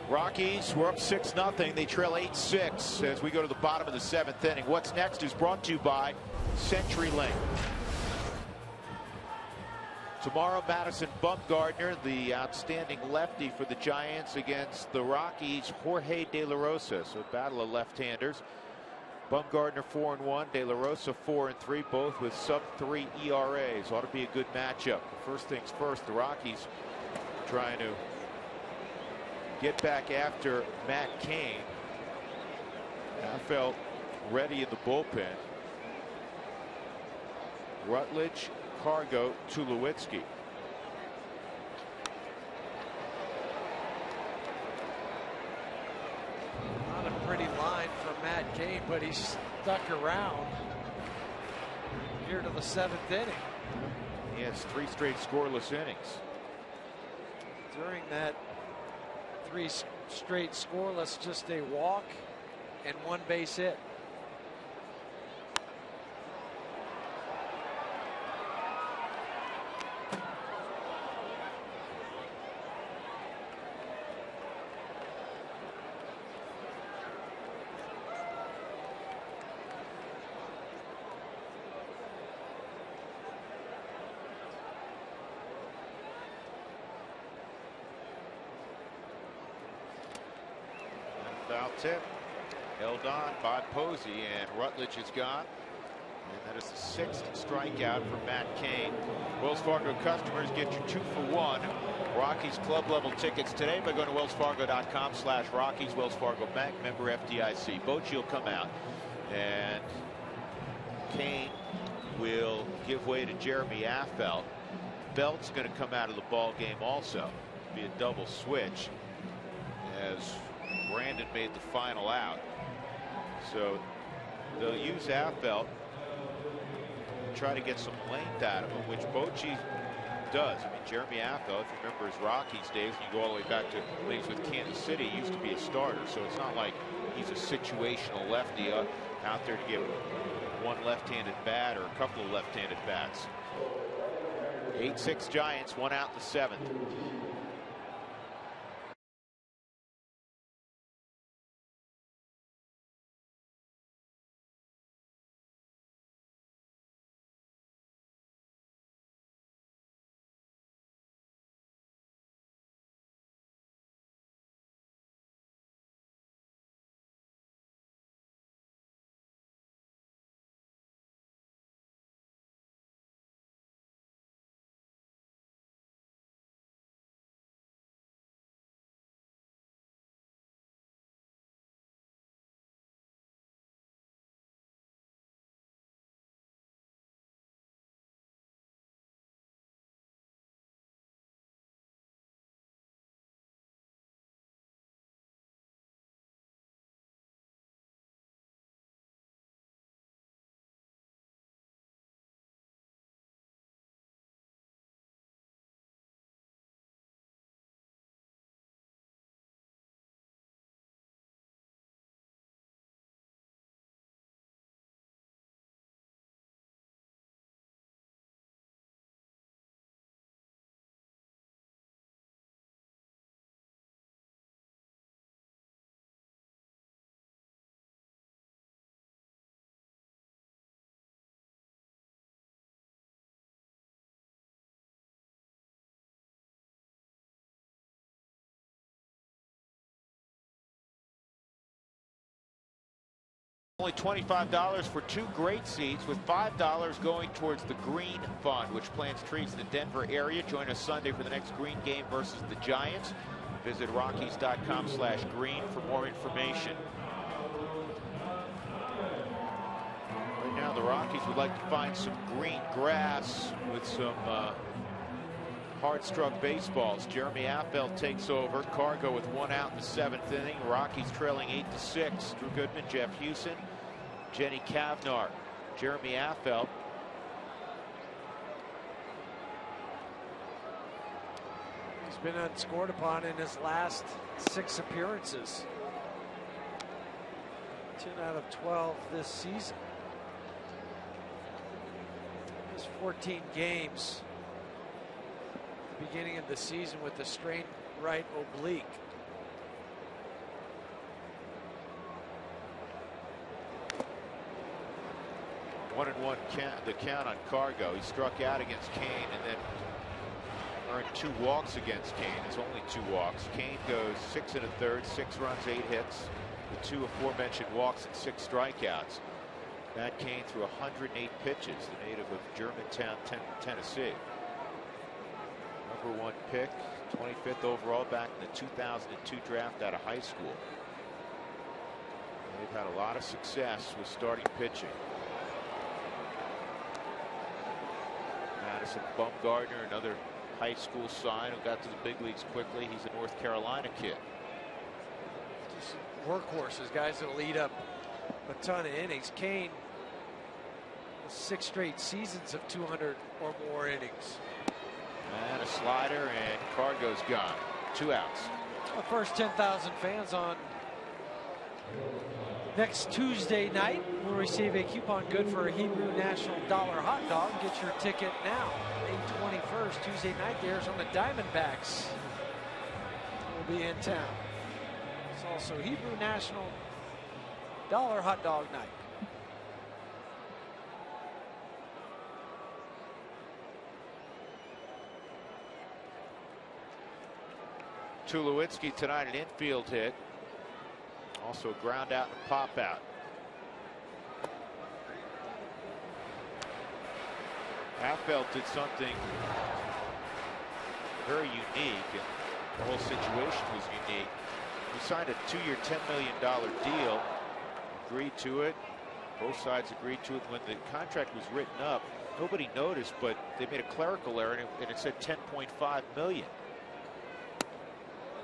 Rockies were up 6-0. They trail 8-6 as we go to the bottom of the 7th inning. What's next is brought to you by CenturyLink. Tomorrow, Madison Bumgarner, the outstanding lefty for the Giants, against the Rockies, Jorge De La Rosa. So a battle of left-handers. Bumgarner 4-1, De La Rosa 4-3, both with sub-3 ERAs. Ought to be a good matchup. First things first, the Rockies trying to get back after Matt Cain. I felt ready in the bullpen. Rutledge, Cargo, Tulowitzki. Not a pretty line for Matt Cain, but he stuck around here to the 7th inning. He has 3 straight scoreless innings. During that 3 straight scoreless, just a walk and 1 base hit. Foul tip held on by Posey, and Rutledge is gone. And that is the 6th strikeout for Matt Cain. Wells Fargo customers get your 2-for-1 Rockies club level tickets today by going to wellsfargo.com/Rockies. Wells Fargo Bank, member FDIC. Bochy will come out, and Cain will give way to Jeremy Affelt. Belt's going to come out of the ball game also. Be a double switch as Brandon made the final out. So they'll use Affelt, try to get some length out of him, which Bochy does. I mean, Jeremy Affeldt, if you remember his Rockies days, you go all the way back to when he was with Kansas City, he used to be a starter. So it's not like he's a situational lefty out there to get one left-handed bat or a couple of left-handed bats. 8-6 Giants, 1 out in the 7th. Only $25 for 2 great seats, with $5 going towards the Green Fund, which plans treats in the Denver area. Join us Sunday for the next Green game versus the Giants. Visit Rockies.com/green for more information. Right now, the Rockies would like to find some green grass with some hard-struck baseballs. Jeremy Affeldt takes over. Cargo with 1 out in the 7th inning. Rockies trailing 8-6. Drew Goodman, Jeff Hewson, Jenny Cavnar, Jeremy Affeldt. He's been unscored upon in his last 6 appearances. 10 out of 12 this season. His 14 games. Beginning of the season with a strained right oblique. One and one the count on Cargo. He struck out against Kane and then earned 2 walks against Kane. It's only 2 walks. Kane goes 6 1/3, 6 runs, 8 hits, with 2 aforementioned walks and 6 strikeouts. Matt Kane threw 108 pitches, the native of Germantown, Tennessee. #1 pick, 25th overall back in the 2002 draft out of high school. They've had a lot of success with starting pitching. Madison Bumgarner, another high school sign who got to the big leagues quickly. He's a North Carolina kid. Just workhorses, guys that lead up a ton of innings. Kane, 6 straight seasons of 200 or more innings. And a slider, and Cargo's gone. 2 outs. The first 10,000 fans on next Tuesday night will receive a coupon good for a Hebrew National Dollar hot dog. Get your ticket now. May 21st, Tuesday night, the Arizona Diamondbacks will be in town. It's also Hebrew National Dollar hot dog night. Tulowitzki tonight, an infield hit. Also a ground out and a pop out. Affeldt did something very unique, and the whole situation was unique. He signed a 2-year, $10 million deal, agreed to it. Both sides agreed to it. When the contract was written up, nobody noticed, but they made a clerical error, and it said $10.5 million.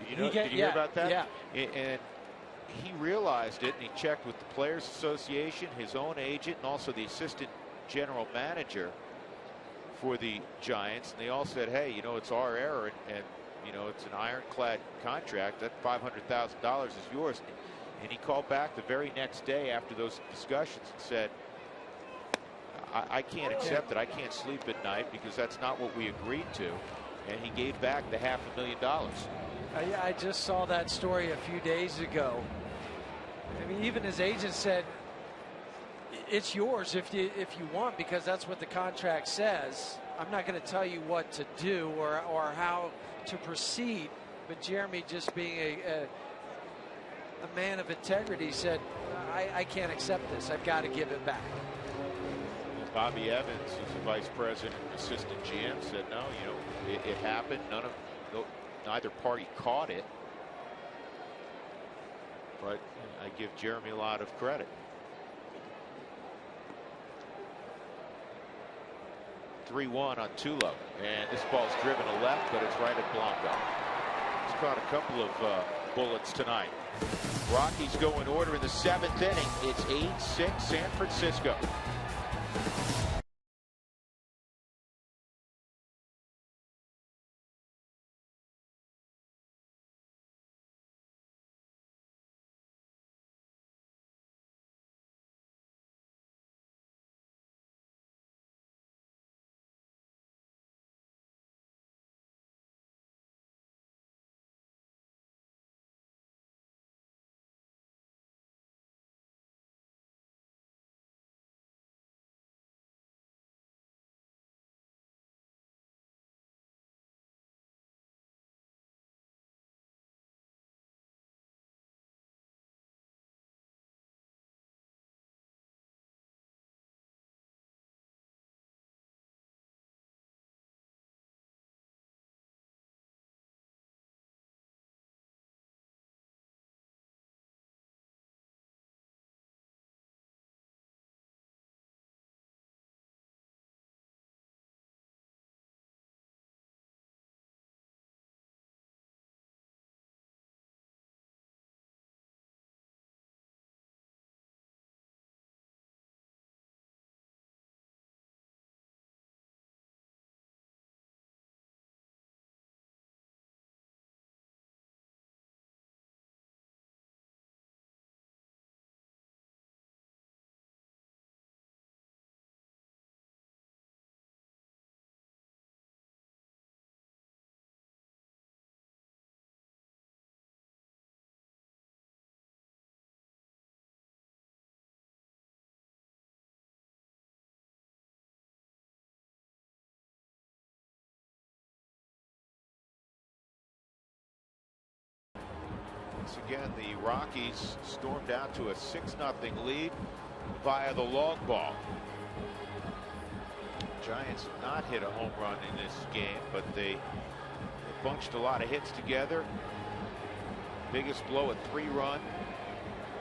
Did you hear about that? Yeah. And he realized it, and he checked with the Players Association, his own agent, and also the assistant general manager for the Giants, and they all said, hey, you know, it's our error, and you know, it's an ironclad contract. That $500,000 is yours. And he called back the very next day after those discussions and said, I can't accept it. I can't sleep at night because that's not what we agreed to. And he gave back the $500,000. I just saw that story a few days ago. I mean, even his agent said, it's yours if you want, because that's what the contract says. I'm not going to tell you what to do or how to proceed. But Jeremy, just being a man of integrity, said, I can't accept this. I've got to give it back. Bobby Evans, who's the vice president and assistant GM, said, no, you know, it happened. Neither party caught it. But I give Jeremy a lot of credit. 3-1 on Tulo, and this ball's driven to left, but it's right at Blanco. He's caught a couple of bullets tonight. Rockies go in order in the 7th inning. It's 8-6 San Francisco. Once again, the Rockies stormed out to a 6-0 lead via the long ball. Giants have not hit a home run in this game, but they bunched a lot of hits together. Biggest blow, a 3-run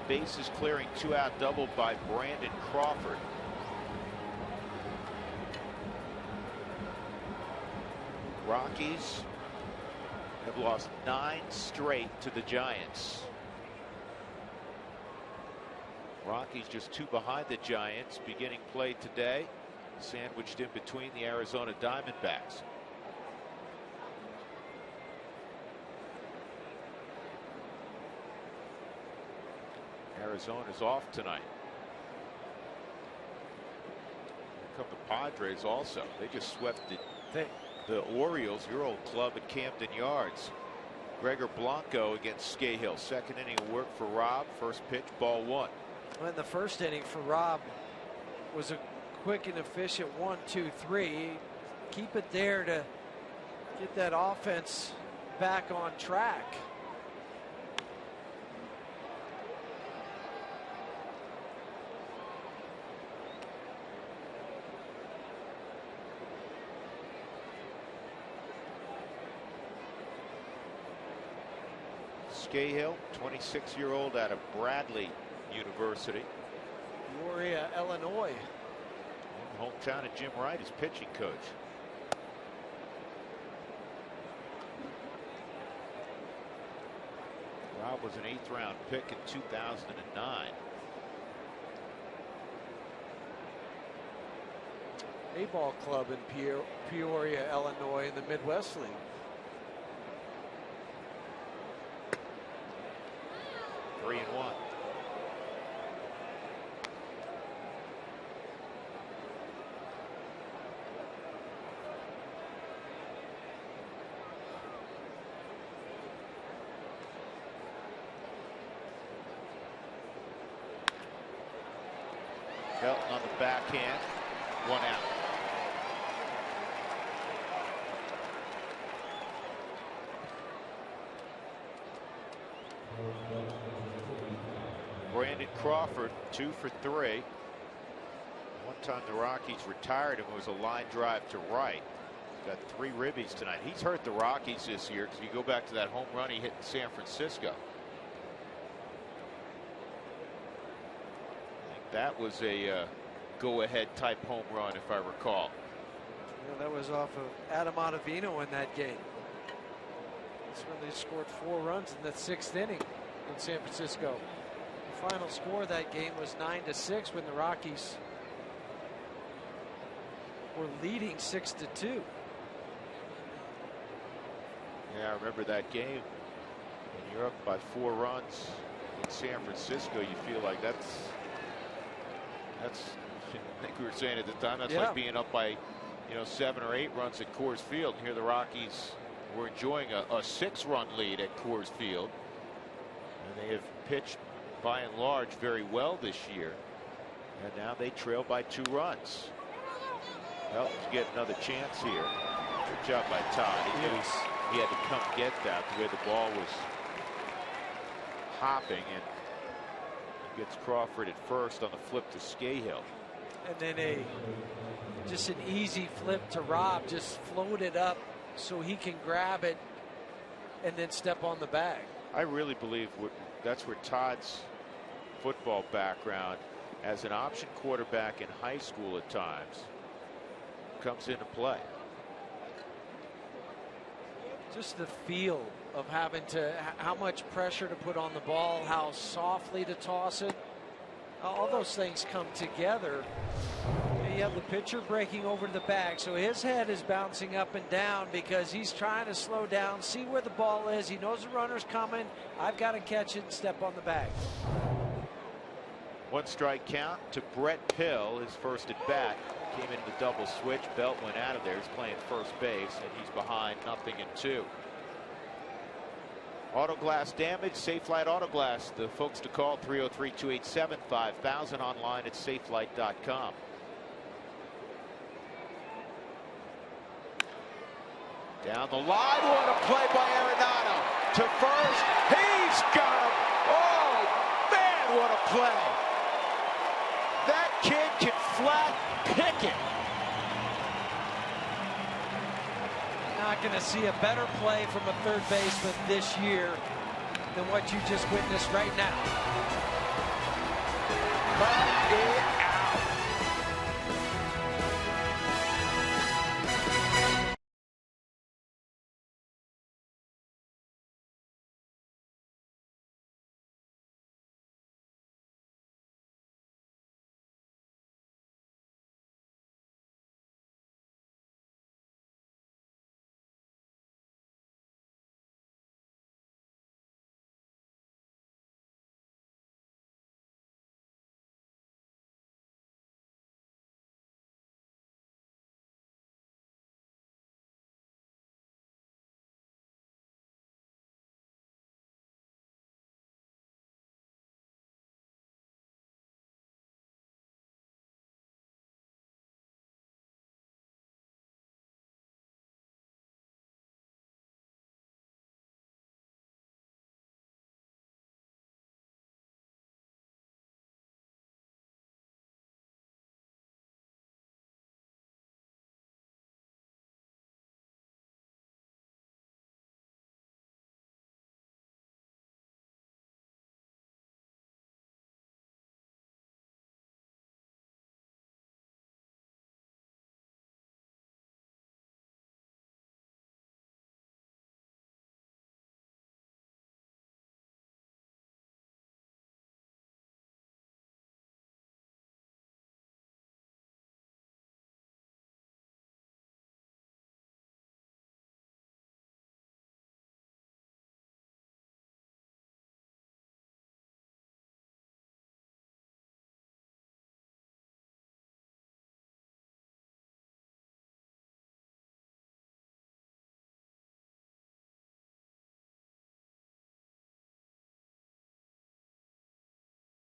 bases clearing 2-out double by Brandon Crawford. Rockies have lost 9 straight to the Giants. Rockies just 2 behind the Giants beginning play today, sandwiched in between the Arizona Diamondbacks. Arizona's off tonight. Here come the Padres also. They just swept the Orioles, your old club at Camden Yards. Gregor Blanco against Scahill. Second inning of work for Rob. First pitch, ball 1. Well, in the first inning for Rob was a quick and efficient 1-2-3. Keep it there to get that offense back on track. Scahill, 26-year-old out of Bradley University. Peoria, Illinois. Hometown of Jim Wright, his pitching coach. Rob was an 8th-round pick in 2009. A-ball club in Peoria, Illinois, in the Midwest League. Three and one. Belton on the backhand, one out. Brandon Crawford, 2 for 3. One time the Rockies retired him, it was a line drive to right. He's got 3 ribbies tonight. He's hurt the Rockies this year because you go back to that home run he hit in San Francisco. That was a go-ahead type home run, if I recall. Yeah, that was off of Adam Ottavino in that game. That's when they scored 4 runs in the 6th inning in San Francisco. The final score of that game was 9-6 when the Rockies were leading 6-2. Yeah, I remember that game. When you're up by 4 runs in San Francisco, you feel like that's I think we were saying at the time, that's like being up by 7 or 8 runs at Coors Field. And here the Rockies were enjoying a 6-run lead at Coors Field, and they have pitched by and large very well this year, and now they trail by 2 runs. Well, to get another chance here. Good job by Todd. He had to come get that the way the ball was hopping, and gets Crawford at first on the flip to Scahill. And then just an easy flip to Rob, just float it up so he can grab it and then step on the bag. I really believe that's where Todd's football background as an option quarterback in high school at times comes into play. Just the feel of having to, how much pressure to put on the ball, how softly to toss it. All those things come together. You have the pitcher breaking over to the bag, so his head is bouncing up and down because he's trying to slow down, see where the ball is. He knows the runner's coming. I've got to catch it and step on the bag. 1 strike count to Brett Pill, his first at bat. Came into the double switch. Belt went out of there. He's playing first base, and he's behind 0-2. Auto glass damage, Safelite Auto Glass. The folks to call 303-287-5000, online at safelite.com. Down the line, what a play by Arenado to first. He's got him. Oh man, what a play! That kid can flat pick it. Not going to see a better play from a third baseman this year than what you just witnessed right now. But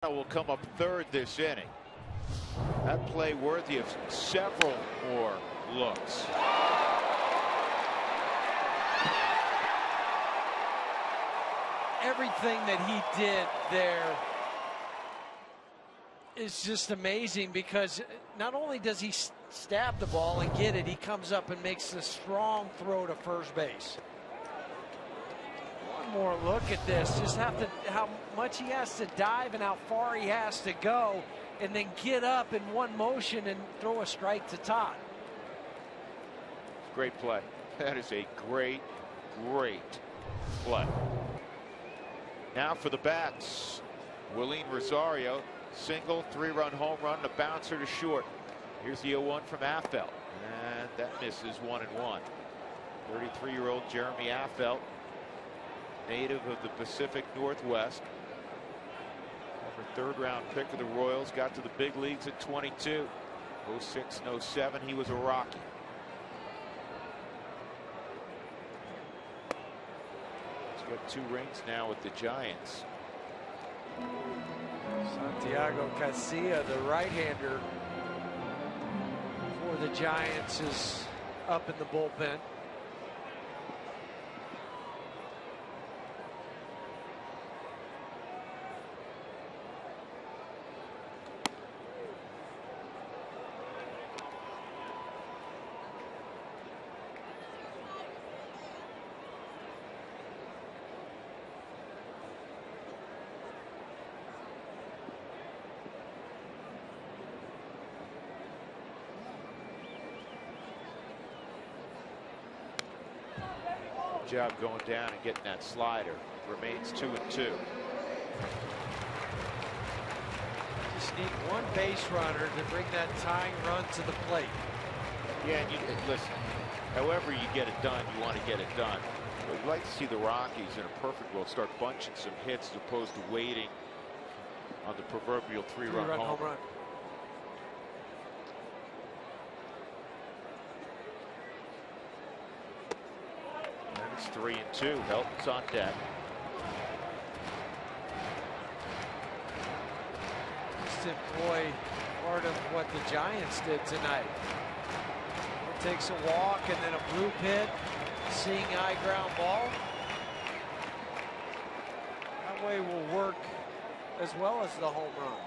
Will come up third this inning. That play worthy of several more looks. Everything that he did there is just amazing, because not only does he stab the ball and get it, he comes up and makes a strong throw to first base. One more look at this. Just how much he has to dive and how far he has to go, and then get up in one motion and throw a strike to Todd. Great play. That is a great play. Now for the bats. Willeen Rosario, single, 3-run home run, a bouncer to short. Here's the 0-1 from Affeldt, and that misses 1-1. 33-year-old Jeremy Affeldt, native of the Pacific Northwest, former 3rd-round pick of the Royals, got to the big leagues at 22. 06 and 07, he was a Rocky. He's got 2 rings now with the Giants. Santiago Casilla, the right-hander for the Giants, is up in the bullpen. Job going down and getting that slider. Remains 2-2. Just need one base runner to bring that tying run to the plate. Yeah, and listen, however you get it done, you want to get it done. But you'd like to see the Rockies in a perfect world start bunching some hits as opposed to waiting on the proverbial 3-run home run. It's 3-2. Helton's on deck. Just employ part of what the Giants did tonight. It takes a walk and then a blue pit, seeing eye ground ball. That way will work as well as the home run.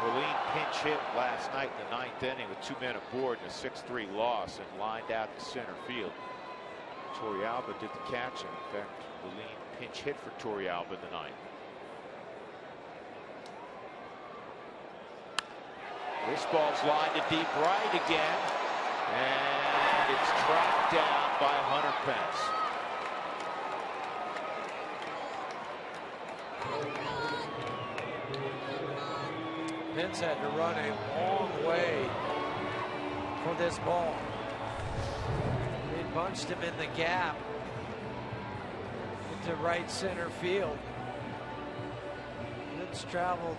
Willeen pinch hit last night in the 9th inning with 2 men aboard in a 6-3 loss and lined out to center field. Torrealba did the catch, and in fact, Willeen pinch hit for Torrealba in the 9th. This ball's lined to deep right again, and it's tracked down by Hunter Pence. Pence had to run a long way for this ball. They bunched him in the gap into right center field. Pence traveled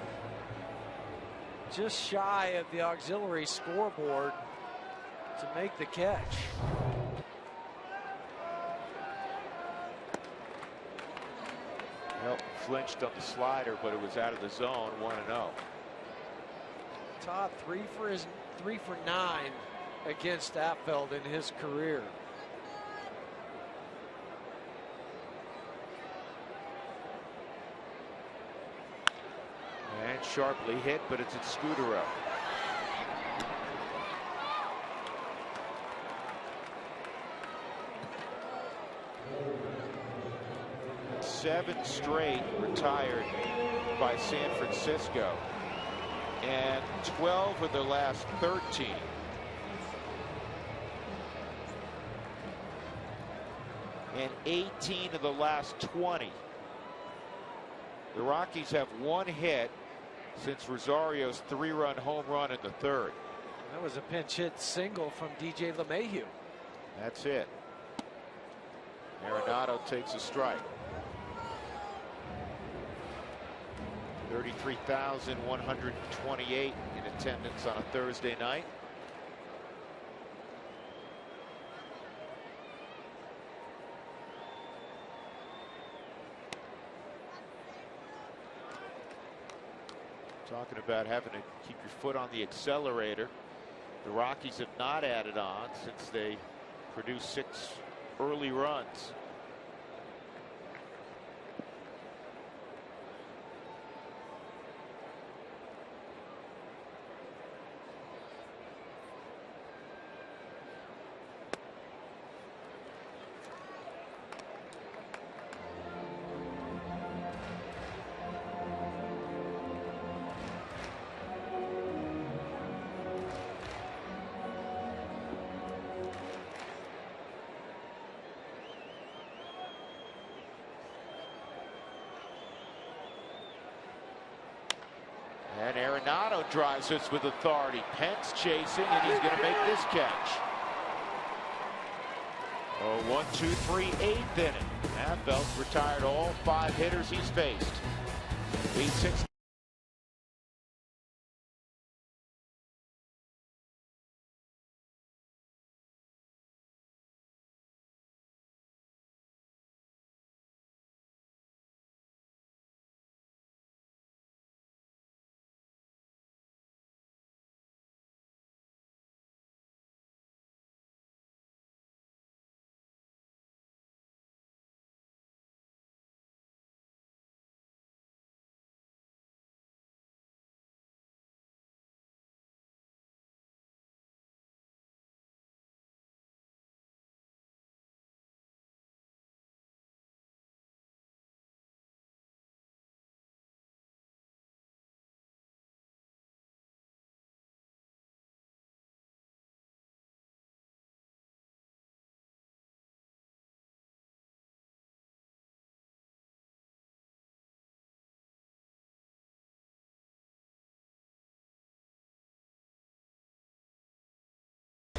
just shy of the auxiliary scoreboard to make the catch. Well, flinched on the slider, but it was out of the zone. 1-0. Todd 3 for 9 against Affeldt in his career. And sharply hit, but it's at Scudero. Seven straight retired by San Francisco, and 12 of their last 13. And 18 of the last 20. The Rockies have one hit since Rosario's 3-run home run in the 3rd. That was a pinch hit single from DJ LeMahieu. That's it. Arenado takes a strike. 33,128 in attendance on a Thursday night. Talking about having to keep your foot on the accelerator. The Rockies have not added on since they produced 6 early runs. And Arenado drives this with authority. Pence chasing, and he's going to make this catch. Oh, 1, 2, 3, 8th inning. Affeldt retired all 5 hitters he's faced. 8-6.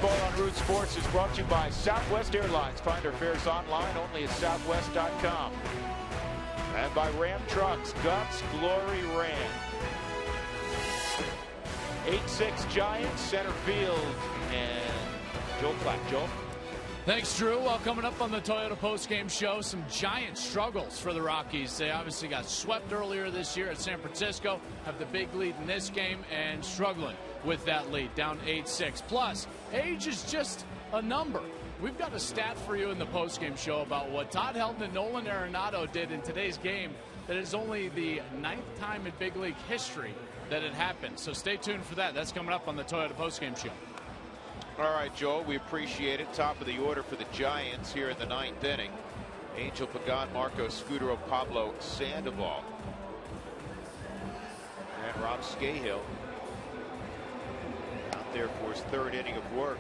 Ball on Root Sports is brought to you by Southwest Airlines. Find our fares online only at southwest.com. And by Ram Trucks, Guts Glory Ram. 8-6 Giants, center field, and Joel Clack. Joel? Thanks, Drew. Well, coming up on the Toyota postgame show, some giant struggles for the Rockies. They obviously got swept earlier this year at San Francisco, have the big lead in this game, and struggling with that lead, down 8-6. Plus, age is just a number. We've got a stat for you in the postgame show about what Todd Helton and Nolan Arenado did in today's game that is only the 9th time in big league history that it happened. So stay tuned for that. That's coming up on the Toyota postgame show. All right, Joel, we appreciate it. Top of the order for the Giants here in the 9th inning. Angel Pagan, Marco Scudero, Pablo Sandoval, and Rob Scahill out there for his 3rd inning of work.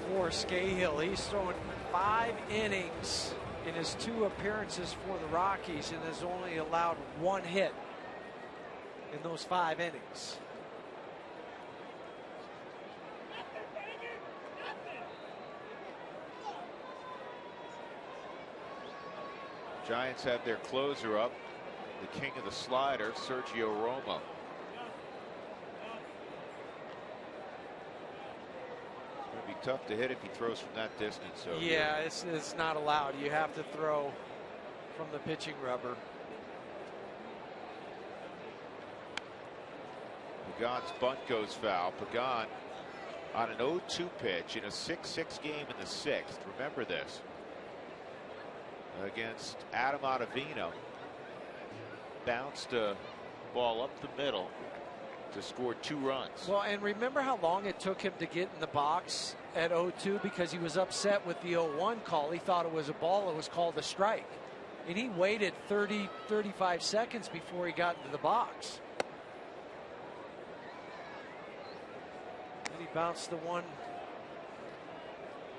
For Scahill, he's thrown 5 innings in his 2 appearances for the Rockies and has only allowed 1 hit in those 5 innings. Giants have their closer up, the king of the slider, Sergio Romo. It's going to be tough to hit if he throws from that distance. So yeah, it's not allowed. You have to throw from the pitching rubber. Pagan's bunt goes foul. Pagan on an 0-2 pitch in a 6-6 game in the 6th. Remember this. Against Adam Ottavino, bounced a ball up the middle to score 2 runs. Well, and remember how long it took him to get in the box at 0-2 because he was upset with the 0-1 call. He thought it was a ball. It was called a strike. And he waited 35 seconds before he got into the box. And he bounced the one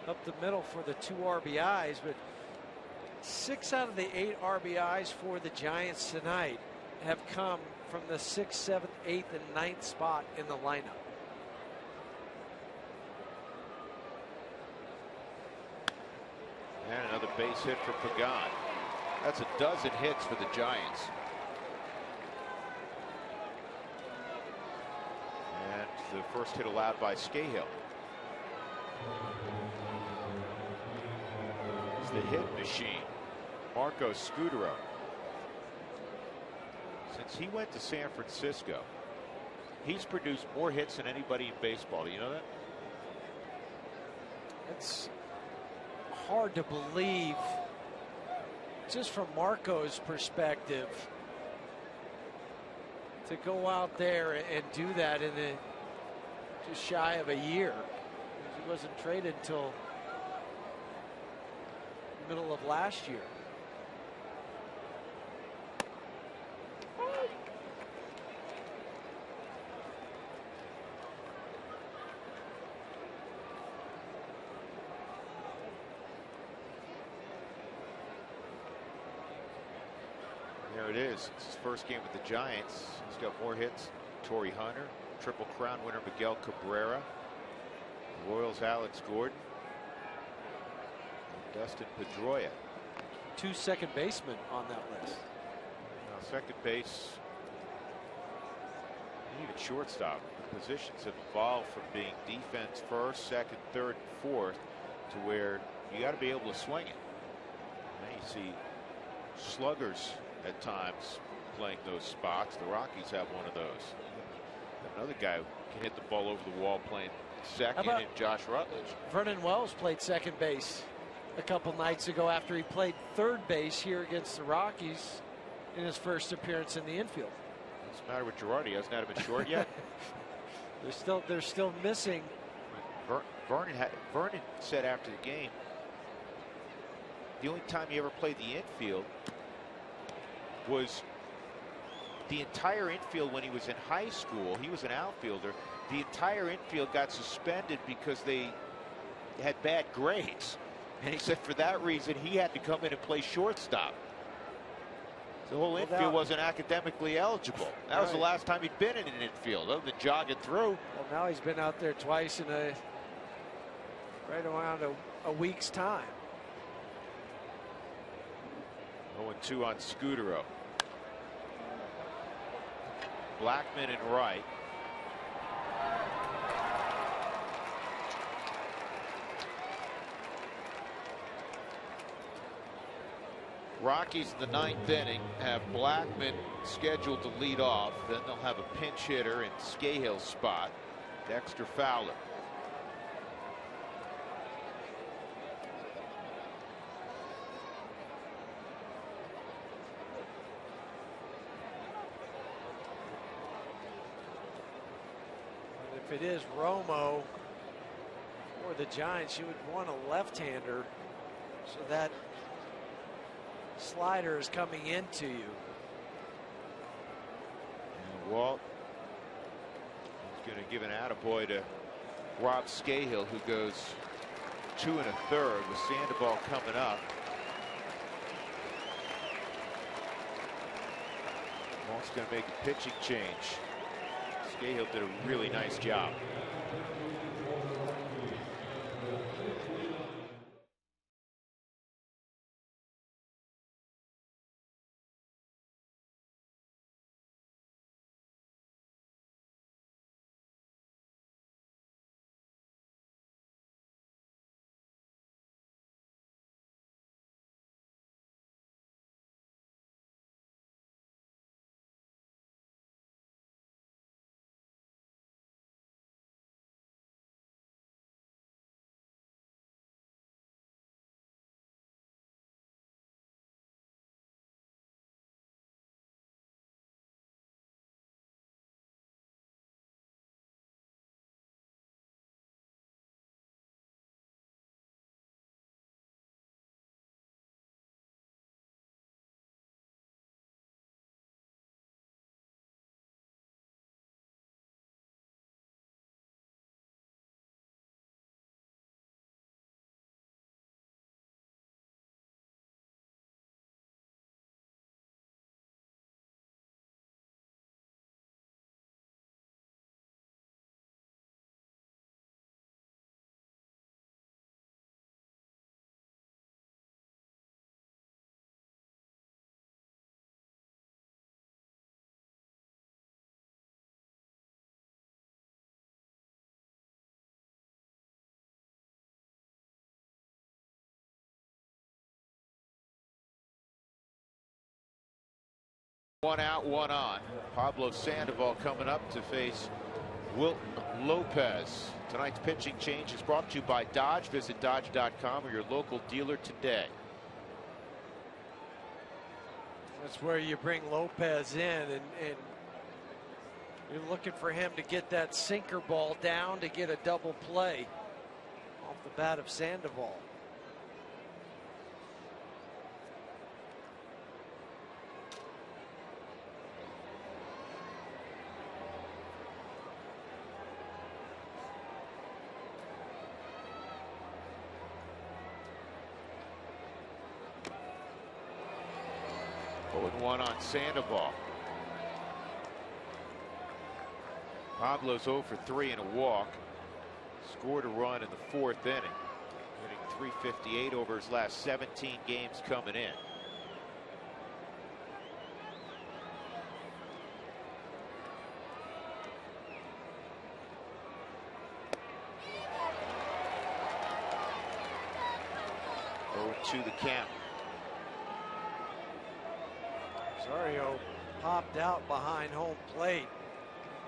up the middle for the 2 RBIs, but 6 out of the 8 RBIs for the Giants tonight have come from the 6th, 7th, 8th, and 9th spot in the lineup. base hit for Pagan. That's a dozen hits for the Giants. And the first hit allowed by Scahill. It's the hit machine, Marco Scudero. Since he went to San Francisco, he's produced more hits than anybody in baseball. Do you know that? It's hard to believe, just from Marco's perspective, to go out there and do that in just shy of a year. He wasn't traded until the middle of last year. There it is. It's his first game with the Giants. He's got more hits. Torrey Hunter, Triple Crown winner Miguel Cabrera, the Royals Alex Gordon, and Dustin Pedroia. 2 second basemen on that list. Now second base, even shortstop. The positions have evolved from being defense first, second, third, and fourth to where you got to be able to swing it. Now you see sluggers at times playing those spots. The Rockies have one of those. Another guy who can hit the ball over the wall playing second, and Josh Rutledge. Vernon Wells played second base a couple nights ago after he played third base here against the Rockies in his first appearance in the infield. What's the matter with Girardi? He hasn't had him at short yet. They're still missing. Vernon said after the game, the only time he ever played the infield was the entire infield when he was in high school. He was an outfielder. The entire infield got suspended because they had bad grades. And he said for that reason he had to come in and play shortstop. The whole infield wasn't academically eligible. That was the last time he'd been in an infield, other than jogging through. Well, now he's been out there twice in right around a week's time. 0-2 on Scudero. Blackman in right. Rockies in the ninth inning have Blackman scheduled to lead off. Then they'll have a pinch hitter in Scahill's spot, Dexter Fowler. If it is Romo or the Giants, you would want a left-hander, so that slider is coming into you. And Walt is going to give an attaboy to Rob Scahill, who goes 2 1/3 with Sandoval coming up. Walt's going to make a pitching change. Scahill did a really nice job. One out, one on. Pablo Sandoval coming up to face Wilton Lopez. Tonight's pitching change is brought to you by Dodge. Visit Dodge.com or your local dealer today. That's where you bring Lopez in, and you're looking for him to get that sinker ball down to get a double play off the bat of Sandoval. One on Sandoval. Pablo's 0 for 3 in a walk. Scored a run in the 4th inning. Hitting .358 over his last 17 games coming in. To the count. Rosario popped out behind home plate.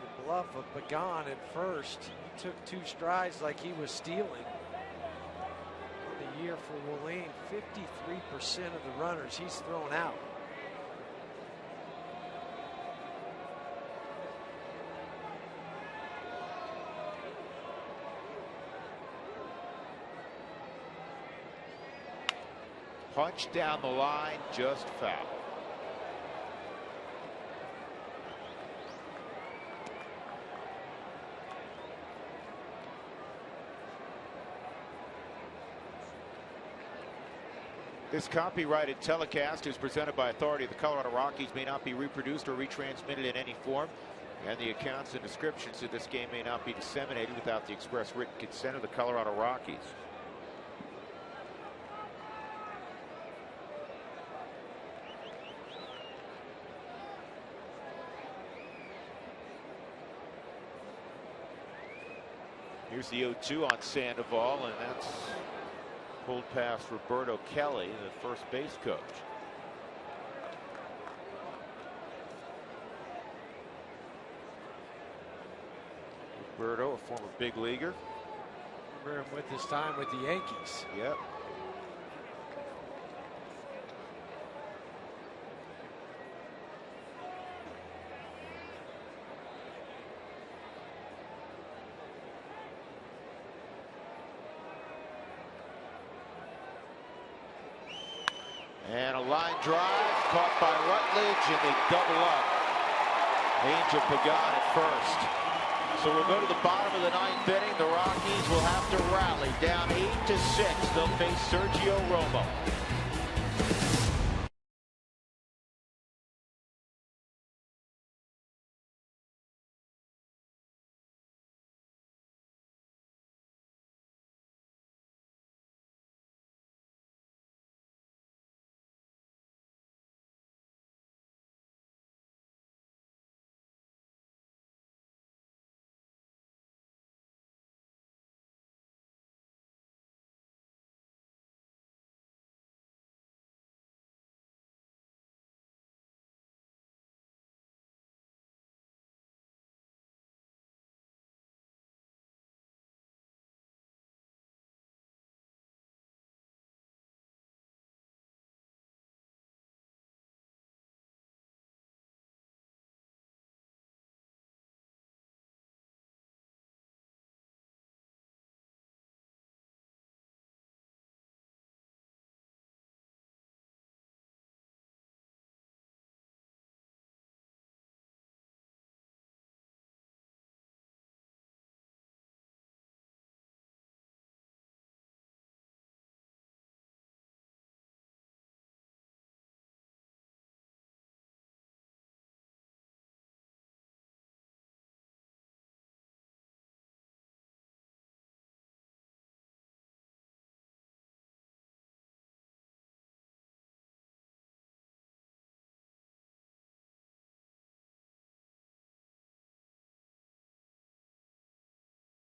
The bluff of Pagan at first. He took 2 strides like he was stealing. On the year for Willeen, 53% of the runners he's thrown out. Punch down the line, just foul. This copyrighted telecast is presented by authority of the Colorado Rockies, may not be reproduced or retransmitted in any form, and the accounts and descriptions of this game may not be disseminated without the express written consent of the Colorado Rockies. Here's the 0-2 on Sandoval, and that's pulled past Roberto Kelly, the first base coach. Roberto, a former big leaguer. Remember him with his time with the Yankees. Yep. And a line drive caught by Rutledge, and they double up. Angel Pagan at first. So we'll go to the bottom of the 9th inning. The Rockies will have to rally down 8-6. They'll face Sergio Romo.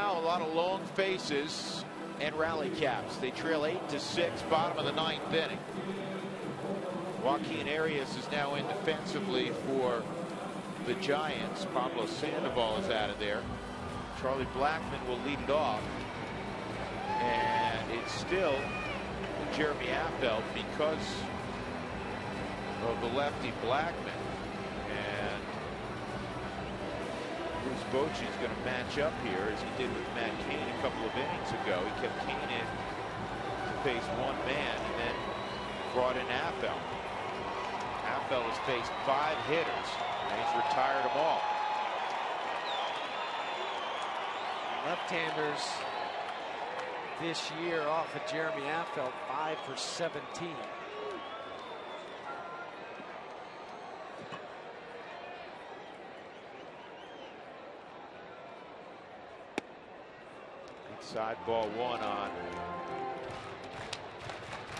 Now a lot of long faces and rally caps. They trail 8-6, bottom of the 9th inning. Joaquin Arias is now in defensively for the Giants. Pablo Sandoval is out of there. Charlie Blackmon will lead it off. And it's still Jeremy Affeldt because of the lefty Blackmon. And Bruce Bochy is going to match up here as he did with Matt Cain a couple of innings ago. He kept Cain in to face one man and then brought in Affeldt. Affeldt has faced 5 hitters and he's retired them all. Left-handers this year off of Jeremy Affeldt, 5 for 17. Inside ball 1 on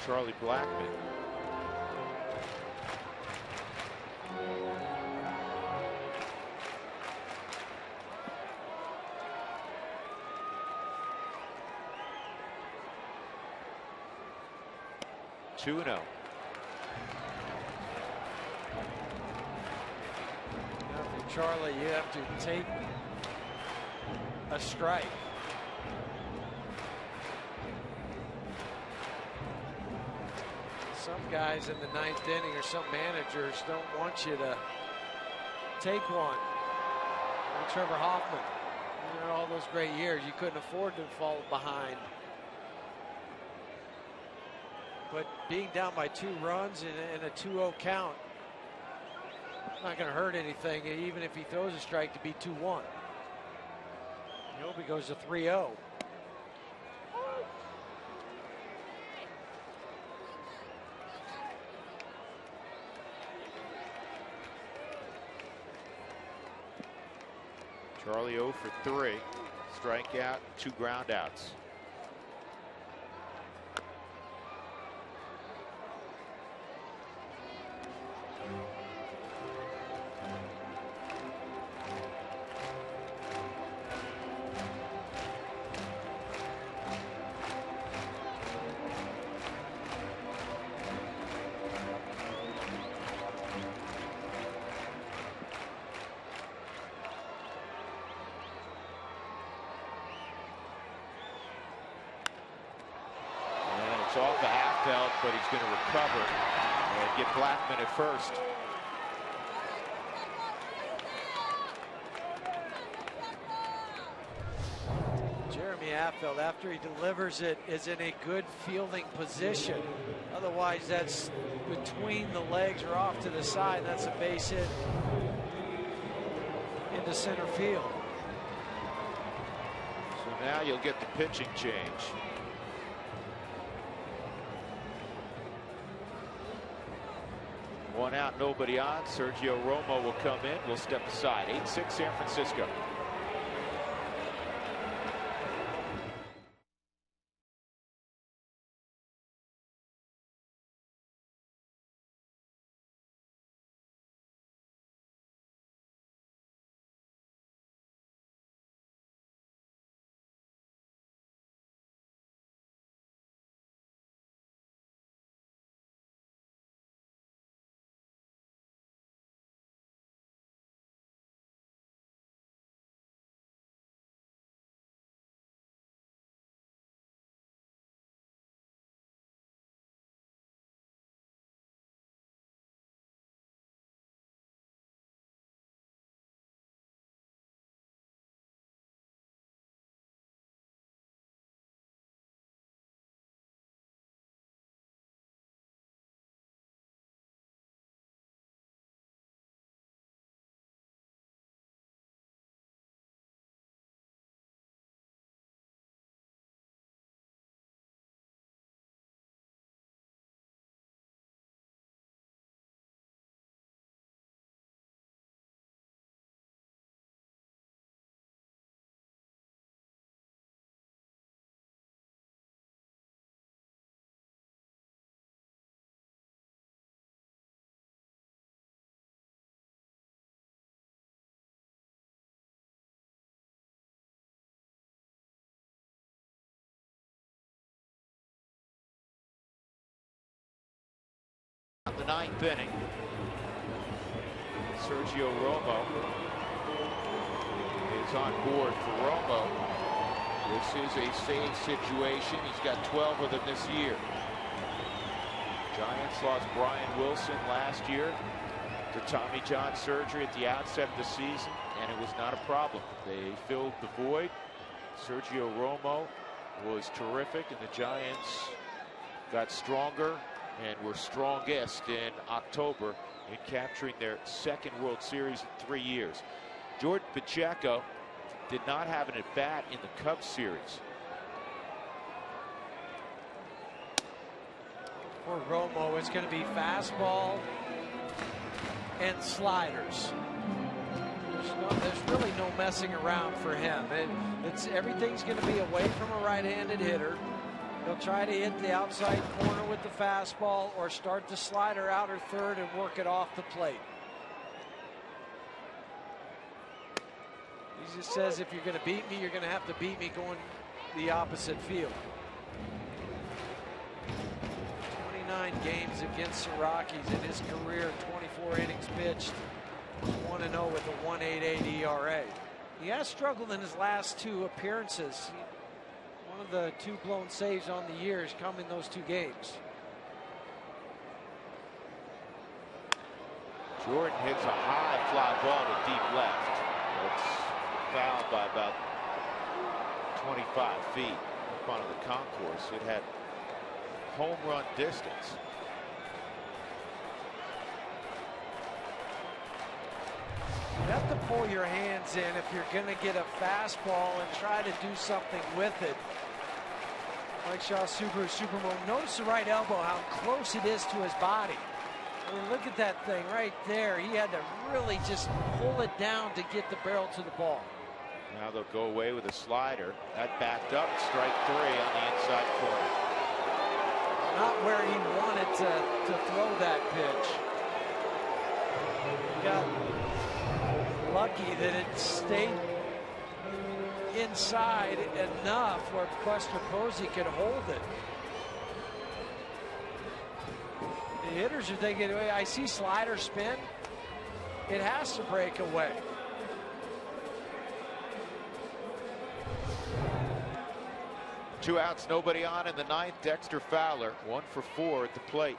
Charlie Blackmon. Now for Charlie, you have to take a strike. Some guys in the 9th inning or some managers don't want you to take one. Like Trevor Hoffman, you know, all those great years, you couldn't afford to fall behind. But being down by 2 runs in a 2-0 count, not going to hurt anything, even if he throws a strike to be 2-1. I hope he goes to 3-0. Charlie 0 for 3. Strikeout, 2 groundouts. It's off the Affeldt, but he's going to recover and get Blackmon at first. Jeremy Affeldt, after he delivers it, is in a good fielding position. Otherwise, that's between the legs or off to the side. That's a base hit into center field. So now you'll get the pitching change. One out, nobody on. Sergio Romo will come in. We'll step aside. 8-6 San Francisco. the 9th inning. Sergio Romo is on board for Romo. This is a save situation. He's got 12 of them this year. Giants lost Brian Wilson last year to Tommy John surgery at the outset of the season, and it was not a problem. They filled the void. Sergio Romo was terrific, and the Giants got stronger and were strongest in October in capturing their 2nd World Series in 3 years. Jordan Pacheco did not have an at-bat in the Cubs series. For Romo, it's going to be fastball and sliders. There's really no messing around for him. Everything's going to be away from a right-handed hitter. He'll try to hit the outside corner with the fastball or start the slider outer third and work it off the plate. He just says, if you're going to beat me, you're going to have to beat me going the opposite field. 29 games against the Rockies in his career, 24 innings pitched, 1-0 with a 1.88 ERA. He has struggled in his last 2 appearances. One of the 2 blown saves on the year has come in those 2 games. Jordan hits a high fly ball to deep left. It's fouled by about 25 feet up onto the concourse. It had home run distance. You have to pull your hands in if you're going to get a fastball and try to do something with it. Mike Shaw, Supermo. Notice the right elbow, how close it is to his body. I mean, look at that thing right there. He had to really just pull it down to get the barrel to the ball. Now they'll go away with a slider. That backed up, strike 3 on the inside corner. Not where he wanted to throw that pitch. He got lucky that it stayed inside enough where Buster Posey could hold it. The hitters are thinking, I see slider spin. It has to break away. Two outs, nobody on in the 9th. Dexter Fowler, 1 for 4 at the plate.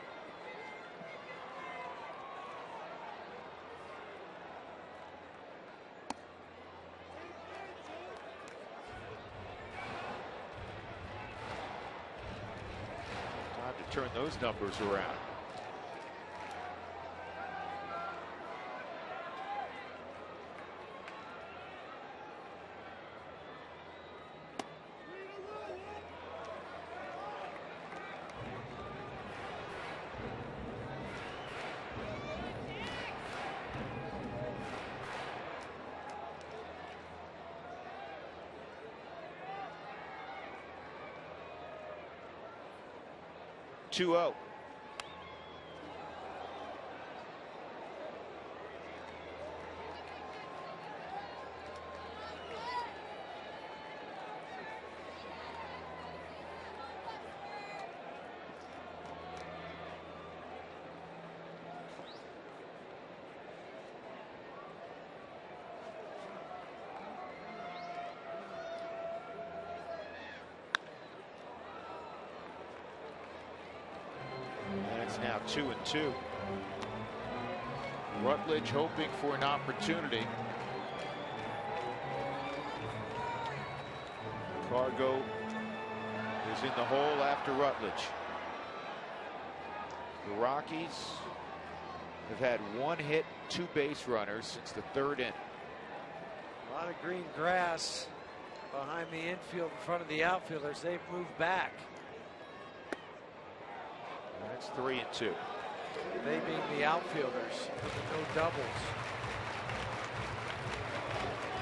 Time to turn those numbers around. Two-0. Now 2-2. Rutledge hoping for an opportunity. Cargo is in the hole after Rutledge. The Rockies have had 1 hit, 2 base runners since the 3rd inning. A lot of green grass behind the infield in front of the outfielders. They've moved back. That's 3-2. They being the outfielders. No doubles.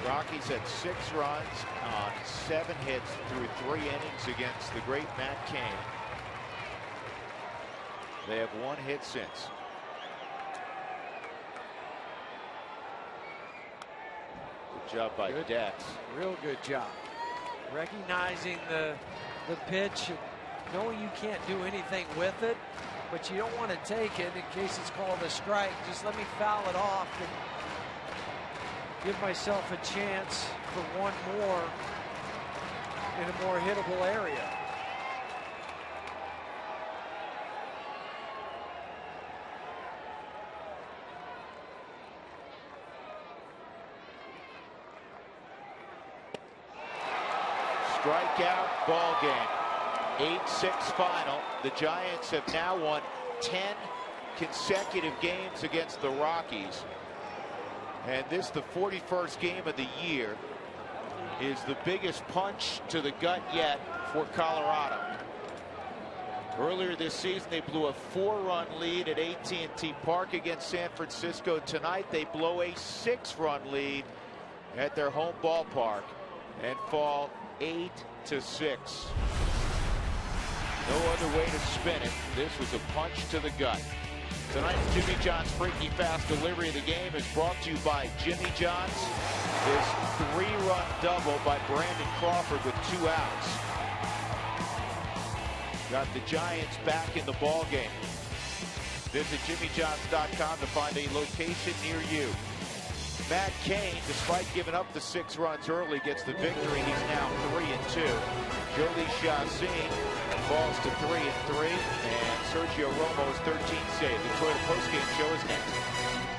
Rockies had 6 runs on 7 hits through 3 innings against the great Matt Cain. They have 1 hit since. Good job by Dex. Real good job. Recognizing the pitch, knowing you can't do anything with it, but you don't want to take it in case it's called a strike. Just let me foul it off and give myself a chance for one more in a more hittable area. Strikeout, ball game. 8-6 final. The Giants have now won 10 consecutive games against the Rockies. And this, the 41st game of the year, is the biggest punch to the gut yet for Colorado. Earlier this season, they blew a 4-run lead at AT&T Park against San Francisco. Tonight, they blow a 6-run lead at their home ballpark and fall 8-6. No other way to spin it. This was a punch to the gut. Tonight's Jimmy John's Freaky Fast delivery of the game is brought to you by Jimmy John's. This 3-run double by Brandon Crawford with 2 outs got the Giants back in the ball game. Visit JimmyJohns.com to find a location near you. Matt Cain, despite giving up the 6 runs early, gets the victory. He's now 3-2. Jody Chacin falls to 3-3, and Sergio Romo's 13 save. The Toyota postgame show is next.